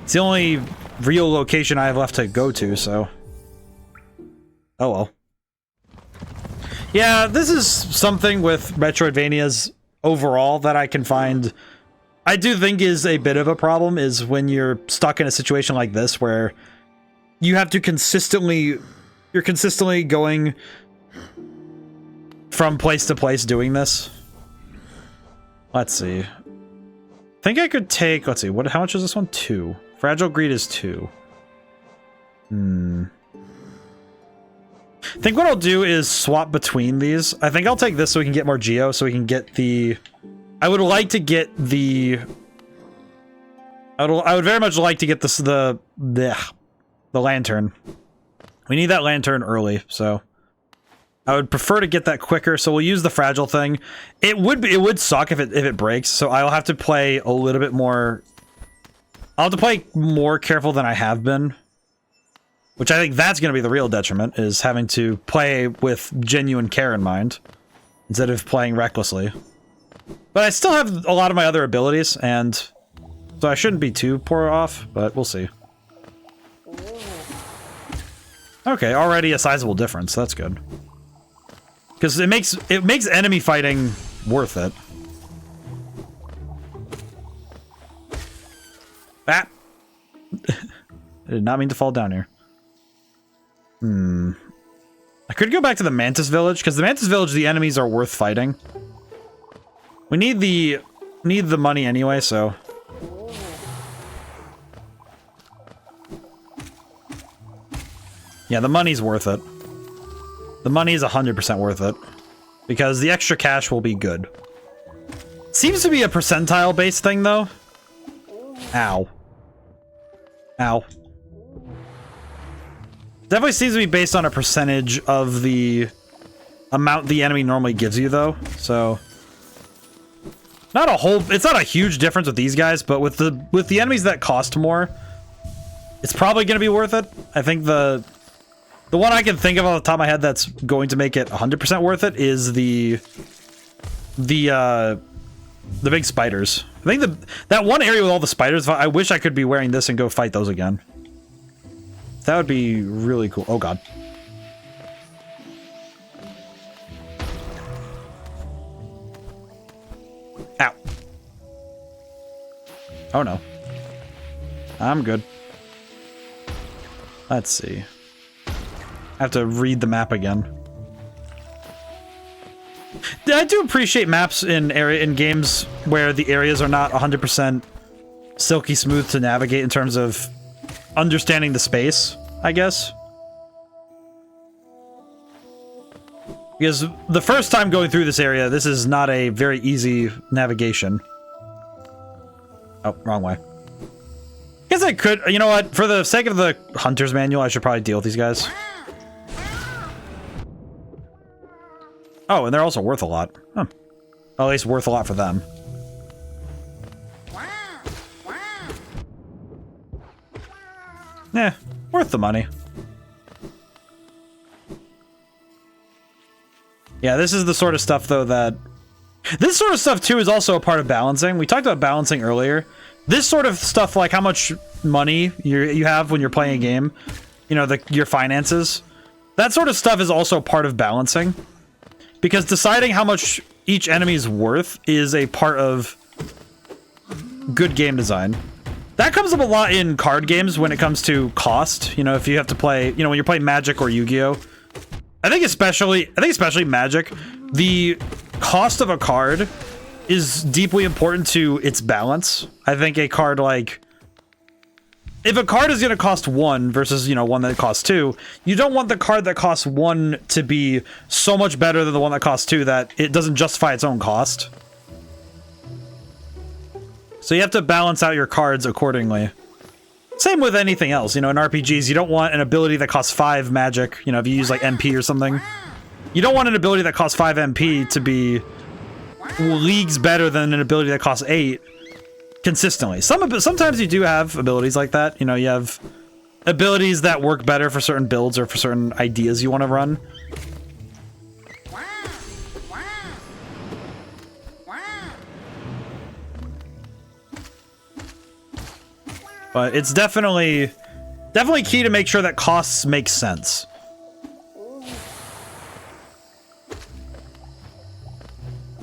It's the only real location I have left to go to, so... Oh well. Yeah, this is something with Metroidvanias overall that I can find... I do think is a bit of a problem, is when you're stuck in a situation like this where you have to consistently... You're consistently going from place to place doing this. Let's see. I think I could take... Let's see, how much is this one? 2. Fragile Greed is 2. I think what I'll do is swap between these. I think I'll take this so we can get more Geo, so we can get the... I would like to get the... I would very much like to get this, the lantern. We need that lantern early, so... I would prefer to get that quicker, so we'll use the fragile thing. It would suck if it breaks, so I'll have to play a little bit more... I'll have to play more careful than I have been. Which I think that's going to be the real detriment, is having to play with genuine care in mind, instead of playing recklessly. But I still have a lot of my other abilities, and so I shouldn't be too poor off, but we'll see. Okay, already a sizable difference, that's good. Because it makes enemy fighting worth it. Ah! I did not mean to fall down here. I could go back to the Mantis Village, because the Mantis Village, the enemies are worth fighting. We need the money anyway, so... Yeah, the money's worth it. The money is 100% worth it. Because the extra cash will be good. Seems to be a percentile-based thing, though. Ow. Ow. Definitely seems to be based on a percentage of the amount the enemy normally gives you, though. So... It's not a huge difference with these guys, but with the enemies that cost more, it's probably going to be worth it. I think the one I can think of off the top of my head that's going to make it 100% worth it is the big spiders. I think that one area with all the spiders, I wish I could be wearing this and go fight those again. That would be really cool. Oh god. Ow. Oh no. I'm good. Let's see. I have to read the map again. I do appreciate maps in games where the areas are not 100% silky smooth to navigate in terms of understanding the space, I guess. Because the first time going through this area, this is not a very easy navigation. Oh, wrong way. Guess I could, you know what? For the sake of the Hunter's Manual, I should probably deal with these guys. Oh, and they're also worth a lot. Huh. Well, at least worth a lot for them. Yeah, worth the money. Yeah, this is the sort of stuff, though, that... This sort of stuff, too, is also a part of balancing. We talked about balancing earlier. This sort of stuff, like how much money you have when you're playing a game, you know, your finances, that sort of stuff is also part of balancing. Because deciding how much each enemy is worth is a part of good game design. That comes up a lot in card games when it comes to cost. You know, if you have to play, you know, when you're playing Magic or Yu-Gi-Oh! I think especially Magic, the cost of a card is deeply important to its balance. I think a card like if a card is going to cost 1 versus, you know, one that costs 2, you don't want the card that costs 1 to be so much better than the one that costs 2 that it doesn't justify its own cost. So you have to balance out your cards accordingly. Same with anything else, you know, in RPGs, you don't want an ability that costs 5 magic, you know, if you use like MP or something. You don't want an ability that costs 5 MP to be leagues better than an ability that costs 8 consistently. Sometimes you do have abilities like that, you know, you have abilities that work better for certain builds or for certain ideas you want to run. But it's definitely key to make sure that costs make sense.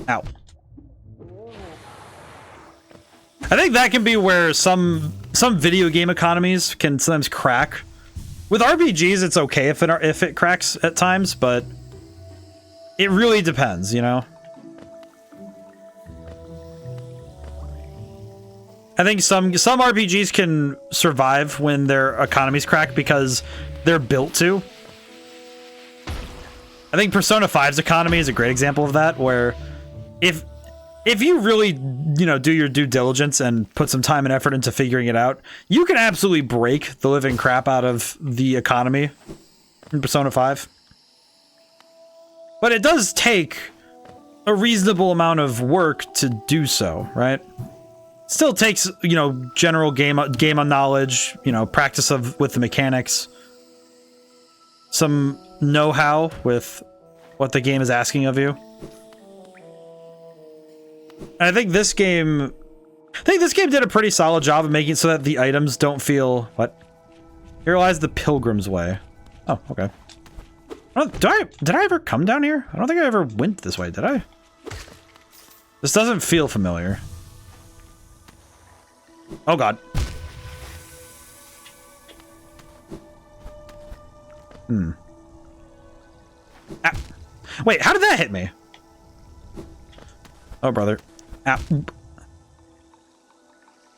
Ow. I think that can be where some video game economies can sometimes crack. With RPGs, it's okay if it cracks at times, but it really depends, you know? I think some RPGs can survive when their economies crack because they're built to. I think Persona 5's economy is a great example of that, where if you really, you know, do your due diligence and put some time and effort into figuring it out, you can absolutely break the living crap out of the economy in Persona 5. But it does take a reasonable amount of work to do so, right? Still takes, you know, general game knowledge, you know, practice with the mechanics, some know-how with what the game is asking of you. I think this game did a pretty solid job of making it so that the items don't feel what. Here lies the Pilgrim's Way. Oh, okay. Did I ever come down here? I don't think I ever went this way, did I? This doesn't feel familiar. Oh god. Ah. Wait, how did that hit me? Oh, brother. Ah.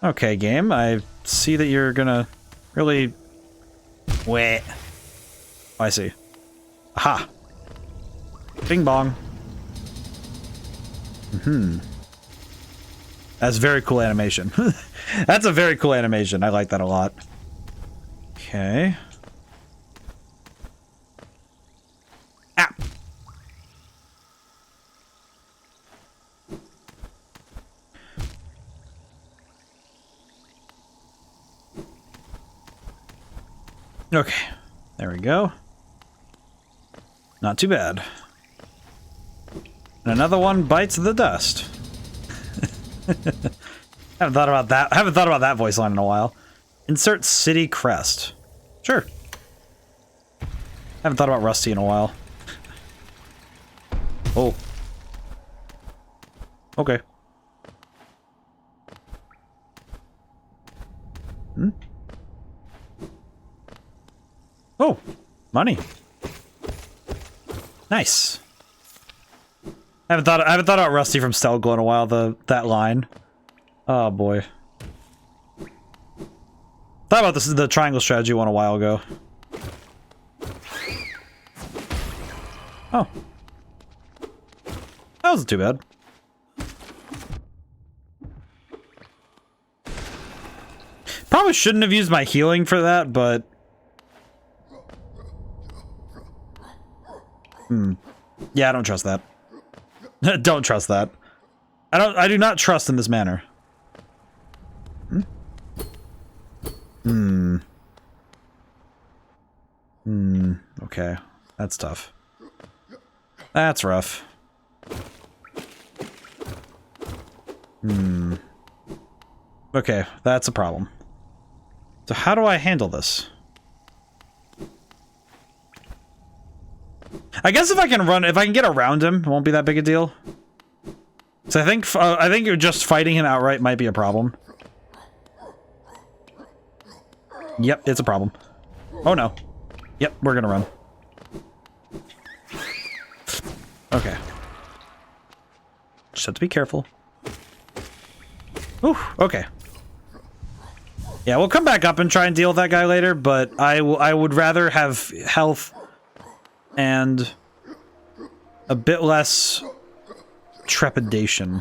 Okay, game. I see that you're gonna really... Wait. Oh, I see. Aha. Bing bong. That's very cool animation. That's a very cool animation. I like that a lot. Okay. Ah. Okay. There we go. Not too bad. And another one bites the dust. Haven't thought about that. I haven't thought about that voice line in a while. Insert city crest. Sure. Haven't thought about Rusty in a while. Oh. Okay. Oh, money. Nice. I haven't thought about Rusty from Stelglo in a while. That line. Oh boy. Thought about the triangle strategy one a while ago. Oh. That wasn't too bad. Probably shouldn't have used my healing for that, but... Yeah, I don't trust that. Don't trust that. I do not trust in this manner. Okay. That's tough. That's rough. Okay, that's a problem. So how do I handle this? I guess if I can get around him, it won't be that big a deal. So I think you're just fighting him outright might be a problem. Yep, it's a problem. Oh no. Yep, we're gonna run. Okay. Just have to be careful. Ooh, okay. Yeah, we'll come back up and try and deal with that guy later, but I would rather have health and a bit less trepidation.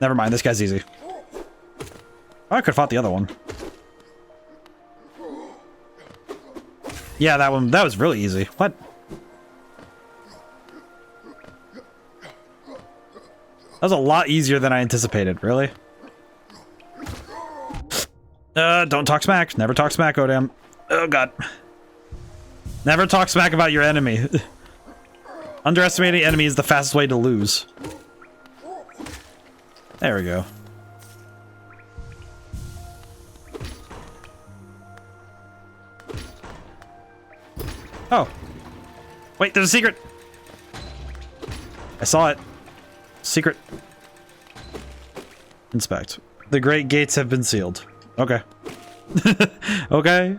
Never mind, this guy's easy. Oh, I could have fought the other one. Yeah, that was really easy. What? That was a lot easier than I anticipated, really. Don't talk smack. Never talk smack, ODaM. Oh, God. Never talk smack about your enemy. Underestimating enemy is the fastest way to lose. There we go. Oh. Wait, there's a secret! I saw it. Secret. Inspect. The great gates have been sealed. Okay. Okay.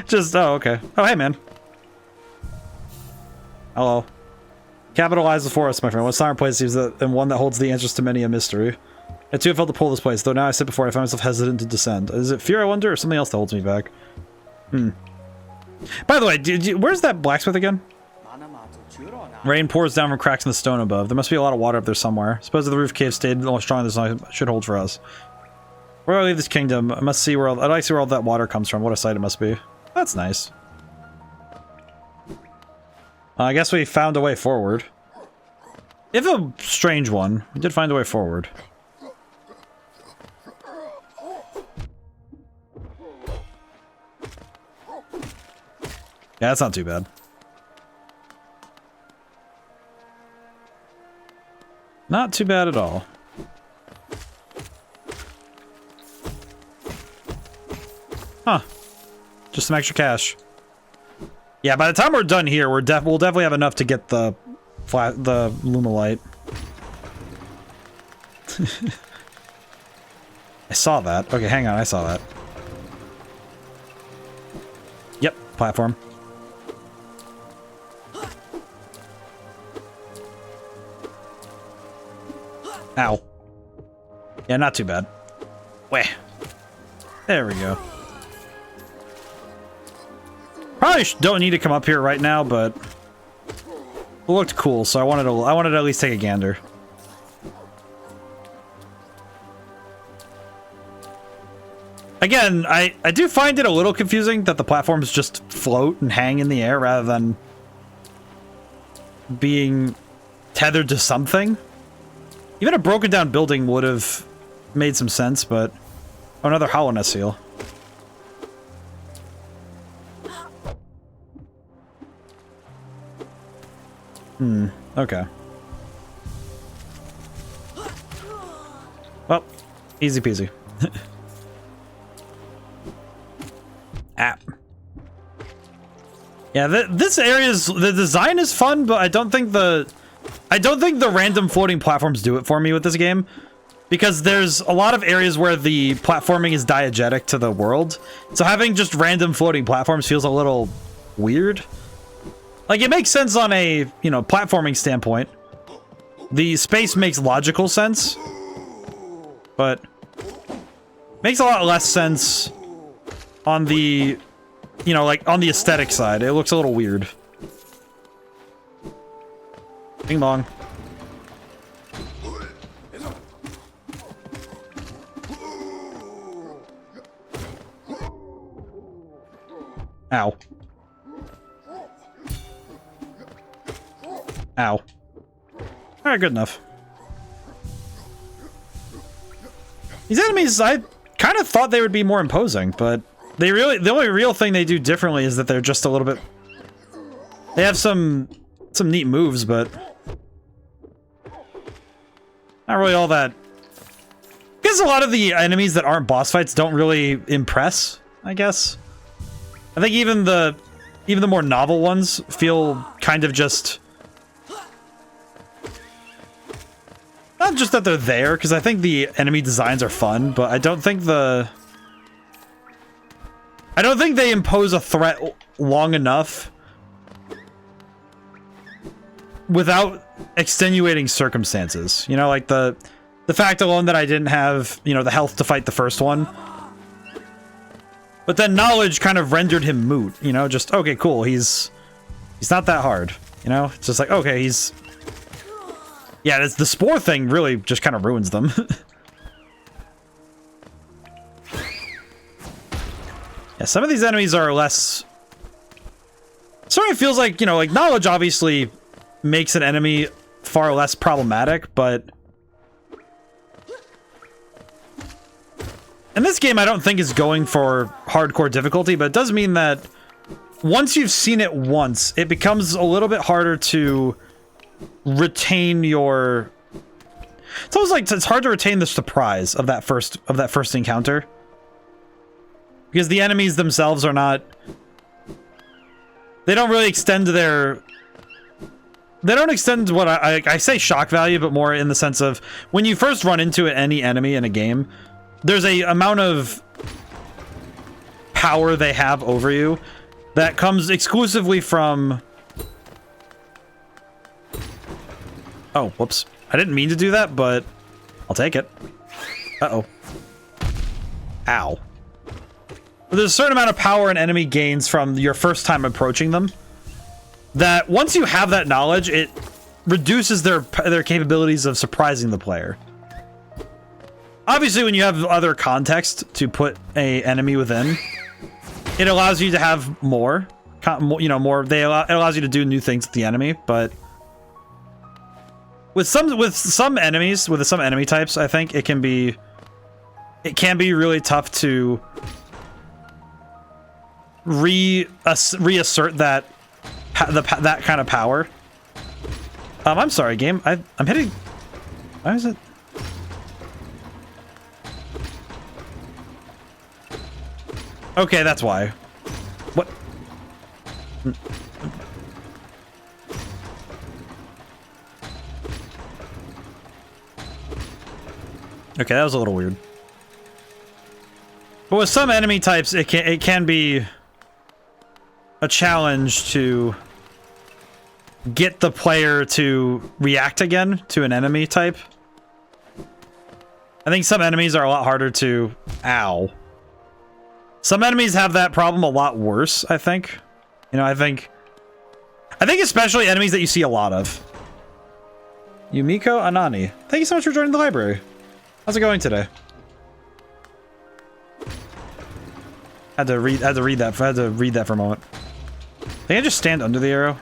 Just, oh, okay. Oh, hey, man. Hello. Capitalize the forest, my friend. What silent place seems that, and one that holds the answers to many a mystery. I too have felt to pull this place, though now I sit before I find myself hesitant to descend. Is it fear, I wonder, or something else that holds me back? By the way, where's that blacksmith again? Rain pours down from cracks in the stone above. There must be a lot of water up there somewhere. Suppose if the roof cave stayed more strong than this should hold for us. Where do I leave this kingdom? I must see where I'd like to see where all that water comes from. What a sight it must be. That's nice. I guess we found a way forward. If a strange one, we did find a way forward. Yeah, that's not too bad. Not too bad at all. Huh. Just some extra cash. Yeah, by the time we're done here, we'll definitely have enough to get the Lumalite. I saw that. Okay, hang on, I saw that. Yep, platform. Ow. Yeah, not too bad. Wah. There we go. Probably don't need to come up here right now, but it looked cool, so I wanted to at least take a gander. Again, I do find it a little confusing that the platforms just float and hang in the air rather than being tethered to something. Even a broken down building would have made some sense, but... Oh, another hollowness seal. Okay. Well, easy peasy. Ah. Yeah, this area's... The design is fun, but I don't think the random floating platforms do it for me with this game. Because there's a lot of areas where the platforming is diegetic to the world. So having just random floating platforms feels a little weird. Like, it makes sense on a, you know, platforming standpoint. The space makes logical sense. But makes a lot less sense on the, you know, like, on the aesthetic side. It looks a little weird. Bing bong. Ow. Ow. Alright, good enough. These enemies, I kind of thought they would be more imposing, but the only real thing they do differently is that they're just a little bit... They have some neat moves, but... Not really all that... I guess a lot of the enemies that aren't boss fights don't really impress, I guess. I think even the more novel ones feel kind of just... Not just that they're there, because I think the enemy designs are fun, but I don't think they impose a threat long enough without extenuating circumstances. You know, like the the fact alone that I didn't have, you know, the health to fight the first one. But then knowledge kind of rendered him moot, you know, just, okay, cool, he's not that hard, you know? It's just like, okay, he's... Yeah, it's, the spore thing really just kind of ruins them. Yeah, some of these enemies are less... Sort of feels like, you know, like, knowledge obviously makes an enemy far less problematic, but... In this game, I don't think is going for hardcore difficulty, but it does mean that once you've seen it once, it becomes a little bit harder to retain your... It's almost like it's hard to retain the surprise of that first encounter. Because the enemies themselves are not... They don't really extend their... They don't extend what I say shock value, but more in the sense of when you first run into any enemy in a game, there's a amount of power they have over you that comes exclusively from... Oh, whoops. I didn't mean to do that, but I'll take it. Uh-oh. Ow. There's a certain amount of power an enemy gains from your first time approaching them, that once you have that knowledge, it reduces their capabilities of surprising the player. Obviously, when you have other context to put a enemy within, it allows you to have more, you know, more. It allows you to do new things with the enemy, but with some enemy types, I think it can be really tough to reassert that kind of power. I'm sorry, game. I'm hitting. Why is it? Okay, that's why. What? Okay, that was a little weird. But with some enemy types, it can be a challenge to get the player to react again to an enemy type. I think some enemies are a lot harder to... Ow. Some enemies have that problem a lot worse, I think. You know, I think especially enemies that you see a lot of. Yumiko Anani, thank you so much for joining the library. How's it going today? Had to read that for a moment. Can I just stand under the arrow?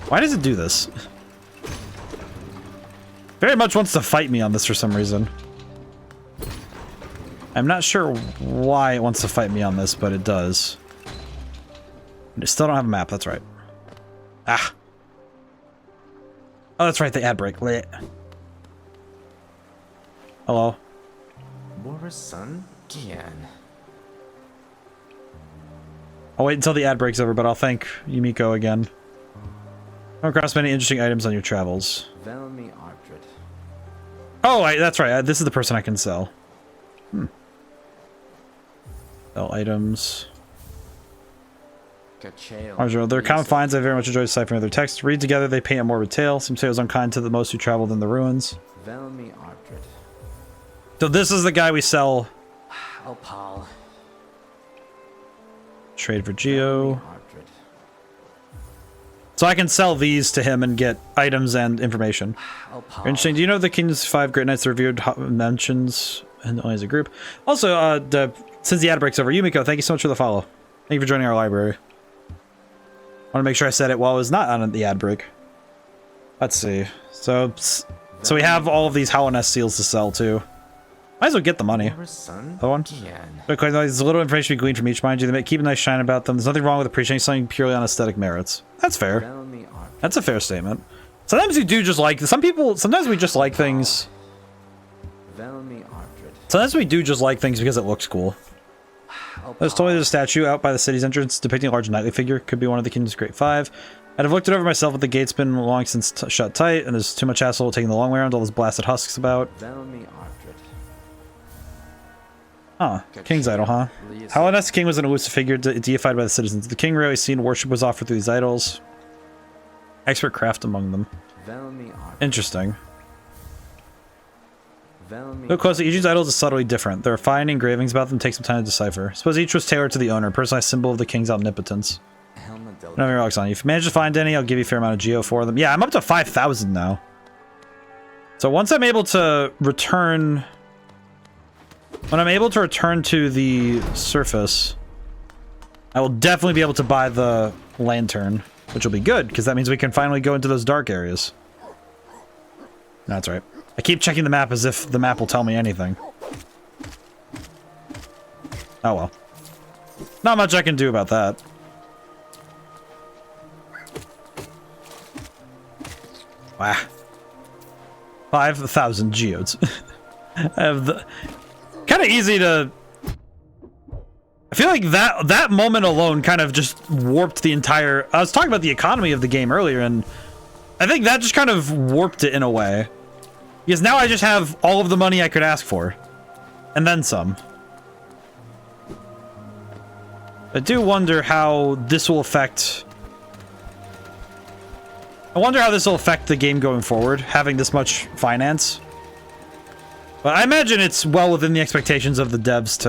Why does it do this? Very much wants to fight me on this for some reason. I'm not sure why it wants to fight me on this, but it does. I still don't have a map, that's right. Ah. Oh, that's right, the ad break. Hello. Son Gian. I'll wait until the ad break's over, but I'll thank Yumiko again. Come across many interesting items on your travels. Oh, that's right. This is the person I can sell. Sell items. They're common finds. I very much enjoy deciphering their text. Read together, they paint a morbid tale. Some tales unkind to the most who traveled in the ruins. So this is the guy we sell. Trade for Geo. So I can sell these to him and get items and information. Interesting. Do you know the King's 5 Great Knights revered mentions and only as a group? Also, since the ad break's over, Yumiko, thank you so much for the follow. Thank you for joining our library. I want to make sure I said it while it was not on the ad break. Let's see. So we have all of these Hollow Nest seals to sell too. Might as well get the money. Other one? There's a little information we glean from each, mind you. They keep a nice shine about them. There's nothing wrong with appreciating something purely on aesthetic merits. That's fair. That's a fair statement. Sometimes you do just like... Sometimes we just like things... Sometimes we do just like things because it looks cool. There's totally a statue out by the city's entrance depicting a large knightly figure. Could be one of the Kingdom's Great Five. I'd have looked it over myself, but the gate's been long since shut tight, and there's too much hassle taking the long way around all those blasted husks about. Huh. King's idol, huh? Hollow Nest King was an elusive figure deified by the citizens. The king rarely seen worship was offered through these idols. Expert craft among them. Velmi art. Interesting. Velmi. Look closely, each idol is subtly different. There are fine engravings about them, take some time to decipher. Suppose each was tailored to the owner, a personalized symbol of the king's omnipotence. Helmet del. No, rocks on you. If you manage to find any, I'll give you a fair amount of geo for them. Yeah, I'm up to 5,000 now. So once I'm able to return... When I'm able to return to the surface, I will definitely be able to buy the lantern, which will be good, because that means we can finally go into those dark areas. That's right. I keep checking the map as if the map will tell me anything. Oh well. Not much I can do about that. Wow. 5,000 geodes. I have the... Kind of easy to... I feel like that moment alone kind of just warped the entire... I was talking about the economy of the game earlier, and I think that just kind of warped it in a way. Because now I just have all of the money I could ask for. And then some. I do wonder how this will affect... I wonder how this will affect the game going forward, having this much finance. But I imagine it's well within the expectations of the devs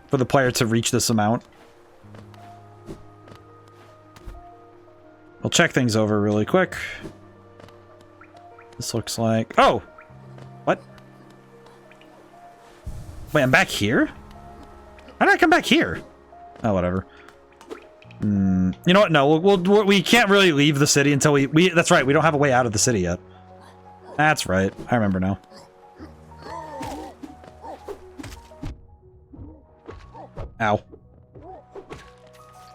for the player to reach this amount. We'll check things over really quick. This looks like... Oh! What? Wait, I'm back here? How did I come back here? Oh, whatever. You know what? No, we can't really leave the city until we... That's right, we don't have a way out of the city yet. That's right. I remember now. Ow.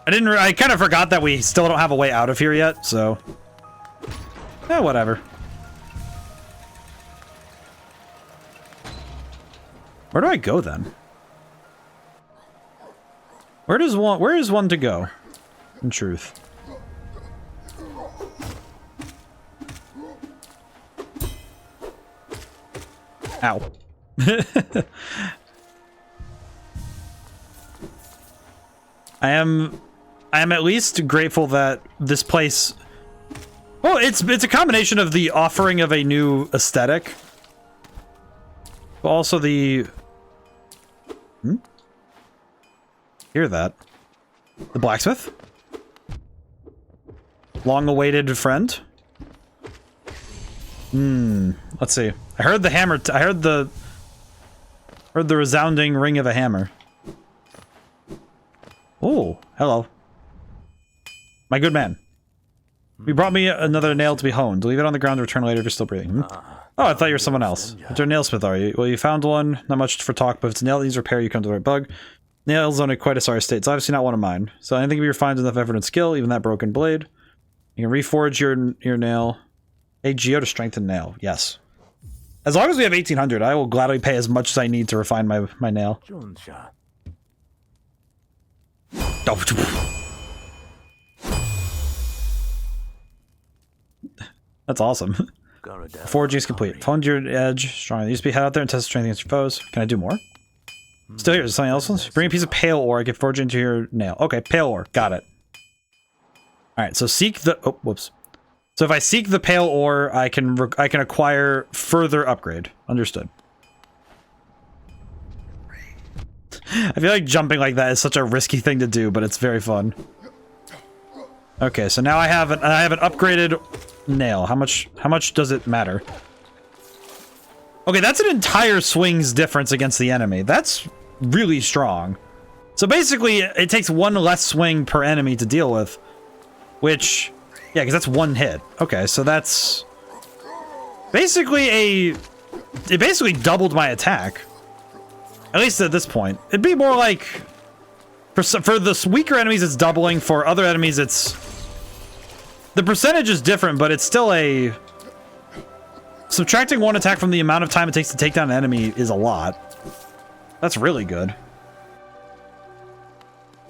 I kind of forgot that we still don't have a way out of here yet, so... Eh, whatever. Where do I go then? Where is one to go? In truth. Ow. I am at least grateful that this place... Well, it's a combination of the offering of a new aesthetic, but also the... Hear that? The blacksmith? Long-awaited friend? Let's see. I heard the hammer. I heard the resounding ring of a hammer. Oh, hello. My good man. You brought me another nail to be honed. Leave it on the ground to return later if you're still breathing. Oh, I thought you were someone else. What a nailsmith are you? Well, you found one. Not much for talk, but if it's a nail that needs repair, you come to the right bug. Nail's on quite a sorry state. It's obviously not one of mine. So anything you find enough effort and skill, even that broken blade. You can reforge your nail. A geo to strengthen nail. Yes. As long as we have 1,800, I will gladly pay as much as I need to refine my nail. That's awesome. Forging is complete. Honed your edge. Strong. You used to be head out there and test the strength against your foes. Can I do more? Still here. Is something else? Bring a piece of pale ore. I can forge into your nail. Okay, pale ore. Got it. Alright, so seek the... Oh, whoops. So if I seek the pale ore, I can acquire further upgrade. Understood. I feel like jumping like that is such a risky thing to do, but it's very fun. Okay, so now I have an upgraded nail. How much does it matter? Okay, that's an entire swing's difference against the enemy. That's really strong. So basically, it takes one less swing per enemy to deal with, which, yeah, because that's one hit. Okay, so that's basically it basically doubled my attack. At least at this point. It'd be more like, for the weaker enemies, it's doubling. For other enemies, it's... The percentage is different, but it's still a... Subtracting one attack from the amount of time it takes to take down an enemy is a lot. That's really good.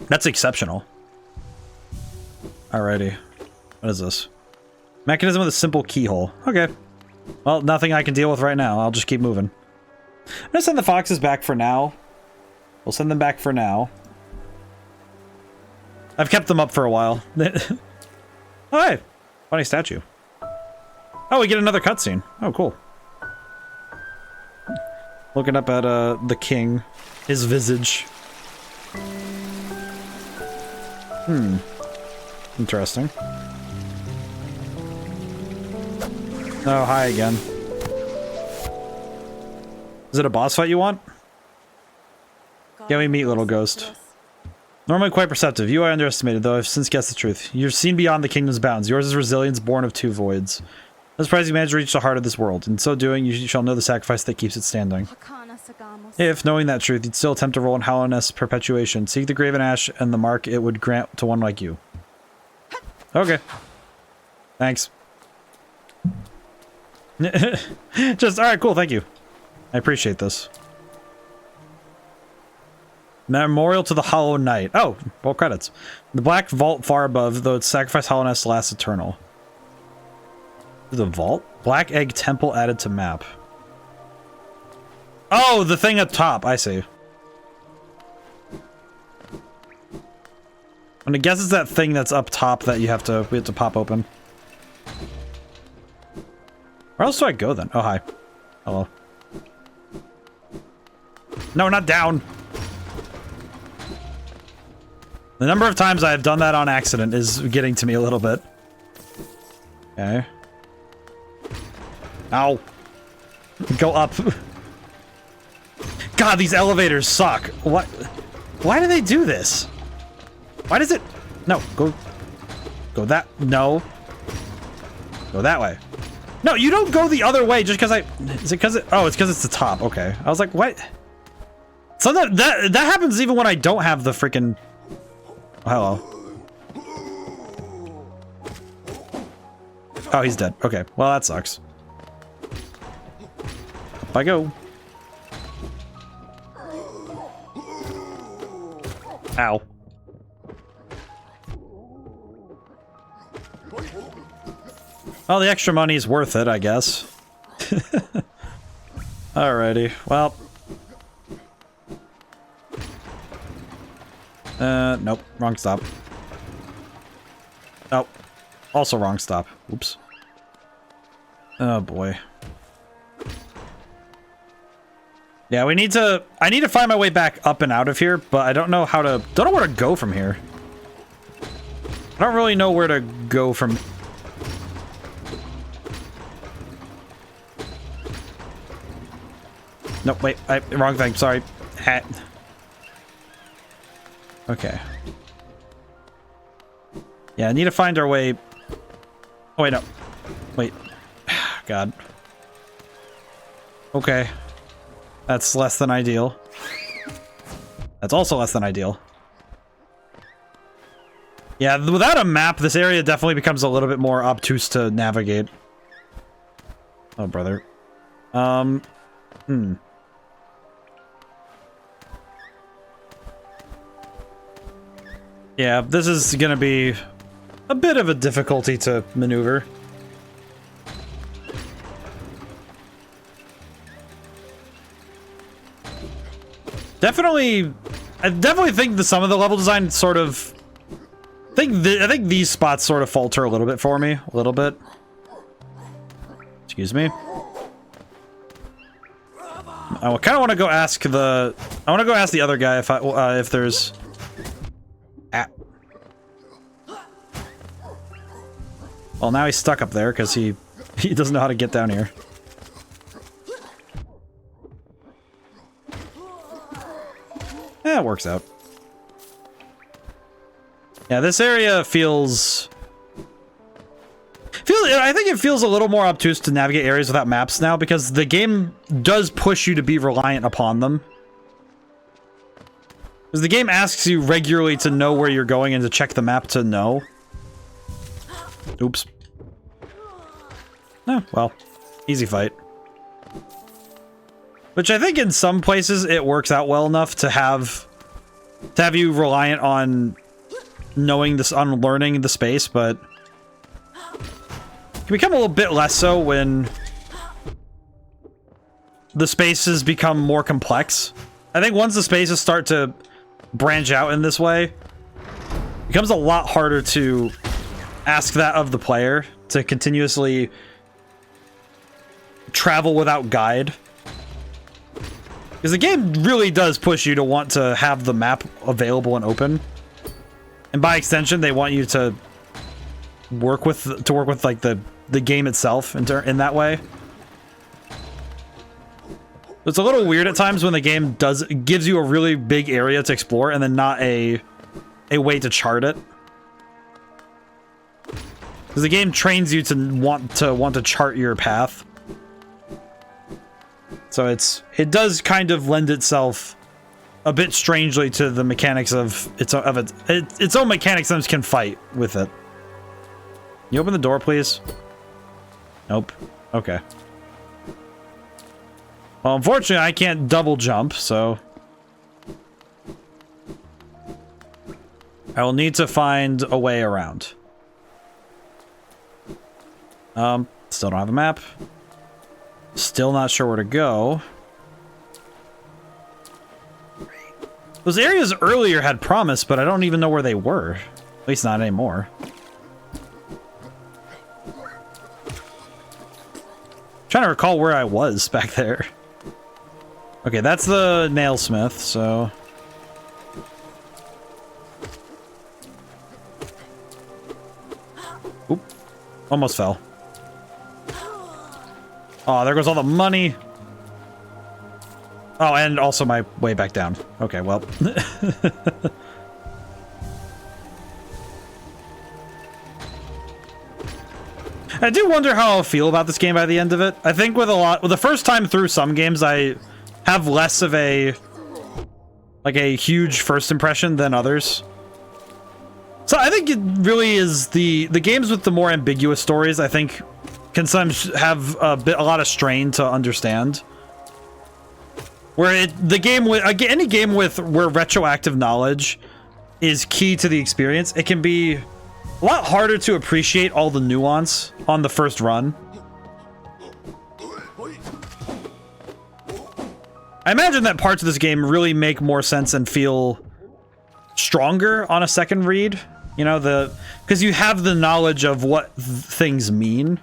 That's exceptional. Alrighty. What is this? Mechanism with a simple keyhole. Okay. Well, nothing I can deal with right now. I'll just keep moving. I'm gonna send the foxes back for now. We'll send them back for now. I've kept them up for a while. Oh, hey. Funny statue. Oh, we get another cutscene. Oh, cool. Looking up at the king, his visage. Interesting. Oh, hi again. Is it a boss fight you want? Can we meet, little ghost? Normally quite perceptive. You are underestimated, though I've since guessed the truth. You've seen beyond the kingdom's bounds. Yours is resilience born of two voids. I'm surprised you managed to reach the heart of this world. In so doing, you shall know the sacrifice that keeps it standing. If, knowing that truth, you'd still attempt to roll in Hallowness perpetuation, seek the graven ash and the mark it would grant to one like you. Okay. Thanks. Just, alright, cool, thank you. I appreciate this. Memorial to the Hollow Knight. Oh, well, credits. The black vault far above, though its sacrifice hollowness lasts eternal. The vault? Black egg temple added to map. Oh, the thing up top. I see. And I guess it's that thing that's up top that we have to pop open. Where else do I go then? Oh, hi. Hello. No, not down. The number of times I have done that on accident is getting to me a little bit. Okay. Ow. Go up. God, these elevators suck. What? Why do they do this? Why does it... No, go that... No. Go that way. No, you don't go the other way just because I... Is it because it... Oh, it's because it's the top. Okay. I was like, what? So that happens even when I don't have the freaking... Oh, hello. Oh, he's dead. Okay. Well, that sucks. Up I go. Ow. Well, the extra money's worth it, I guess. Alrighty. Well. Nope. Wrong stop. Nope. Also wrong stop. Oops. Oh, boy. Yeah, I need to find my way back up and out of here, but I don't know how to... Don't know where to go from here. I don't really know where to go from... No, wait. Wrong thing. Sorry. Hat. Okay. Yeah, I need to find our way... Oh, wait, no. Wait. God. Okay. That's less than ideal. That's also less than ideal. Yeah, without a map, this area definitely becomes a little bit more obtuse to navigate. Oh, brother. Yeah, this is gonna be a bit of a difficulty to maneuver. I definitely think some of the level design sort of... I think these spots sort of falter a little bit for me. A little bit. Excuse me. I kind of want to go ask the... I want to go ask the other guy if there's... Well, now he's stuck up there because he doesn't know how to get down here. Yeah, it works out. Yeah, this area feels... I think it feels a little more obtuse to navigate areas without maps now because the game does push you to be reliant upon them. Because the game asks you regularly to know where you're going and to check the map to know. Oops. Oh, well. Easy fight. Which I think in some places it works out well enough to have you reliant on knowing this, on learning the space, but it can become a little bit less so when the spaces become more complex. I think once the spaces start to branch out in this way, it becomes a lot harder to ask that of the player, to continuously travel without guide. Because the game really does push you to want to have the map available and open. And by extension, they want you to work with like the game itself in that way. It's a little weird at times when the game gives you a really big area to explore and then not a way to chart it. Because the game trains you to want to chart your path. So it does kind of lend itself a bit strangely to the mechanics of its own mechanics that can fight with it. You open the door, please? Nope. Okay. Well, unfortunately, I can't double jump, so I will need to find a way around. Still don't have a map. Still not sure where to go. Those areas earlier had promise, but I don't even know where they were. At least not anymore. Trying to recall where I was back there. Okay, that's the nailsmith, so... Oop. Almost fell. Oh, there goes all the money. Oh, and also my way back down. Okay, well. I do wonder how I'll feel about this game by the end of it. I think with the first time through some games, I have less of a huge first impression than others. So I think it really is the games with the more ambiguous stories, I think, can sometimes have a lot of strain to understand. Where any game where retroactive knowledge is key to the experience, it can be a lot harder to appreciate all the nuance on the first run. I imagine that parts of this game really make more sense and feel stronger on a second read. You know, because you have the knowledge of what things mean.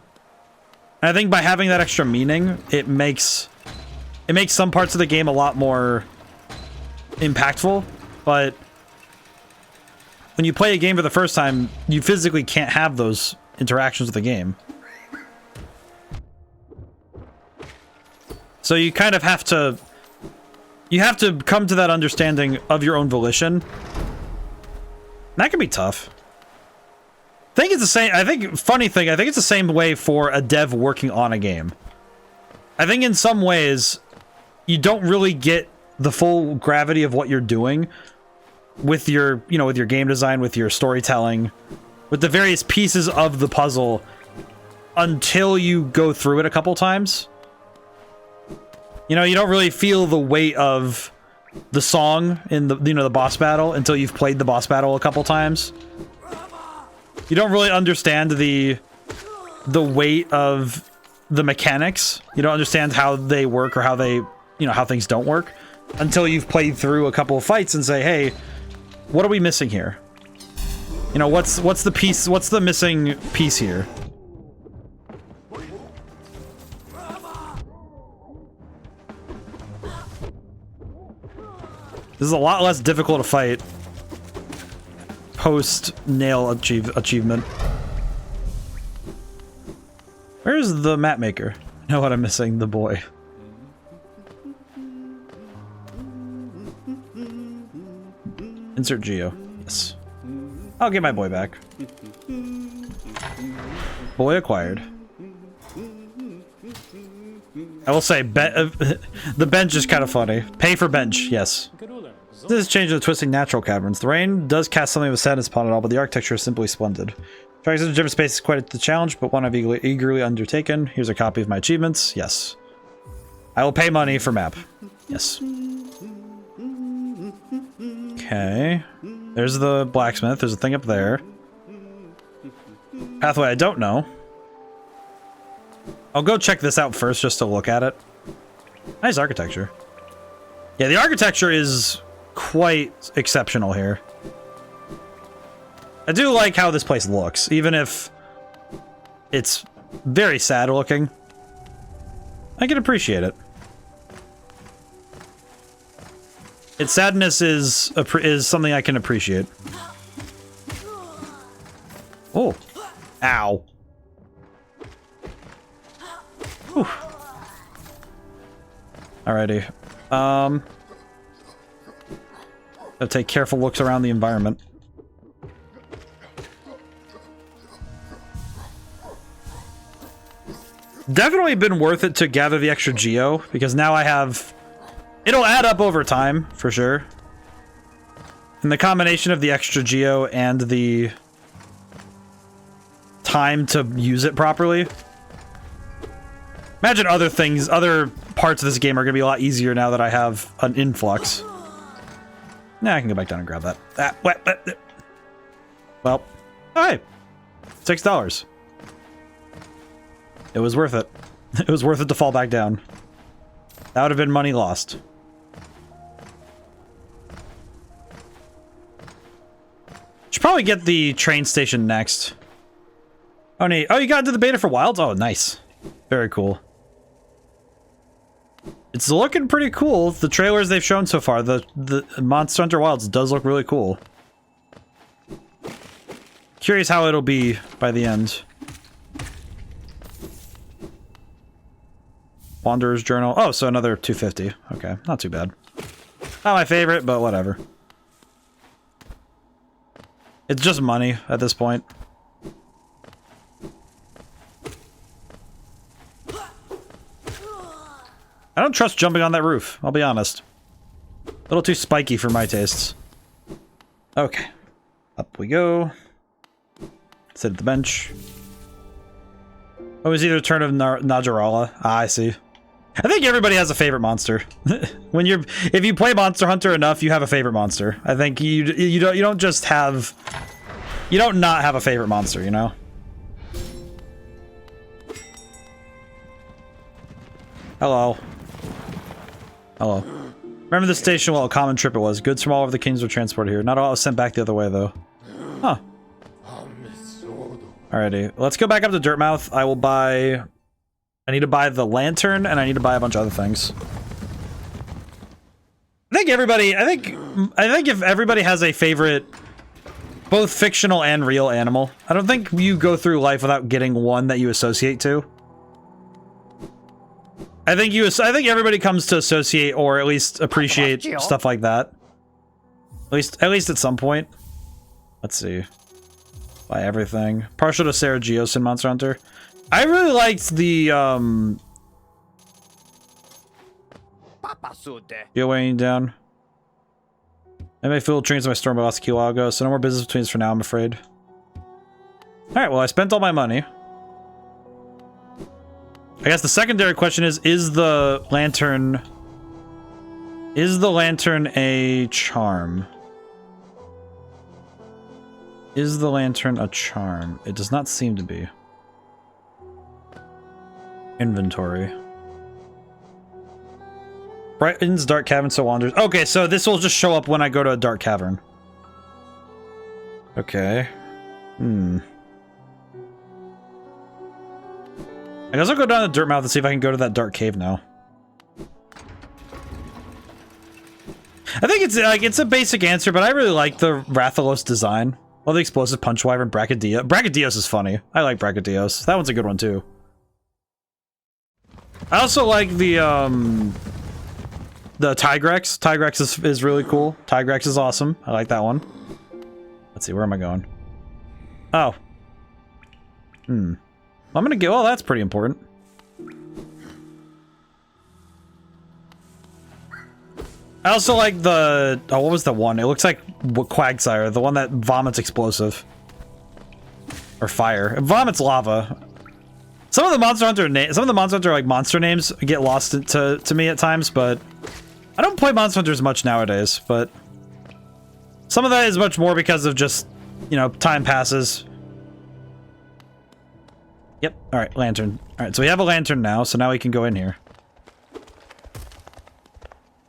And I think by having that extra meaning, it makes some parts of the game a lot more impactful. But when you play a game for the first time, you physically can't have those interactions with the game. So you kind of have to... You have to come to that understanding of your own volition. That can be tough. I think it's the same... I think it's the same way for a dev working on a game. I think in some ways, you don't really get the full gravity of what you're doing with your, with your game design, with your storytelling, with the various pieces of the puzzle until you go through it a couple times. You don't really feel the weight of the song in the boss battle until you've played the boss battle a couple times. You don't really understand the weight of the mechanics. You don't understand how they work or how they, how things don't work until you've played through a couple of fights and say, hey, what are we missing here? What's the missing piece here? This is a lot less difficult to fight post-nail achievement. Where's the map maker? I know what I'm missing, the boy. Insert Geo. Yes. I'll get my boy back. Boy acquired. I will say, the bench is kind of funny. Pay for bench, yes. This is change to the twisting natural caverns. The rain does cast something of a sadness upon it all, but the architecture is simply splendid. Trying such a different space is quite the challenge, but one I've eagerly undertaken. Here's a copy of my achievements. Yes. I will pay money for map. Yes. Okay. There's the blacksmith. There's a thing up there. Pathway I don't know. I'll go check this out first just to look at it. Nice architecture. Yeah, the architecture is quite exceptional here. I do like how this place looks, even if it's very sad looking. I can appreciate it. Its sadness is something I can appreciate. Oh. Ow. Whew. Alrighty. Gotta take careful looks around the environment. Definitely been worth it to gather the extra geo, because now I have... It'll add up over time, for sure. And the combination of the extra geo and the time to use it properly. Imagine other things, other parts of this game are going to be a lot easier now that I have an influx. Nah, I can go back down and grab that. Well, hey, $6. It was worth it. It was worth it to fall back down. That would have been money lost. Should probably get the train station next. Oh, neat. Oh, you got into the beta for Wilds? Oh, nice. Very cool. It's looking pretty cool. The trailers they've shown so far, the Monster Hunter Wilds does look really cool. Curious how it'll be by the end. Wanderer's Journal. Oh, so another 250. Okay, not too bad. Not my favorite, but whatever. It's just money at this point. I don't trust jumping on that roof, I'll be honest. A little too spiky for my tastes. Okay. Up we go. Sit at the bench. Oh, it was either Turn of Najarala. Ah, I see. I think everybody has a favorite monster. If you play Monster Hunter enough, you have a favorite monster. I think you don't just have... You don't not have a favorite monster, you know? Hello. Hello. Remember the station? Well, a common trip it was. Goods from all over the kings were transported here. Not all was sent back the other way, though. Huh. Alrighty. Let's go back up to Dirtmouth. I will buy... I need to buy the lantern, and I need to buy a bunch of other things. I think if everybody has a favorite, both fictional and real animal, I don't think you go through life without getting one that you associate to. I think everybody comes to associate or at least appreciate stuff like that. At least at some point. Let's see. Buy everything. Partial to Sarah Geos in Monster Hunter. I really liked the Geo weighing down. I may fill trains in my storm by lost a kilo ago, so no more business between us for now, I'm afraid. Alright, well I spent all my money. I guess the secondary question is the lantern a charm? Is the lantern a charm? It does not seem to be. Inventory. Brightens dark cavern so wanders. Okay, so this will just show up when I go to a dark cavern. Okay. I guess I'll go down to Dirtmouth and see if I can go to that dark cave now. I think it's a basic answer, but I really like the Rathalos design. Well, the explosive punch wyvern Brachydios. Brachydios is funny. I like Brachydios. That one's a good one too. I also like the Tigrex. Tigrex is really cool. Tigrex is awesome. I like that one. Let's see, where am I going? Oh. I'm gonna go. Oh, that's pretty important. I also like the... Oh, what was the one? It looks like Quagsire, the one that vomits explosive. Or fire. It vomits lava. Some of the Monster Hunter like monster names get lost to me at times, but I don't play Monster Hunter as much nowadays, but some of that is much more because of just, you know, time passes. Yep. All right, lantern. All right, so we have a lantern now, so now we can go in here.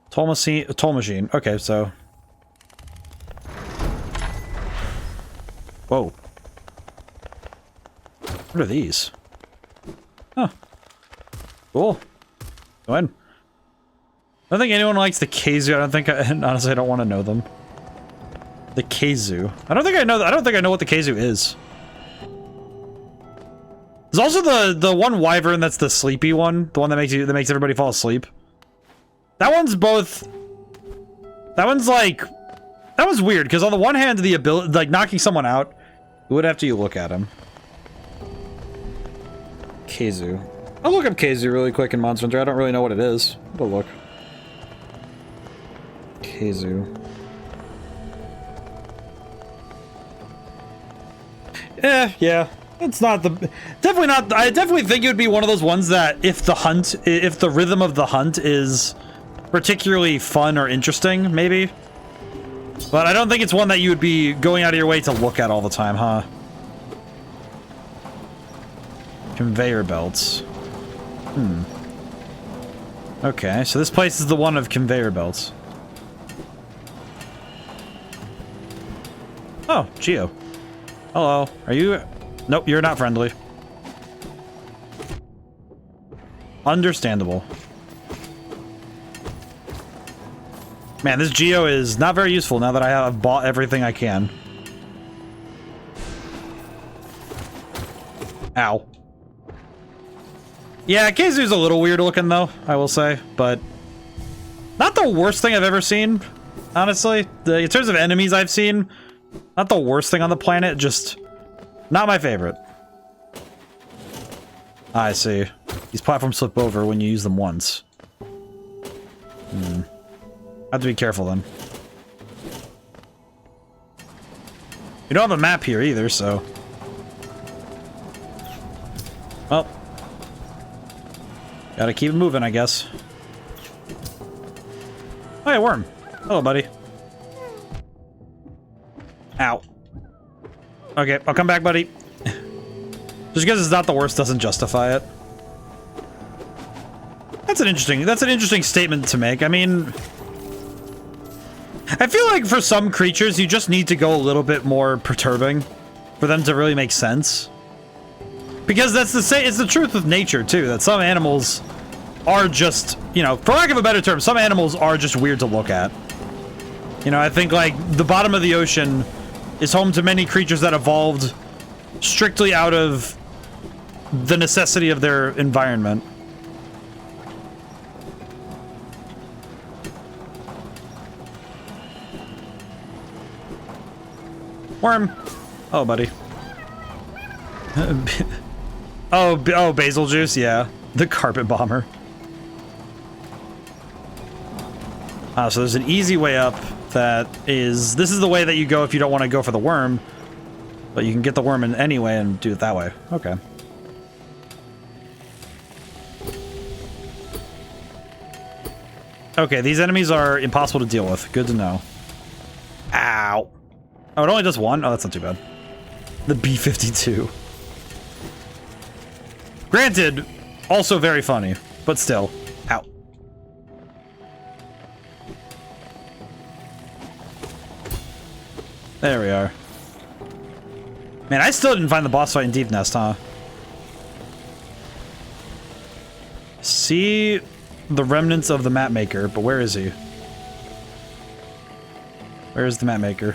Toll machine. Okay, so. Whoa. What are these? Huh. Cool. Go in. I don't think anyone likes the Kazoo. Honestly, I don't want to know them. The Kazoo. I don't think I know what the Kazoo is. There's also the one wyvern that's the sleepy one, the one that makes everybody fall asleep. That one's both. That one's weird because on the one hand, the ability, like knocking someone out, it would after you look at him. Kazoo. I'll look up Kazoo really quick in Monster Hunter. I don't really know what it is. But look. Kazoo. Yeah. It's not definitely not. I definitely think it would be one of those ones that if the rhythm of the hunt is particularly fun or interesting, maybe. But I don't think it's one that you would be going out of your way to look at all the time, huh? Conveyor belts. Okay, so this place is the one of conveyor belts. Oh, Geo. Hello. Are you... Nope, you're not friendly. Understandable. Man, this Geo is not very useful now that I have bought everything I can. Ow. Yeah, Kazoo's a little weird looking though, I will say, but not the worst thing I've ever seen, honestly. In terms of enemies I've seen, not the worst thing on the planet, just not my favorite. I see. These platforms flip over when you use them once. Have to be careful then. You don't have a map here either, so... Well. Gotta keep it moving, I guess. Oh, hey, worm. Hello, buddy. Ow. Okay, I'll come back, buddy. Just because it's not the worst doesn't justify it. That's an interesting statement to make. I mean, I feel like for some creatures, you just need to go a little bit more perturbing for them to really make sense. Because it's the truth with nature, too, that some animals are just, you know, for lack of a better term, some animals are just weird to look at. You know, I think, like, the bottom of the ocean is home to many creatures that evolved strictly out of the necessity of their environment. Worm. Oh, buddy. Oh, basil juice, yeah. The carpet bomber. So there's an easy way up that is... This is the way that you go if you don't want to go for the worm. But you can get the worm in anyway and do it that way. Okay. Okay, these enemies are impossible to deal with. Good to know. Ow. Oh, it only does one? Oh, that's not too bad. The B-52. Granted, also very funny, but still. Ow. There we are. Man, I still didn't find the boss fight in Deep Nest, huh? See the remnants of the map maker, but where is he? Where is the map maker?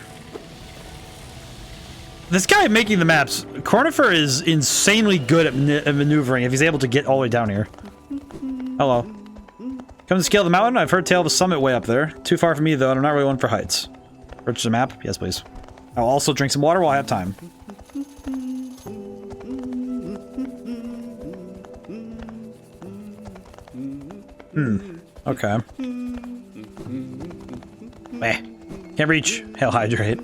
This guy making the maps, Cornifer is insanely good at maneuvering if he's able to get all the way down here. Hello. Come to scale the mountain? I've heard tale of a summit way up there. Too far for me, though, and I'm not really one for heights. Purchase a map? Yes, please. I'll also drink some water while I have time. Okay. Meh. Can't reach. Hail hydrate.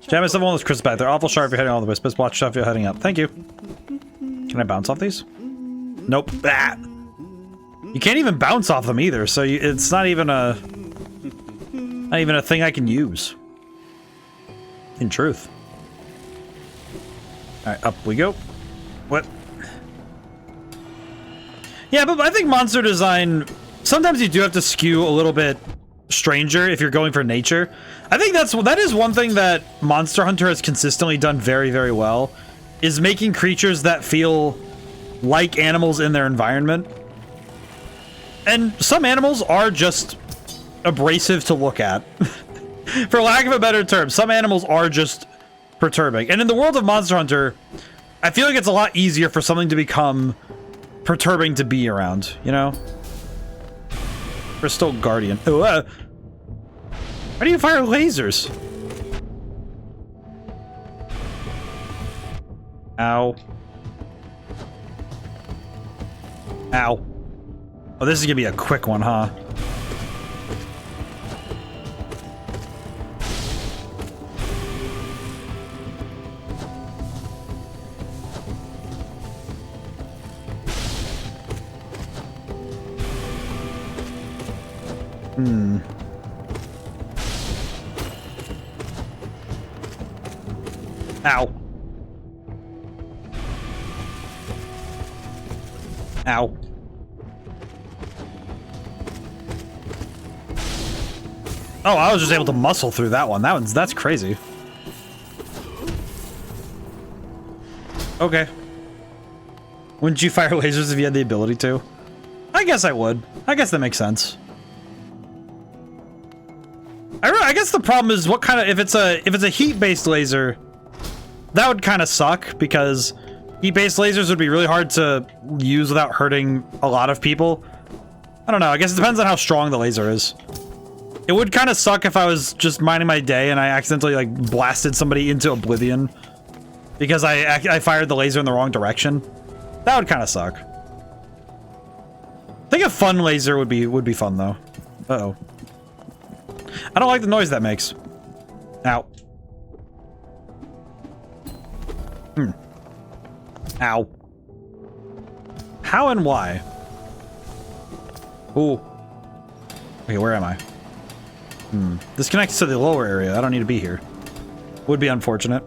Jam myself on those crisps back. They're awful sharp if you're heading all the way. Best watch stuff if you're heading up. Thank you. Can I bounce off these? Nope. Ah. You can't even bounce off them either, so it's not even a thing I can use. In truth. Alright, up we go. What? Yeah, but I think monster design, sometimes you do have to skew a little bit stranger if you're going for nature. I think that is one thing that Monster Hunter has consistently done very, very well, is making creatures that feel like animals in their environment. And some animals are just abrasive to look at. For lack of a better term, some animals are just perturbing. And in the world of Monster Hunter, I feel like it's a lot easier for something to become perturbing to be around, you know? Crystal Guardian. Oh, why do you fire lasers? Ow. Ow. Oh, this is gonna be a quick one, huh? Ow. Ow. Oh, I was just able to muscle through that one. That's crazy. Okay. Wouldn't you fire lasers if you had the ability to? I guess I would. I guess that makes sense. I guess the problem is what kind of if it's a heat-based laser, that would kind of suck because heat-based lasers would be really hard to use without hurting a lot of people. I don't know. I guess it depends on how strong the laser is. It would kind of suck if I was just minding my day and I accidentally like blasted somebody into oblivion because I fired the laser in the wrong direction. That would kind of suck. I think a fun laser would be fun though. Uh-oh. I don't like the noise that makes. Ow. Ow. How and why? Ooh. Okay, where am I? This connects to the lower area. I don't need to be here. Would be unfortunate.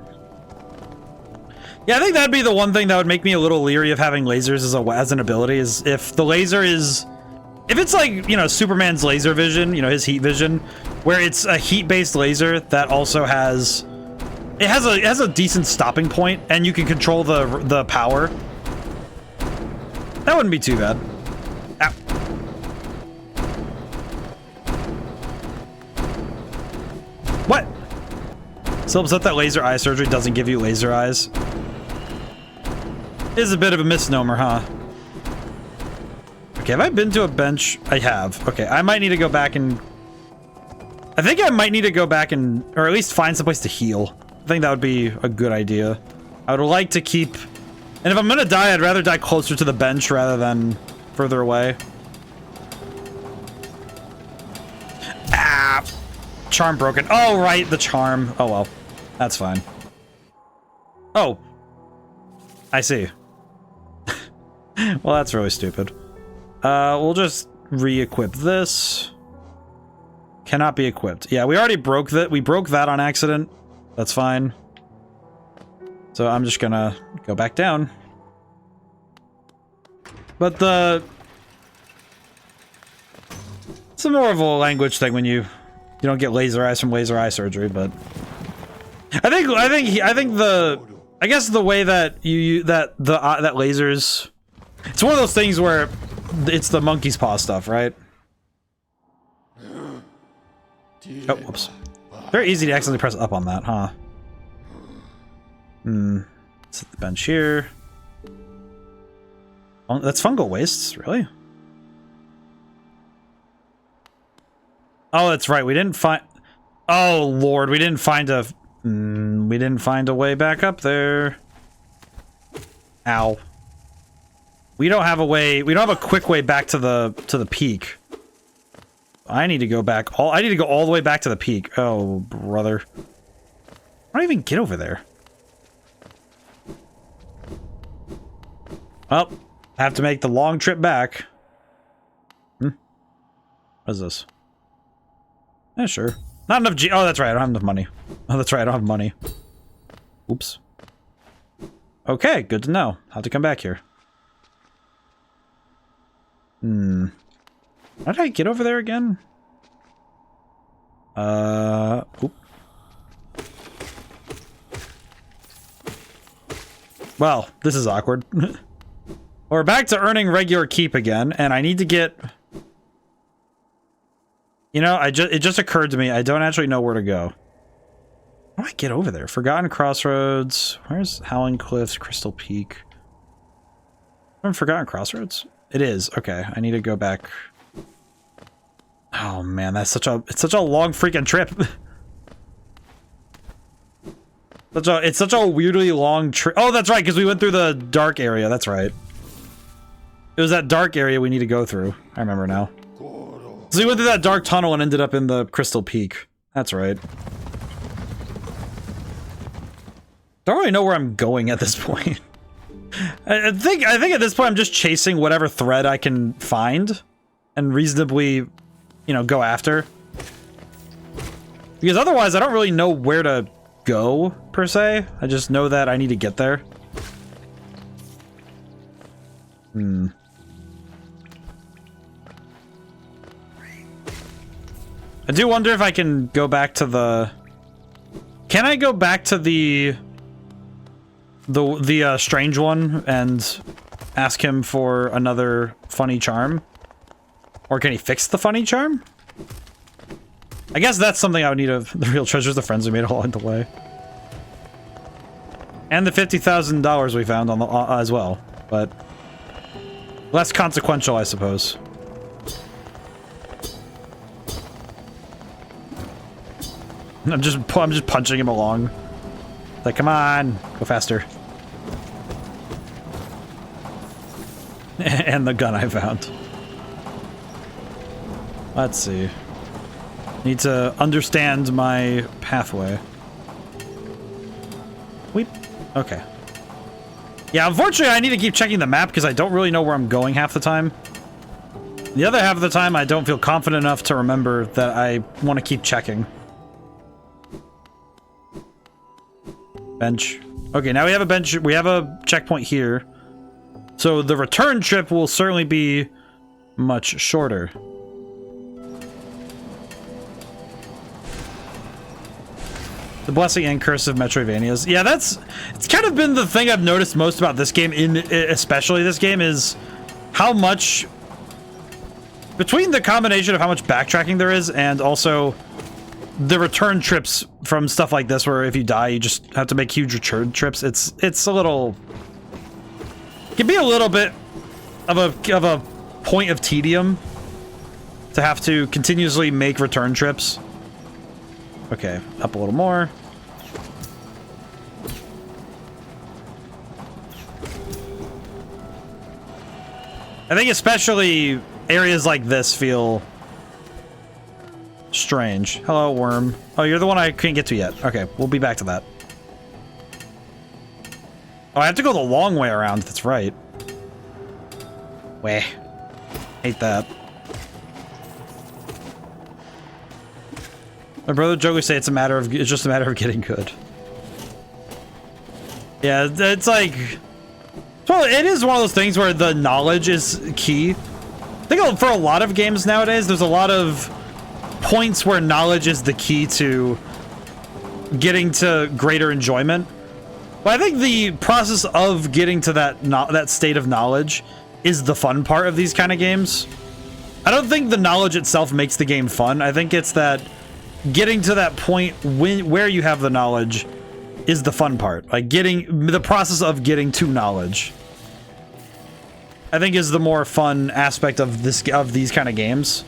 Yeah, I think that'd be the one thing that would make me a little leery of having lasers as an ability is if the laser is... If it's like, you know, Superman's laser vision, you know, his heat vision, where it's a heat-based laser that also has... It has a decent stopping point, and you can control the power. That wouldn't be too bad. Ow. What? So upset that laser eye surgery doesn't give you laser eyes. Is a bit of a misnomer, huh? Okay, have I been to a bench? I have. Okay, I might need to go back and... I think I might need to go back and... Or at least find someplace to heal. I think that would be a good idea. I would like to keep... And if I'm gonna die, I'd rather die closer to the bench rather than further away. Ah! Charm broken. Oh, right, the charm. Oh, well. That's fine. Oh. I see. Well, that's really stupid. We'll just re-equip this. Cannot be equipped. Yeah, we already broke that. We broke that on accident. That's fine. So I'm just gonna go back down. But it's more of a language thing when you don't get laser eyes from laser eye surgery, but I guess the way that that lasers, it's one of those things where it's the monkey's paw stuff, right? Oh, whoops. Very easy to accidentally press up on that, huh? Let's hit the bench here. Oh, that's fungal wastes, really? Oh, that's right. We didn't find... Oh, Lord. We didn't find a... we didn't find a way back up there. Ow. We don't have a way... We don't have a quick way back to the peak. I need to go back... I need to go all the way back to the peak. Oh, brother. How do I even get over there? Well, I have to make the long trip back. What is this? Yeah, sure. Not enough Oh, that's right. I don't have enough money. Oh, that's right. I don't have money. Oops. Okay, good to know. How to come back here. How did I get over there again? Oop. Well, this is awkward. We're back to earning regular keep again, and I need to get... You know, it just occurred to me, I don't actually know where to go. How do I get over there? Forgotten Crossroads. Where's Howling Cliffs, Crystal Peak? Forgotten Crossroads? It is. Okay, I need to go back. Oh man, it's such a long freaking trip. It's such a weirdly long trip. Oh, that's right, because we went through the dark area. That's right. It was that dark area we need to go through. I remember now. So we went through that dark tunnel and ended up in the Crystal Peak. That's right. Don't really know where I'm going at this point. I think at this point I'm just chasing whatever thread I can find and reasonably, you know, go after. Because otherwise I don't really know where to go, per se. I just know that I need to get there. I do wonder if I can go back to the... Can I go back to the strange one and ask him for another funny charm? Or can he fix the funny charm? I guess that's something I would need of the real treasures, the friends we made along the way. And the $50,000 we found on the as well, but less consequential, I suppose. I'm just punching him along. Like, come on, go faster. And the gun I found. Let's see. Need to understand my pathway. Weep. Okay. Yeah, unfortunately I need to keep checking the map because I don't really know where I'm going half the time. The other half of the time I don't feel confident enough to remember that I want to keep checking. Bench. Okay, now we have a bench. We have a checkpoint here. So the return trip will certainly be much shorter. The blessing and curse of Metroidvanias. Yeah, it's kind of been the thing I've noticed most about this game, especially this game, is how much... Between the combination of how much backtracking there is and also the return trips from stuff like this, where if you die, you just have to make huge return trips. It's a little... It can be a little bit of a point of tedium to have to continuously make return trips. Okay, up a little more. I think especially areas like this feel strange. Hello, worm. Oh, you're the one I couldn't get to yet. Okay, we'll be back to that. Oh, I have to go the long way around. That's right. Weh. Hate that. My brother jokingly say it's just a matter of getting good. Yeah, it's like... Well, it is one of those things where the knowledge is key. I think for a lot of games nowadays, there's a lot of points where knowledge is the key to getting to greater enjoyment. But I think the process of getting to that state of knowledge is the fun part of these kind of games. I don't think the knowledge itself makes the game fun. I think it's that getting to that point where you have the knowledge is the fun part. Like the process of getting to knowledge, I think, is the more fun aspect of these kind of games.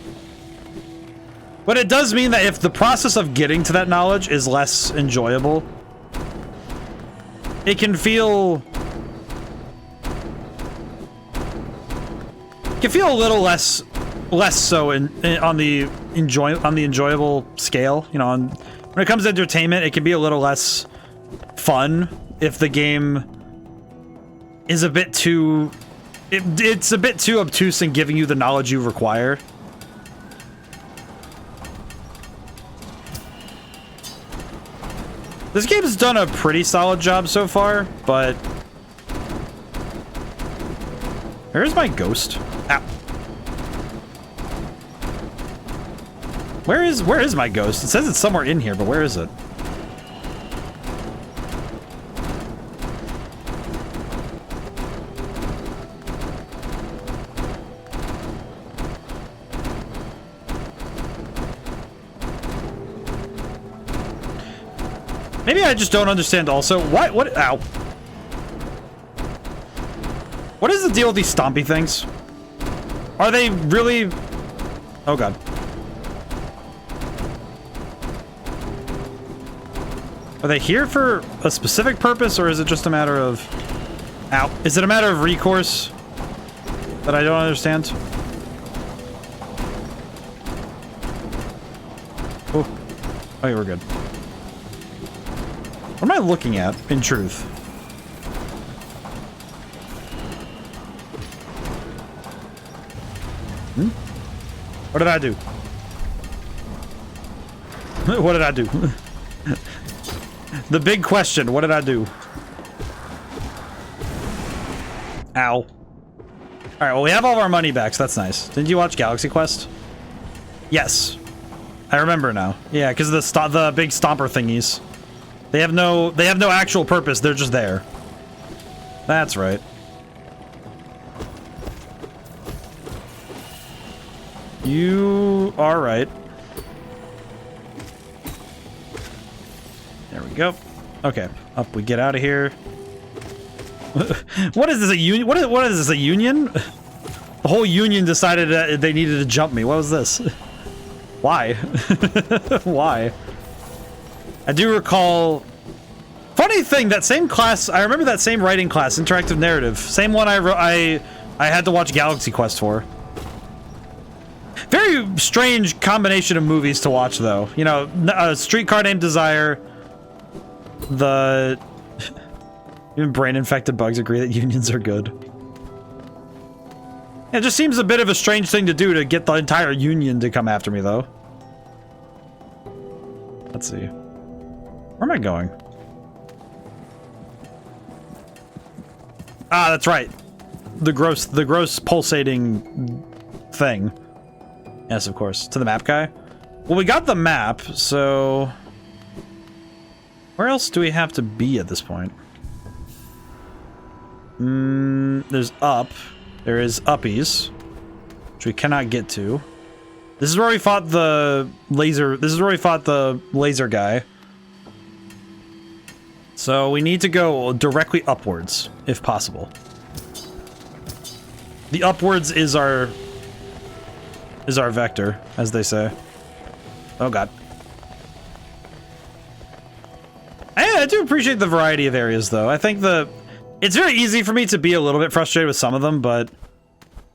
But it does mean that if the process of getting to that knowledge is less enjoyable, it can feel a little less so on the enjoyable scale. You know, when it comes to entertainment, it can be a little less fun if the game is a bit too... It's a bit too obtuse in giving you the knowledge you require. This game has done a pretty solid job so far, but... Where's my ghost? Ow. Where is my ghost? It says it's somewhere in here, but where is it? Maybe I just don't understand also. What? Ow. What is the deal with these stompy things? Are they really... Oh, God. Are they here for a specific purpose, or is it just a matter of... Ow. Is it a matter of recourse that I don't understand? Oh. Okay, we're good. What am I looking at, in truth? Hmm? What did I do? What did I do? The big question, what did I do? Ow. Alright, well, we have all of our money back, so that's nice. Didn't you watch Galaxy Quest? Yes. I remember now. Yeah, because the big stomper thingies. They have no actual purpose, they're just there. That's right. You are right. There we go. Okay, up we get out of here. What is this, a union? What is this, a union? The whole union decided that they needed to jump me. What was this? Why? Why? I do recall... Funny thing, that same class, I remember that same writing class, interactive narrative. Same one I had to watch Galaxy Quest for. Very strange combination of movies to watch, though. You know, a Streetcar Named Desire. Even brain-infected bugs agree that unions are good. It just seems a bit of a strange thing to do to get the entire union to come after me, though. Let's see. Where am I going? Ah, that's right. The gross pulsating thing. Yes, of course. To the map guy. Well, we got the map, so... Where else do we have to be at this point? There's up. There is uppies, which we cannot get to. This is where we fought the laser. This is where we fought the laser guy. So we need to go directly upwards, if possible. The upwards is our vector, as they say. Oh god. I do appreciate the variety of areas, though. I think it's very easy for me to be a little bit frustrated with some of them, but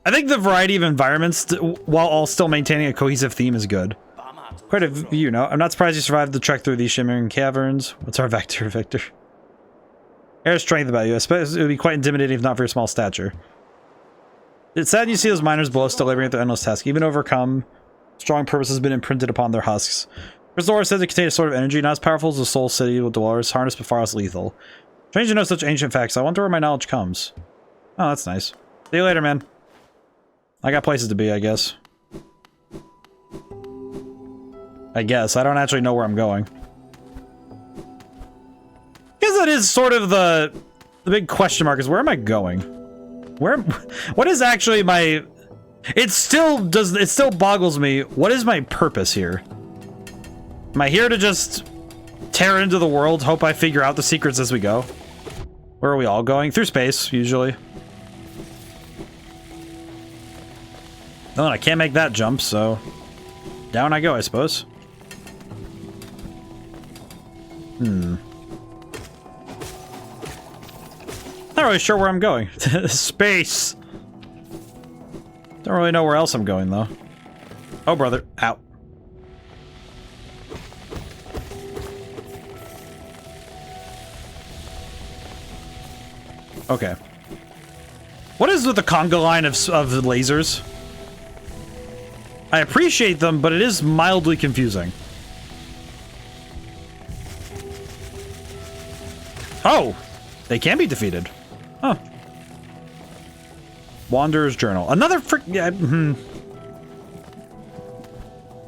I think the variety of environments, while all still maintaining a cohesive theme, is good. Quite a view, no? I'm not surprised you survived the trek through these shimmering caverns. What's our vector, Victor? Air strength about you. I suppose it would be quite intimidating if not for your small stature. It's sad you see those miners below still laboring at their endless task. Even overcome, strong purpose has been imprinted upon their husks. Crystal ore said to contain a sort of energy not as powerful as the soul city with dwellers, harnessed but far less lethal. Strange to know such ancient facts. I wonder where my knowledge comes. Oh, that's nice. See you later, man. I got places to be, I guess. I guess. I don't actually know where I'm going. I guess that is sort of the big question mark is where am I going? What is actually my... It still boggles me. What is my purpose here? Am I here to just tear into the world, hope I figure out the secrets as we go? Where are we all going? Through space, usually. Oh, and I can't make that jump, so... Down I go, I suppose. Not really sure where I'm going. Space! Don't really know where else I'm going, though. Oh, brother. Ow. Okay. What is with the conga line of lasers? I appreciate them, but it is mildly confusing. Oh! They can be defeated. Huh. Wanderer's Journal. Another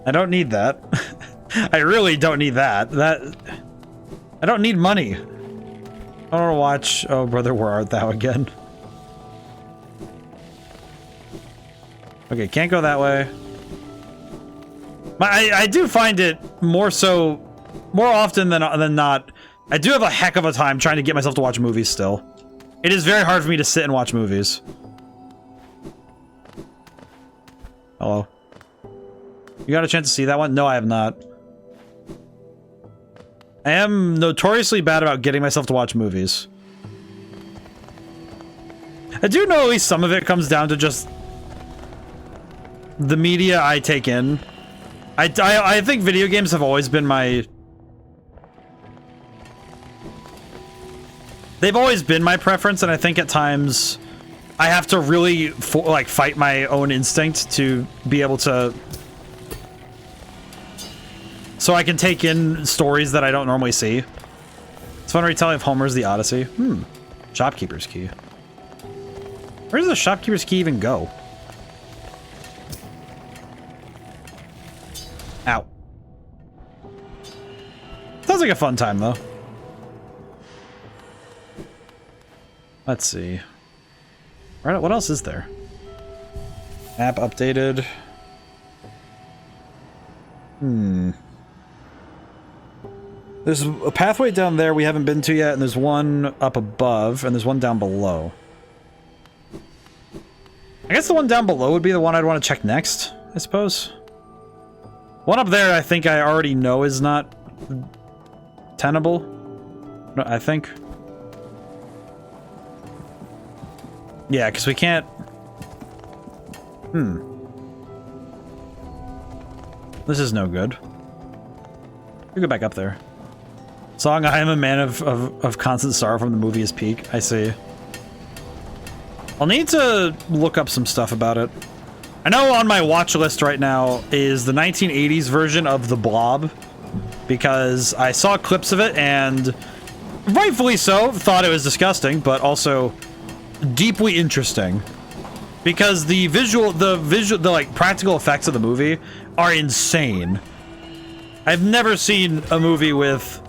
I don't need that. I really don't need that. I don't need money. I want to watch... Oh, brother, where art thou again? Okay, can't go that way. I do find it more often than not I do have a heck of a time trying to get myself to watch movies still. It is very hard for me to sit and watch movies. Hello. You got a chance to see that one? No, I have not. I am notoriously bad about getting myself to watch movies. I do know at least some of it comes down to just the media I take in. I think video games have always been my... They've always been my preference, and I think at times I have to really like fight my own instinct to be able to... So I can take in stories that I don't normally see. It's fun retelling of Homer's The Odyssey. Shopkeeper's key. Where does the shopkeeper's key even go? Ow. Sounds like a fun time, though. Let's see. What else is there? Map updated. There's a pathway down there we haven't been to yet, and there's one up above, and there's one down below. I guess the one down below would be the one I'd want to check next, I suppose. One up there I think I already know is not tenable. No, I think. Yeah, because we can't... This is no good. We go back up there. Song, I am a man of constant sorrow from the movie is peak. I see. I'll need to look up some stuff about it. I know on my watch list right now is the 1980s version of The Blob, because I saw clips of it and rightfully so thought it was disgusting, but also deeply interesting because the like practical effects of the movie are insane. I've never seen a movie with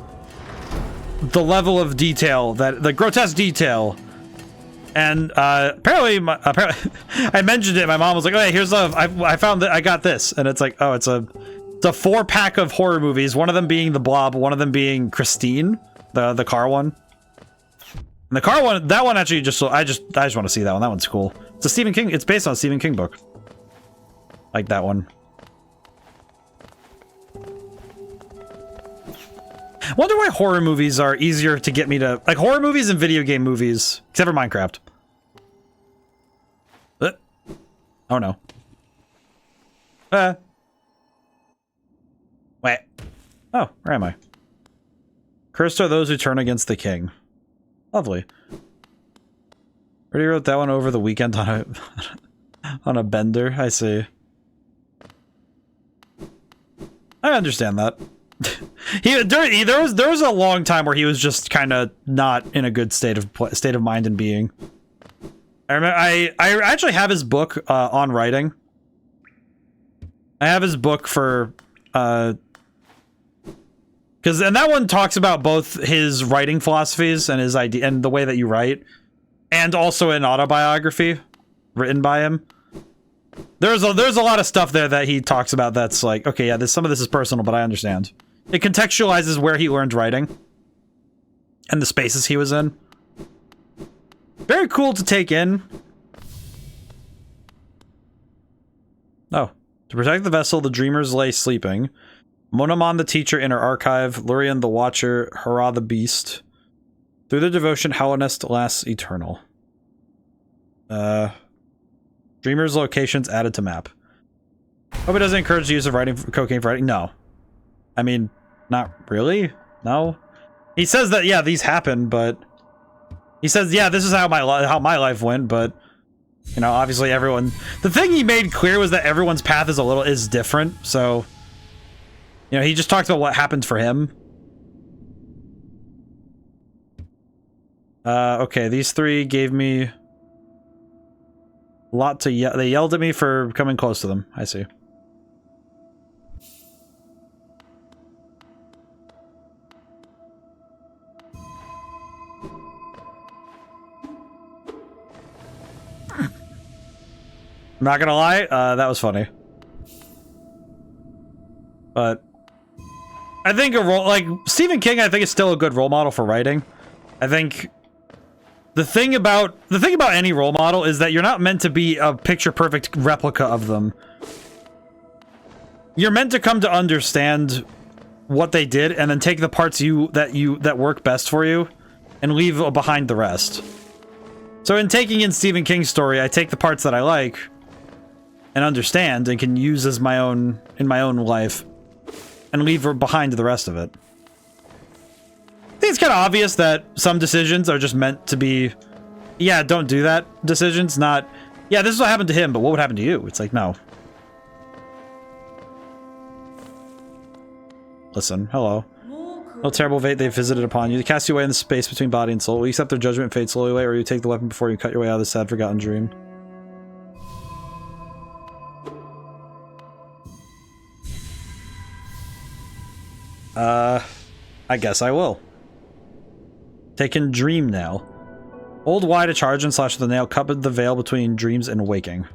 the level of detail, the grotesque detail. And apparently I mentioned it. My mom was like, "Oh, hey, here's I found that I got this," and it's like, oh, it's a 4-pack of horror movies. One of them being The Blob, one of them being Christine, the car one. And the car one, that one actually I just want to see that one. That one's cool. It's a Stephen King. It's based on a Stephen King book. Like that one. Wonder why horror movies are easier to get me to... Like, horror movies and video game movies. Except for Minecraft. Oh, no. Wait. Oh, where am I? Cursed are those who turn against the king. Lovely. Already wrote that one over the weekend on a... on a bender. I see. I understand that. There was a long time where he was just kind of not in a good state of mind and being. I remember I actually have his book on writing. I have his book for and that one talks about both his writing philosophies and his idea and the way that you write, and also an autobiography written by him. There's a lot of stuff there that he talks about that's like, okay, yeah, some of this is personal, but I understand. It contextualizes where he learned writing and the spaces he was in. Very cool to take in. Oh. To protect the vessel, the dreamers lay sleeping. Monomon the teacher in her archive, Lurian the watcher, Hurrah the beast. Through the devotion, Hellenist lasts eternal. Dreamers locations added to map. Hope it doesn't encourage the use of cocaine for writing. No. I mean, not really. No. He says that, yeah, these happen, but... He says, yeah, this is how my life went, but... You know, obviously everyone... The thing he made clear was that everyone's path is different, so... You know, he just talks about what happened for him. Okay, these three gave me... a lot to yell. They yelled at me for coming close to them. I see. I'm not gonna lie, that was funny. But I think a role like Stephen King, I think is still a good role model for writing. I think the thing about any role model is that you're not meant to be a picture perfect replica of them. You're meant to come to understand what they did and then take the parts that work best for you and leave behind the rest. So in taking in Stephen King's story, I take the parts that I like and understand and can use as my own in my own life and leave behind the rest of it. I think it's kind of obvious that some decisions are just meant to be, yeah, don't do that decisions, not, yeah, this is what happened to him, but what would happen to you? It's like, no. Listen, hello. No terrible fate they've visited upon you. They cast you away in the space between body and soul. Will you accept their judgment and fade slowly away, or you take the weapon before you cut your way out of the sad, forgotten dream? I guess I will. Taken dream now. Hold Y to charge and slash with the nail. Cut the veil between dreams and waking.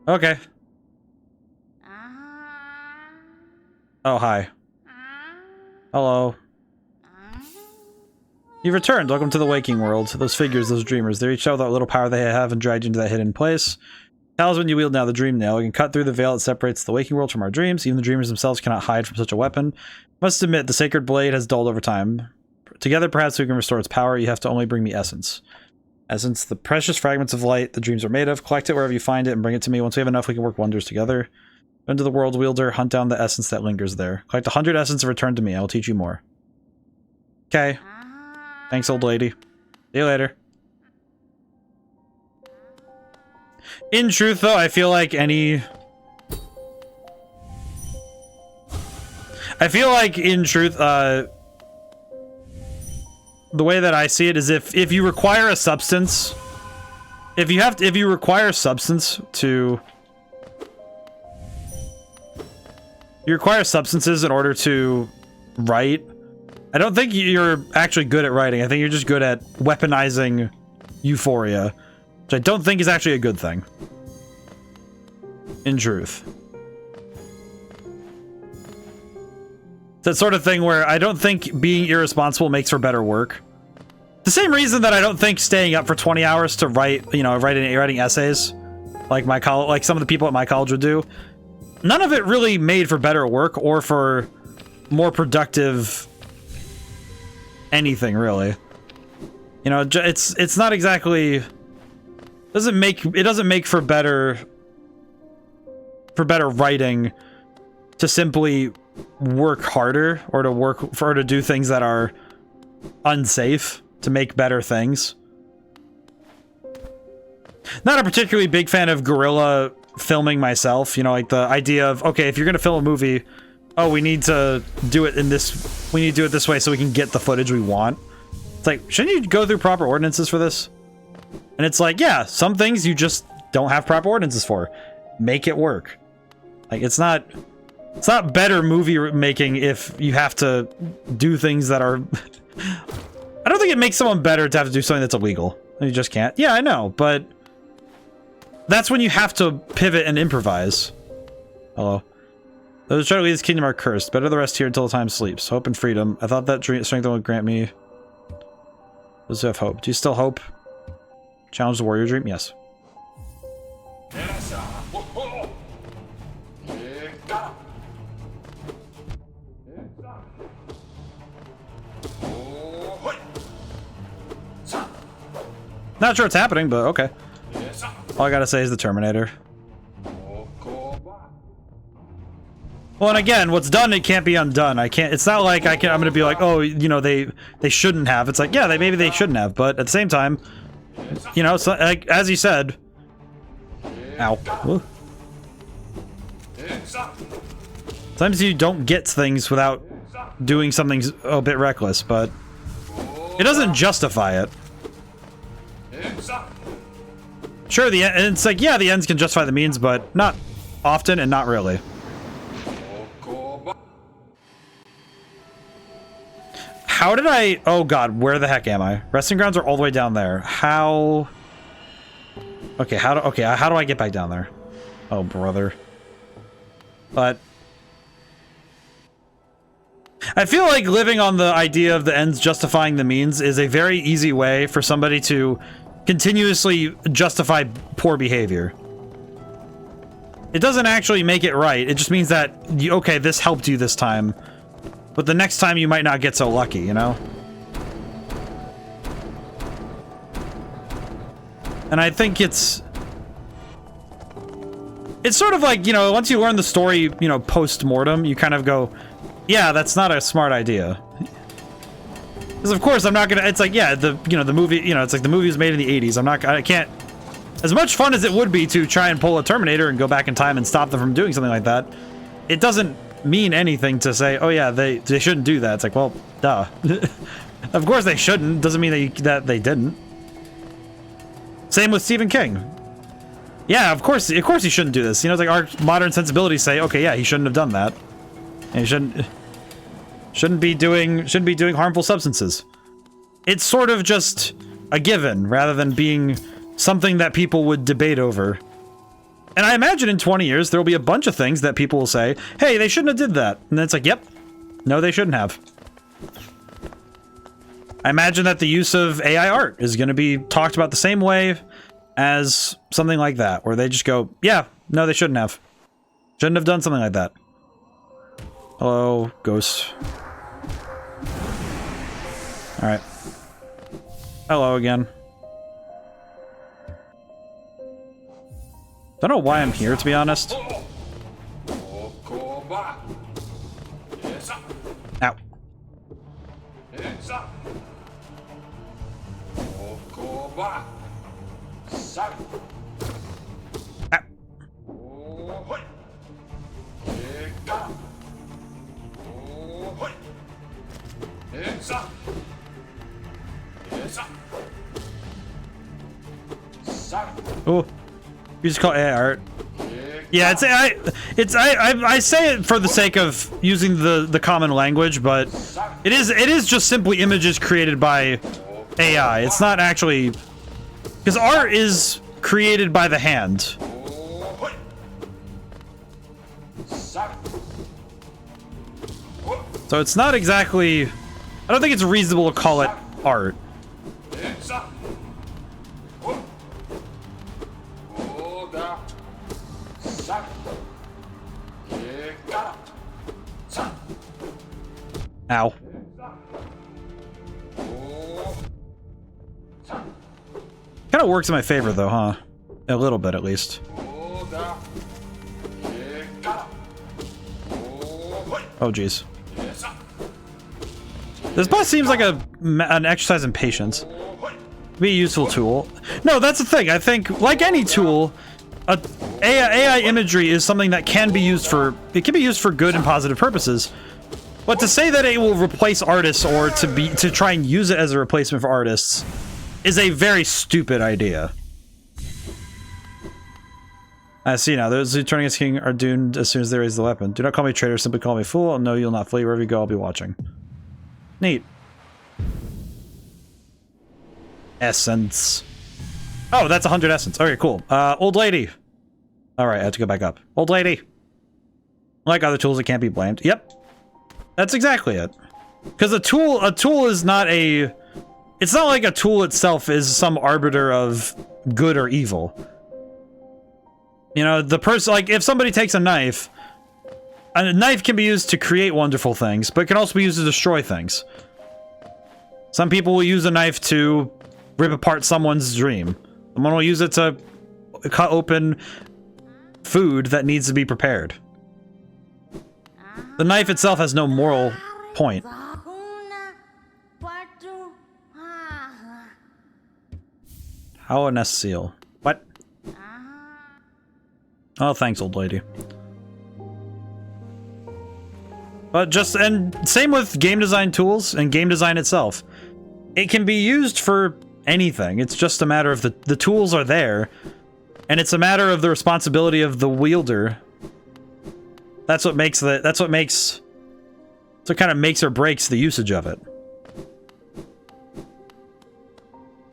Okay. Oh, hi. Hello. You've returned. Welcome to the waking world. Those figures, those dreamers, they reached out with that little power they have and dragged you into that hidden place. Talisman you wield now, the dream nail. We can cut through the veil that separates the waking world from our dreams. Even the dreamers themselves cannot hide from such a weapon. Must admit, the sacred blade has dulled over time. Together, perhaps we can restore its power. You have to only bring me essence. Essence, the precious fragments of light the dreams are made of. Collect it wherever you find it and bring it to me. Once we have enough, we can work wonders together. Into the world wielder, hunt down the essence that lingers there. Collect 100 essence and return to me. I will teach you more. Okay. Thanks, old lady. See you later. In truth, though, I feel like in truth, the way that I see it is if you require a substance, if you require substance to... You require substances in order to write. I don't think you're actually good at writing. I think you're just good at weaponizing euphoria, which I don't think is actually a good thing. In truth. It's that sort of thing where I don't think being irresponsible makes for better work. The same reason that I don't think staying up for 20 hours to write, you know, writing essays, like some of the people at my college would do. None of it really made for better work or for more productive anything, really. You know, it's not exactly it doesn't make for better writing to simply work harder or to do things that are unsafe to make better things. Not a particularly big fan of guerrilla filming myself, you know, like the idea of, okay, if you're gonna film a movie, oh, we need to do it this way so we can get the footage we want. It's like, shouldn't you go through proper ordinances for this? And it's like, yeah, some things you just don't have proper ordinances for. Make it work. Like, it's not better movie making if you have to do things that are... I don't think it makes someone better to have to do something that's illegal. You just can't. Yeah, I know, but that's when you have to pivot and improvise. Hello. Those who try to lead this kingdom are cursed. Better the rest here until the time sleeps. Hope and freedom. I thought that strength would grant me... Those who have hope. Do you still hope? Challenge the warrior dream? Yes. Not sure what's happening, but okay. All I gotta say is the Terminator. Well, and again, what's done, it can't be undone. I can't. It's not like I'm gonna be like, oh, you know, they shouldn't have. It's like, yeah, maybe they shouldn't have, but at the same time, you know, so, like, as you said. Ow. Woo. Sometimes you don't get things without doing something a bit reckless, but it doesn't justify it. Sure, it's like, yeah, the ends can justify the means, but not often and not really. How did I... Oh god, where the heck am I? Resting grounds are all the way down there. How... Okay, how do I get back down there? Oh, brother. But... I feel like living on the idea of the ends justifying the means is a very easy way for somebody to continuously justify poor behavior. It doesn't actually make it right. It just means that, okay, this helped you this time, but the next time you might not get so lucky, you know? And I think it's sort of like, you know, once you learn the story, you know, post-mortem, you kind of go, yeah, that's not a smart idea. Because of course I'm not gonna, it's like, yeah, the movie, you know, it's like the movie was made in the 80s. I can't, as much fun as it would be to try and pull a Terminator and go back in time and stop them from doing something like that, it doesn't mean anything to say, oh yeah, they shouldn't do that. It's like, well, duh. Of course they shouldn't. Doesn't mean that they didn't. Same with Stephen King. Yeah, of course he shouldn't do this. You know, it's like our modern sensibilities say, okay, yeah, he shouldn't have done that. And he shouldn't be doing harmful substances. It's sort of just a given rather than being something that people would debate over. And I imagine in 20 years there'll be a bunch of things that people will say, hey, they shouldn't have did that. And then it's like, yep, no, they shouldn't have. I imagine that the use of AI art is going to be talked about the same way as something like that, where they just go, yeah, no, they shouldn't have. Shouldn't have done something like that. Hello, ghost. Alright. Hello again. Don't know why I'm here, to be honest. Ow. Oh, you just call AI art. Yeah, I say it for the sake of using the common language, but it is just simply images created by AI. It's not actually, because art is created by the hand. So it's not exactly, I don't think it's reasonable to call it art. Ow. Kind of works in my favor though, huh? A little bit at least. Oh jeez. This boss seems like an exercise in patience. Be a useful tool. No, that's the thing. I think, like any tool, AI imagery is something that can be used for, it can be used for good and positive purposes. But to say that it will replace artists or to try and use it as a replacement for artists is a very stupid idea. I see now. Those who turn against king are doomed as soon as they raise the weapon. Do not call me traitor, simply call me fool. No, you'll not flee. Wherever you go, I'll be watching. Neat. Essence. Oh, that's 100 essence. Okay, cool. Old lady. Alright, I have to go back up. Old lady. Like other tools, it can't be blamed. Yep. That's exactly it. Because a tool is not a... It's not like a tool itself is some arbiter of good or evil. You know, the person, like, if somebody takes a knife can be used to create wonderful things, but it can also be used to destroy things. Some people will use a knife to rip apart someone's dream. Someone will use it to cut open food that needs to be prepared. The knife itself has no moral point. How a nest seal. What? Oh, thanks, old lady. But just, and same with game design tools and game design itself. It can be used for anything. It's just a matter of the tools are there, and it's a matter of the responsibility of the wielder. That's what makes kind of makes or breaks the usage of it.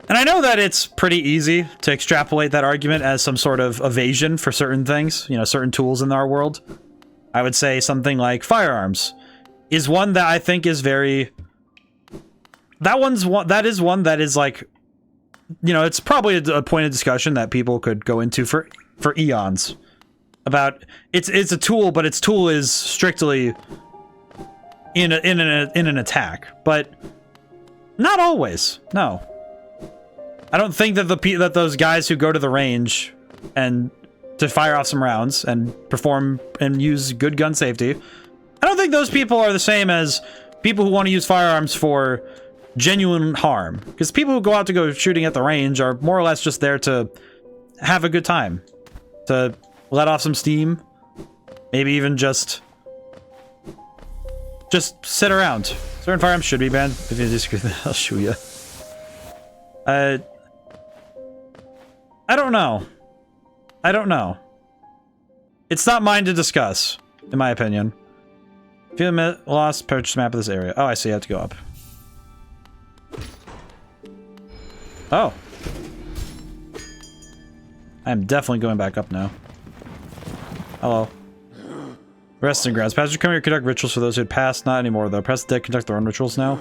And I know that it's pretty easy to extrapolate that argument as some sort of evasion for certain things, you know, certain tools in our world. I would say something like firearms. is one that I think is very... That is one that is like... You know, it's probably a point of discussion that people could go into for eons. About... It's a tool, but its tool is strictly in an attack. But not always. No. I don't think that that those guys who go to the range and to fire off some rounds and perform and use good gun safety, I don't think those people are the same as people who want to use firearms for genuine harm. Because people who go out to go shooting at the range are more or less just there to have a good time, to let off some steam, maybe even just sit around. Certain firearms should be banned. If you disagree, then I'll shoot you. I don't know. I don't know. It's not mine to discuss, in my opinion. If you lost purchase map of this area. Oh, I see. I have to go up. Oh. I'm definitely going back up now. Hello. Resting grounds. Passengers come here to conduct rituals for those who had passed. Not anymore, though. Press the dead conduct their own rituals now.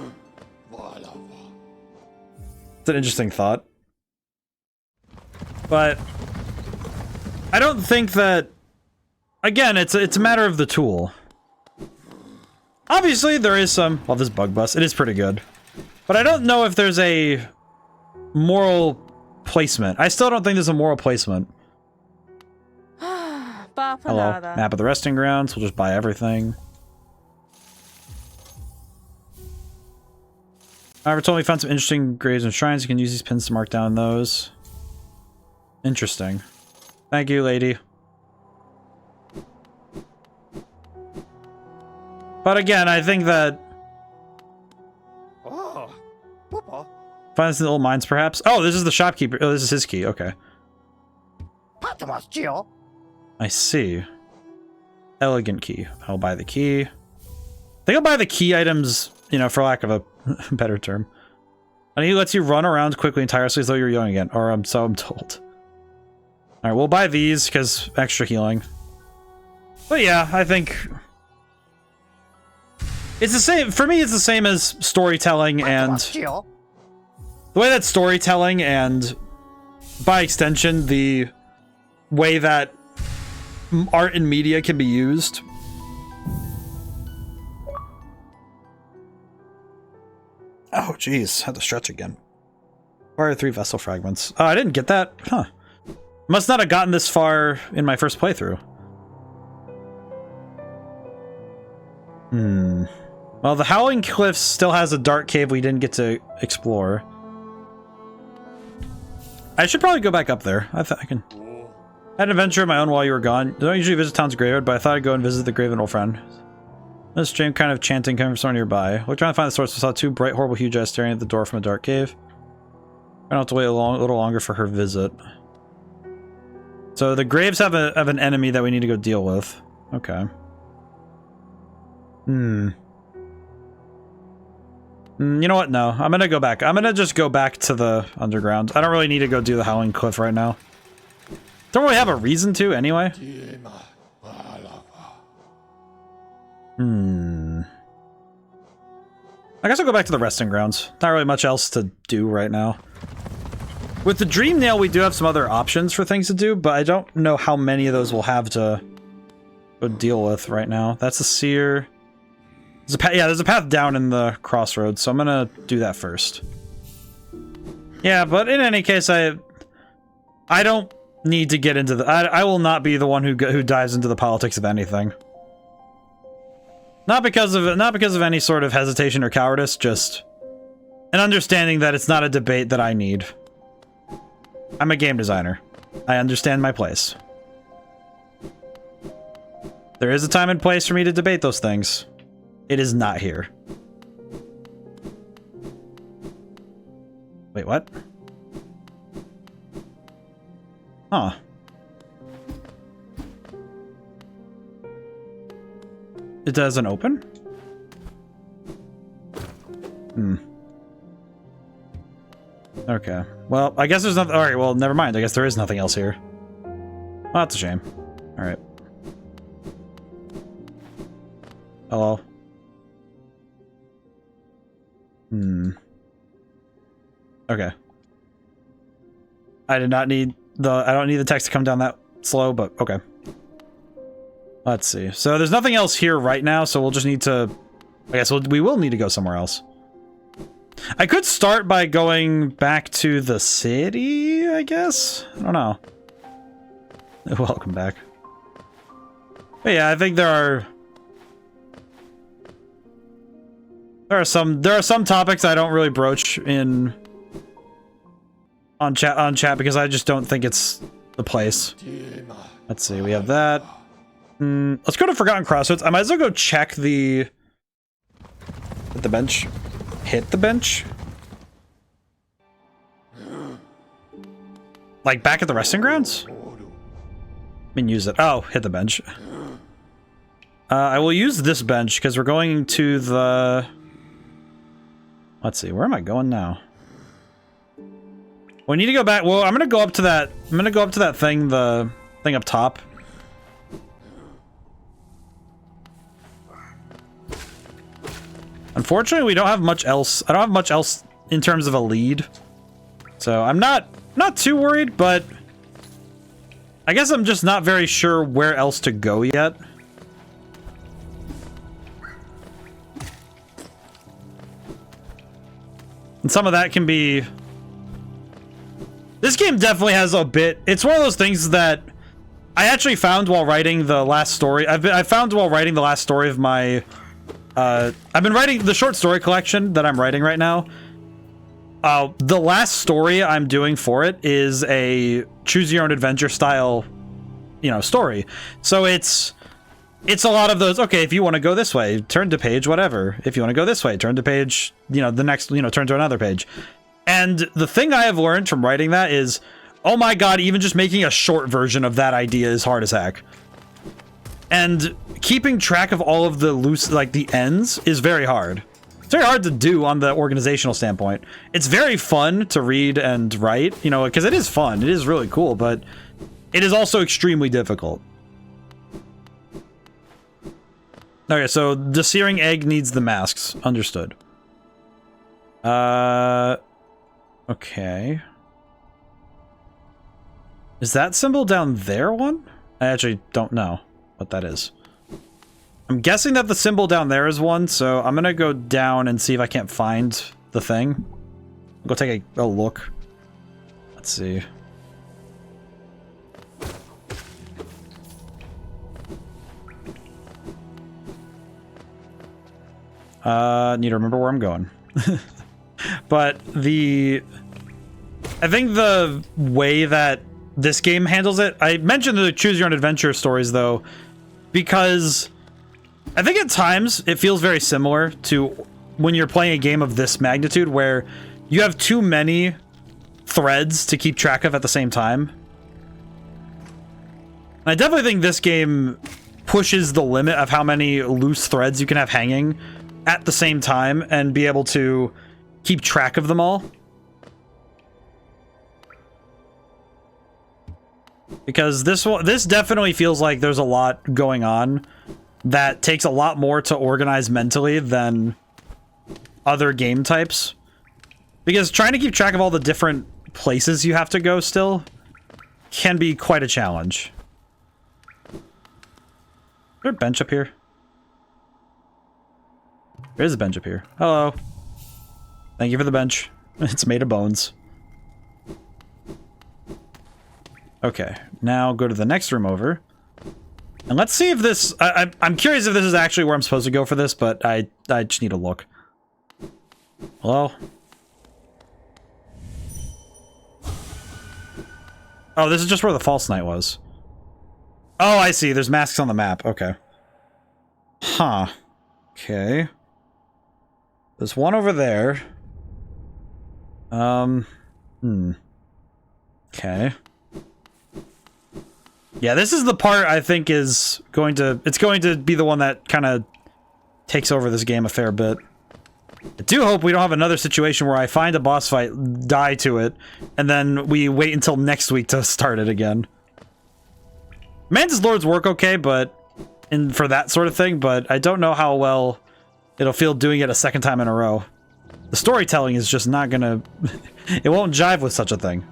It's an interesting thought. But I don't think that... Again, it's a matter of the tool. Obviously, there is some... Well, this bug bus. It is pretty good. But I don't know if there's a moral placement. I still don't think there's a moral placement. Hello. Map of the resting grounds. We'll just buy everything. However, told me found some interesting graves and shrines. You can use these pins to mark down those. Interesting. Thank you, lady. But again, I think that... Find this in the old mines, perhaps? Oh, this is the shopkeeper. Oh, this is his key. Okay. I see. Elegant key. I'll buy the key. I think I'll buy the key items, you know, for lack of a better term. And he lets you run around quickly and tirelessly as though you're young again. Or so I'm told. Alright, we'll buy these because extra healing. But yeah, I think... It's the same... For me, it's the same as storytelling and... The way that storytelling and, by extension, the way that art and media can be used. Oh, jeez. Had to stretch again. Where are 3 vessel fragments? Oh, I didn't get that. Huh. Must not have gotten this far in my first playthrough. Well, the Howling Cliffs still has a dark cave we didn't get to explore. I should probably go back up there. I can... I had an adventure of my own while you were gone. I don't usually visit town's graveyard, but I thought I'd go and visit the grave of an old friend. This stream kind of chanting coming from somewhere nearby. We're trying to find the source. I saw 2 bright, horrible, huge eyes staring at the door from a dark cave. I don't have to wait a little longer for her visit. So the graves have an enemy that we need to go deal with. Okay. You know what? No. I'm gonna go back. I'm gonna just go back to the underground. I don't really need to go do the Howling Cliff right now. Don't really have a reason to, anyway. I guess I'll go back to the resting grounds. Not really much else to do right now. With the Dream Nail, we do have some other options for things to do, but I don't know how many of those we'll have to go deal with right now. That's a seer. There's a path, yeah, there's a path down in the crossroads, so I'm gonna do that first. Yeah, but in any case, I don't need to get into the... I will not be the one who dives into the politics of anything. Not because of any sort of hesitation or cowardice, just an understanding that it's not a debate that I need. I'm a game designer. I understand my place. There is a time and place for me to debate those things. It is not here. Wait, what? Huh. It doesn't open? Okay. Well, I guess there's nothing... Alright, well, never mind. I guess there is nothing else here. Well, that's a shame. Alright. Hello. Okay. I don't need the text to come down that slow, but okay. Let's see. So there's nothing else here right now, so we'll just need to... I guess we will need to go somewhere else. I could start by going back to the city, I guess? I don't know. Welcome back. But yeah, I think there are some topics I don't really broach on chat because I just don't think it's the place. Let's see, we have that. Let's go to Forgotten Crossroads. I might as well go check the... Hit the bench. Hit the bench? Like back at the resting grounds? I mean, use it. Oh, hit the bench. I will use this bench because we're going to the... Let's see, where am I going now? We need to go back. Well, I'm gonna go up to that. I'm gonna go up to that thing, the thing up top. Unfortunately, we don't have much else. I don't have much else in terms of a lead. So I'm not too worried, but I guess I'm just not very sure where else to go yet. And some of that can be... This game definitely has a bit... It's one of those things that I actually found while writing the last story. I found while writing the last story of my... I've been writing the short story collection that I'm writing right now. The last story I'm doing for it is a choose your own adventure style, you know, story. So it's a lot of those, okay, if you want to go this way, turn to page whatever. If you want to go this way, turn to page, you know, the next, you know, turn to another page. And the thing I have learned from writing that is, oh my god, even just making a short version of that idea is hard as heck. And keeping track of all of the loose, like, the ends is very hard. It's very hard to do on the organizational standpoint. It's very fun to read and write, you know, because it is fun. It is really cool, but it is also extremely difficult. Okay, so the searing egg needs the masks. Understood. Okay. Is that symbol down there one? I actually don't know what that is. I'm guessing that the symbol down there is one, so I'm gonna go down and see if I can't find the thing. I'll go take a look. Let's see. Need to remember where I'm going. But I think the way that this game handles it, I mentioned the choose your own adventure stories though, because I think at times it feels very similar to when you're playing a game of this magnitude where you have too many threads to keep track of at the same time. I definitely think this game pushes the limit of how many loose threads you can have hanging at the same time and be able to keep track of them all. Because this definitely feels like there's a lot going on that takes a lot more to organize mentally than other game types. Because trying to keep track of all the different places you have to go still can be quite a challenge. Is there a bench up here? There is a bench up here. Hello. Thank you for the bench. It's made of bones. Okay, now go to the next room over. And let's see if this... I'm curious if this is actually where I'm supposed to go for this, but I just need to look. Hello? Oh, this is just where the false night was. Oh, I see. There's masks on the map. Okay. Huh. Okay. There's one over there. Okay. Yeah, this is the part I think is going to... It's going to be the one that kind of takes over this game a fair bit. I do hope we don't have another situation where I find a boss fight, die to it, and then we wait until next week to start it again. Mantis Lords work okay, but... for that sort of thing, but I don't know how well it'll feel doing it a second time in a row. The storytelling is just not gonna... it won't jive with such a thing.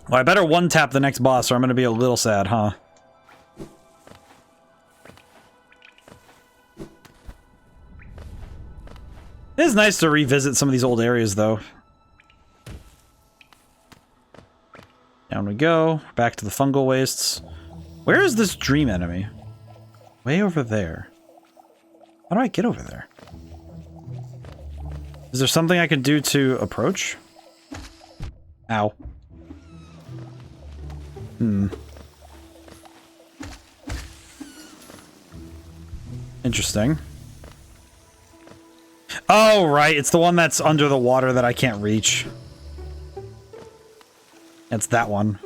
Well, I better one-tap the next boss or I'm gonna be a little sad, huh? It is nice to revisit some of these old areas, though. Down we go. Back to the fungal wastes. Where is this dream enemy? Way over there. How do I get over there? Is there something I can do to approach? Ow. Interesting. Oh, right. It's the one that's under the water that I can't reach. It's that one.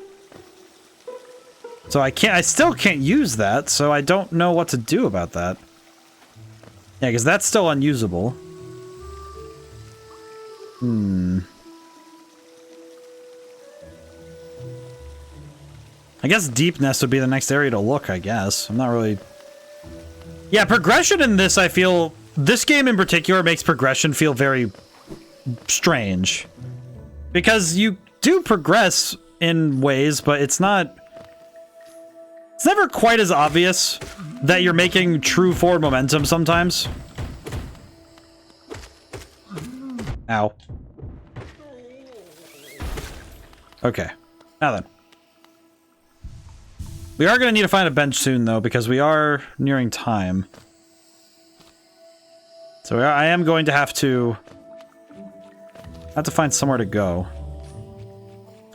So I still can't use that, so I don't know what to do about that. Yeah, because that's still unusable. I guess Deep Nest would be the next area to look, I guess. I'm not really... Yeah, progression in this, I feel... This game in particular makes progression feel very strange. Because you do progress in ways, but it's not... It's never quite as obvious that you're making true forward momentum sometimes. Ow. Okay. Now then. We are going to need to find a bench soon, though, because we are nearing time. So I am going to have to find somewhere to go.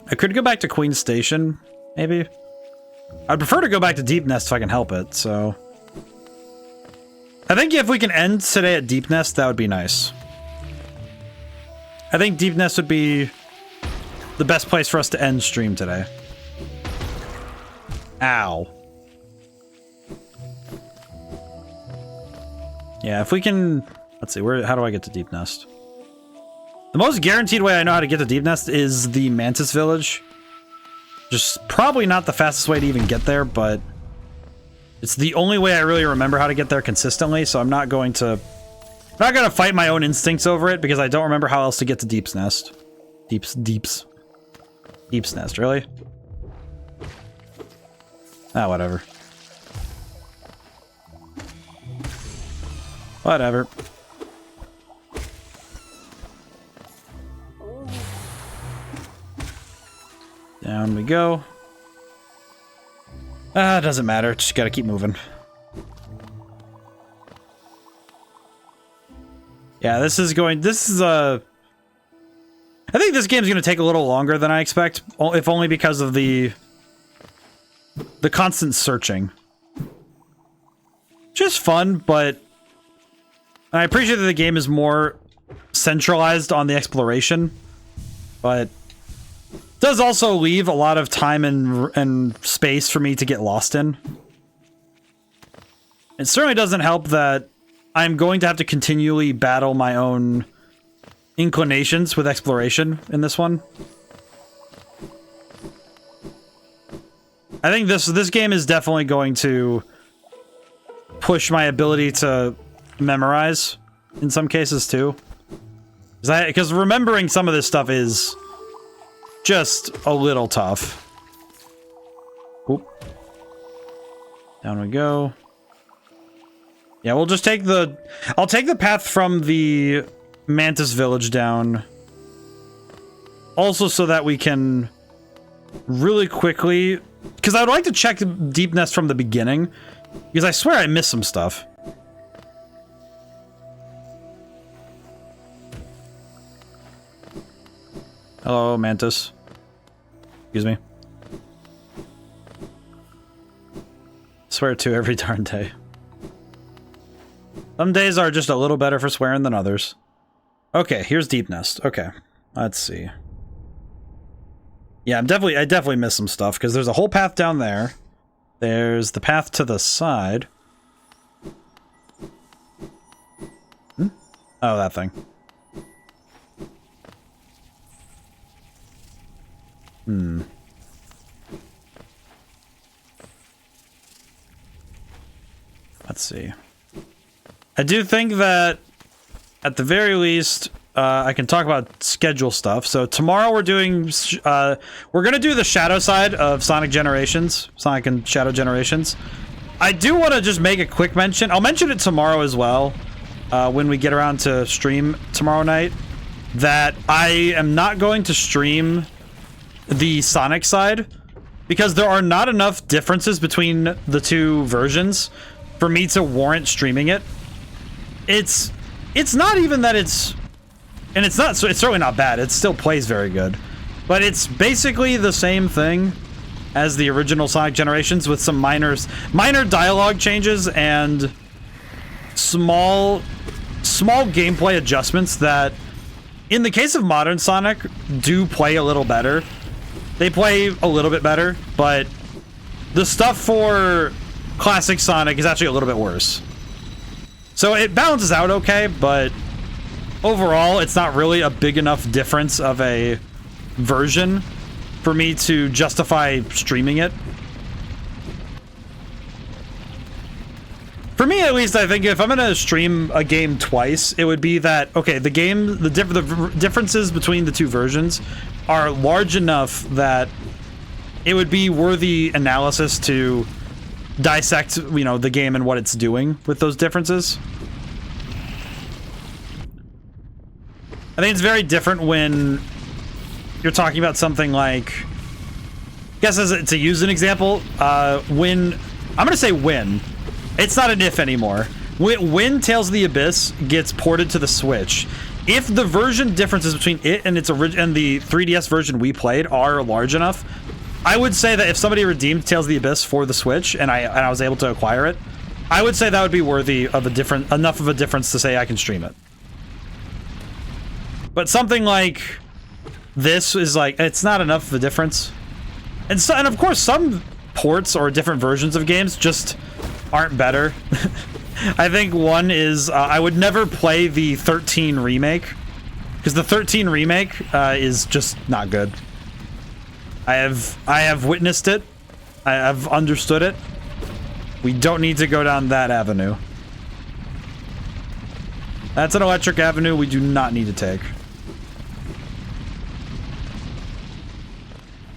I could go back to Queen's Station, maybe. I'd prefer to go back to Deep Nest if I can help it, so... I think if we can end today at Deep Nest, that would be nice. I think Deep Nest would be the best place for us to end stream today. Ow. Yeah, if we can... Let's see, how do I get to Deep Nest? The most guaranteed way I know how to get to Deep Nest is the Mantis Village. Just probably not the fastest way to even get there, but... It's the only way I really remember how to get there consistently, so I'm not going to... I'm not going to fight my own instincts over it, because I don't remember how else to get to Deep's Nest. Deep's Nest, really? Ah, whatever. Whatever. Down we go. Ah, doesn't matter. Just gotta keep moving. Yeah, this is I think this game's gonna take a little longer than I expect, if only because of the constant searching. Just fun, but I appreciate that the game is more centralized on the exploration, but it does also leave a lot of time and space for me to get lost in. It certainly doesn't help that I'm going to have to continually battle my own inclinations with exploration in this one. I think this game is definitely going to push my ability to memorize in some cases too. Because remembering some of this stuff is just a little tough. Oop. Down we go. Yeah, we'll just take I'll take the path from the Mantis Village down. Also so that we can really quickly... Because I would like to check Deep Nest from the beginning. Because I swear I missed some stuff. Hello, Mantis. Excuse me. Swear to every darn day. Some days are just a little better for swearing than others. Okay, here's Deep Nest. Okay, let's see. Yeah, I definitely missed some stuff, because there's a whole path down there. There's the path to the side. Oh, that thing. Let's see. I do think that at the very least, I can talk about schedule stuff. So tomorrow we're doing, we're gonna do the Shadow side of Sonic Generations, Sonic and Shadow Generations. I do want to just make a quick mention. I'll mention it tomorrow as well, when we get around to stream tomorrow night, that I am not going to stream the Sonic side because there are not enough differences between the two versions for me to warrant streaming it. It's not even that it's, and it's not, so it's certainly not bad. It still plays very good, but it's basically the same thing as the original Sonic Generations with some minor dialogue changes and small gameplay adjustments that, in the case of modern Sonic, do play a little better. They play a little bit better, but the stuff for classic Sonic is actually a little bit worse. So it balances out okay, but overall, it's not really a big enough difference of a version for me to justify streaming it. For me, at least, I think if I'm gonna stream a game twice, it would be that, okay, the differences between the two versions are large enough that it would be worthy analysis to dissect, you know, the game and what it's doing with those differences. I think it's very different when you're talking about something like, I guess to use an example, when, I'm gonna say when, it's not an if anymore. When Tales of the Abyss gets ported to the Switch, if the version differences between it and its and the 3DS version we played are large enough, I would say that if somebody redeemed Tales of the Abyss for the Switch and I was able to acquire it, I would say that would be worthy of enough of a difference to say I can stream it. But something like this is like, it's not enough of a difference. And of course, some ports or different versions of games just aren't better. I think one is, I would never play the 13 remake, because the 13 remake is just not good. I have witnessed it. I have understood it. We don't need to go down that avenue. That's an electric avenue we do not need to take.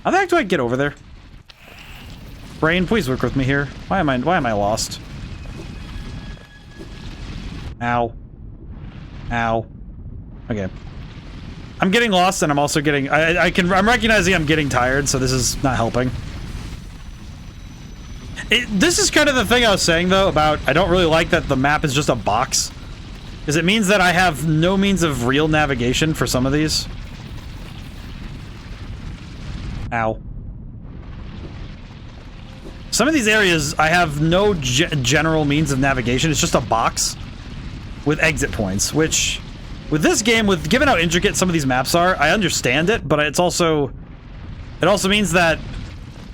How the heck do I get over there? Brain, please work with me here. Why am I lost? Ow. Ow. Okay. I'm getting lost and I'm also getting, I'm recognizing I'm getting tired, so this is not helping. This is kind of the thing I was saying though about, I don't really like that the map is just a box. Because it means that I have no means of real navigation for some of these. Ow. Some of these areas, I have no general means of navigation. It's just a box with exit points, which, with this game, given how intricate some of these maps are, I understand it, but it also means that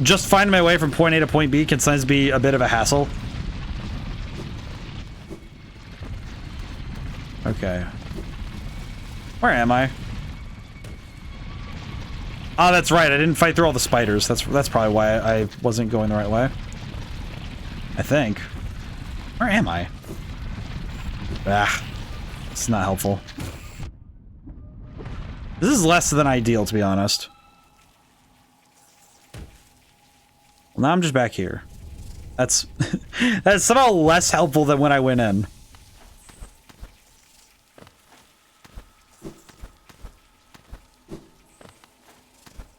just finding my way from point A to point B can sometimes be a bit of a hassle. Okay. Where am I? Oh, that's right. I didn't fight through all the spiders. That's probably why I wasn't going the right way. I think. Where am I? Ah, it's not helpful. This is less than ideal, to be honest. Well, now I'm just back here. That's that's somehow less helpful than when I went in.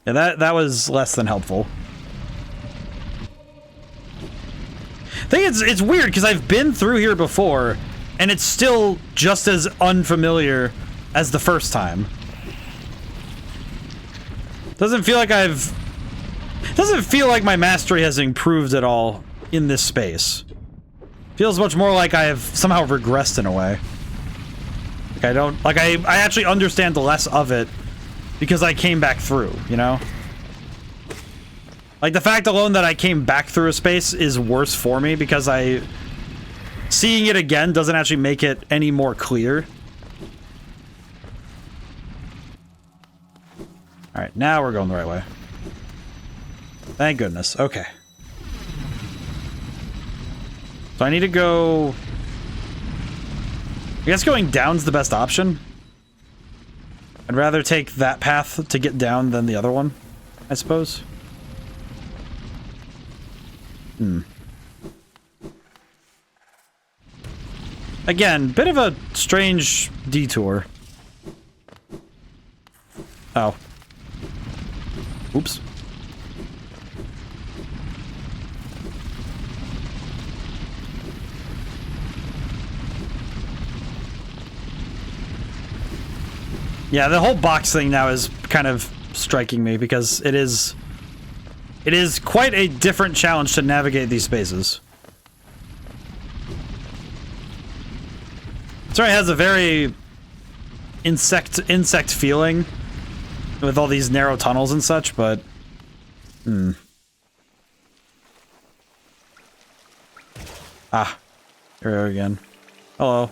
Yeah, that was less than helpful. I think it's weird because I've been through here before, and it's still just as unfamiliar as the first time. Doesn't feel like my mastery has improved at all in this space. Feels much more like I have somehow regressed in a way. Like I actually understand the less of it because I came back through, you know? Like, the fact alone that I came back through a space is worse for me because seeing it again doesn't actually make it any more clear. Alright, now we're going the right way. Thank goodness. Okay. So I need to go... I guess going down's the best option. I'd rather take that path to get down than the other one, I suppose. Again, bit of a strange detour. Oh. Oops. Yeah, the whole box thing now is kind of striking me because it is quite a different challenge to navigate these spaces. Sorry, it has a very insect feeling with all these narrow tunnels and such, but Ah, here we are again. Hello.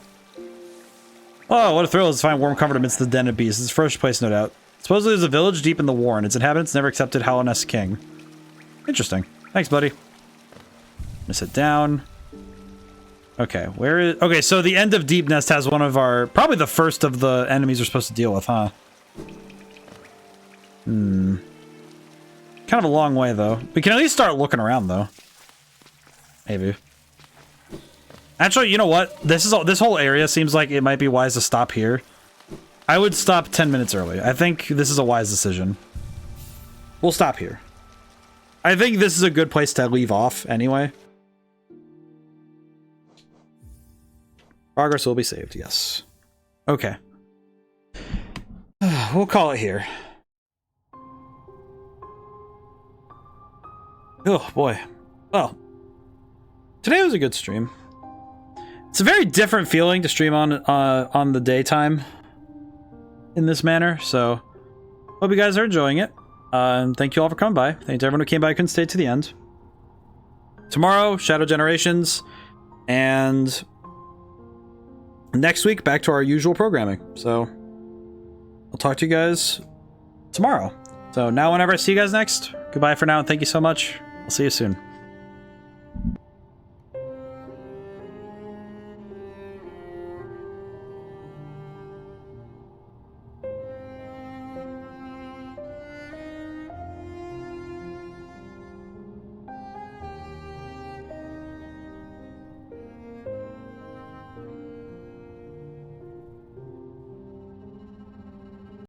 Oh, what a thrill is to find warm comfort amidst the den of beasts. It's a fresh place, no doubt. Supposedly there's a village deep in the war, and its inhabitants never accepted Hallownest king. Interesting. Thanks, buddy. I'm gonna sit down. Okay, where is... Okay, so the end of Deep Nest has one of our... Probably the first of the enemies we're supposed to deal with, huh? Kind of a long way, though. We can at least start looking around, though. Maybe. Actually, you know what? This whole area seems like it might be wise to stop here. I would stop 10 minutes early. I think this is a wise decision. We'll stop here. I think this is a good place to leave off, anyway. Progress will be saved, yes. Okay. We'll call it here. Oh, boy. Well, today was a good stream. It's a very different feeling to stream on the daytime in this manner, so hope you guys are enjoying it. And thank you all for coming by. Thanks to everyone who came by, couldn't stay to the end. Tomorrow, Shadow Generations, and next week, back to our usual programming. So I'll talk to you guys tomorrow. So now whenever I see you guys next, goodbye for now, and thank you so much. I'll see you soon.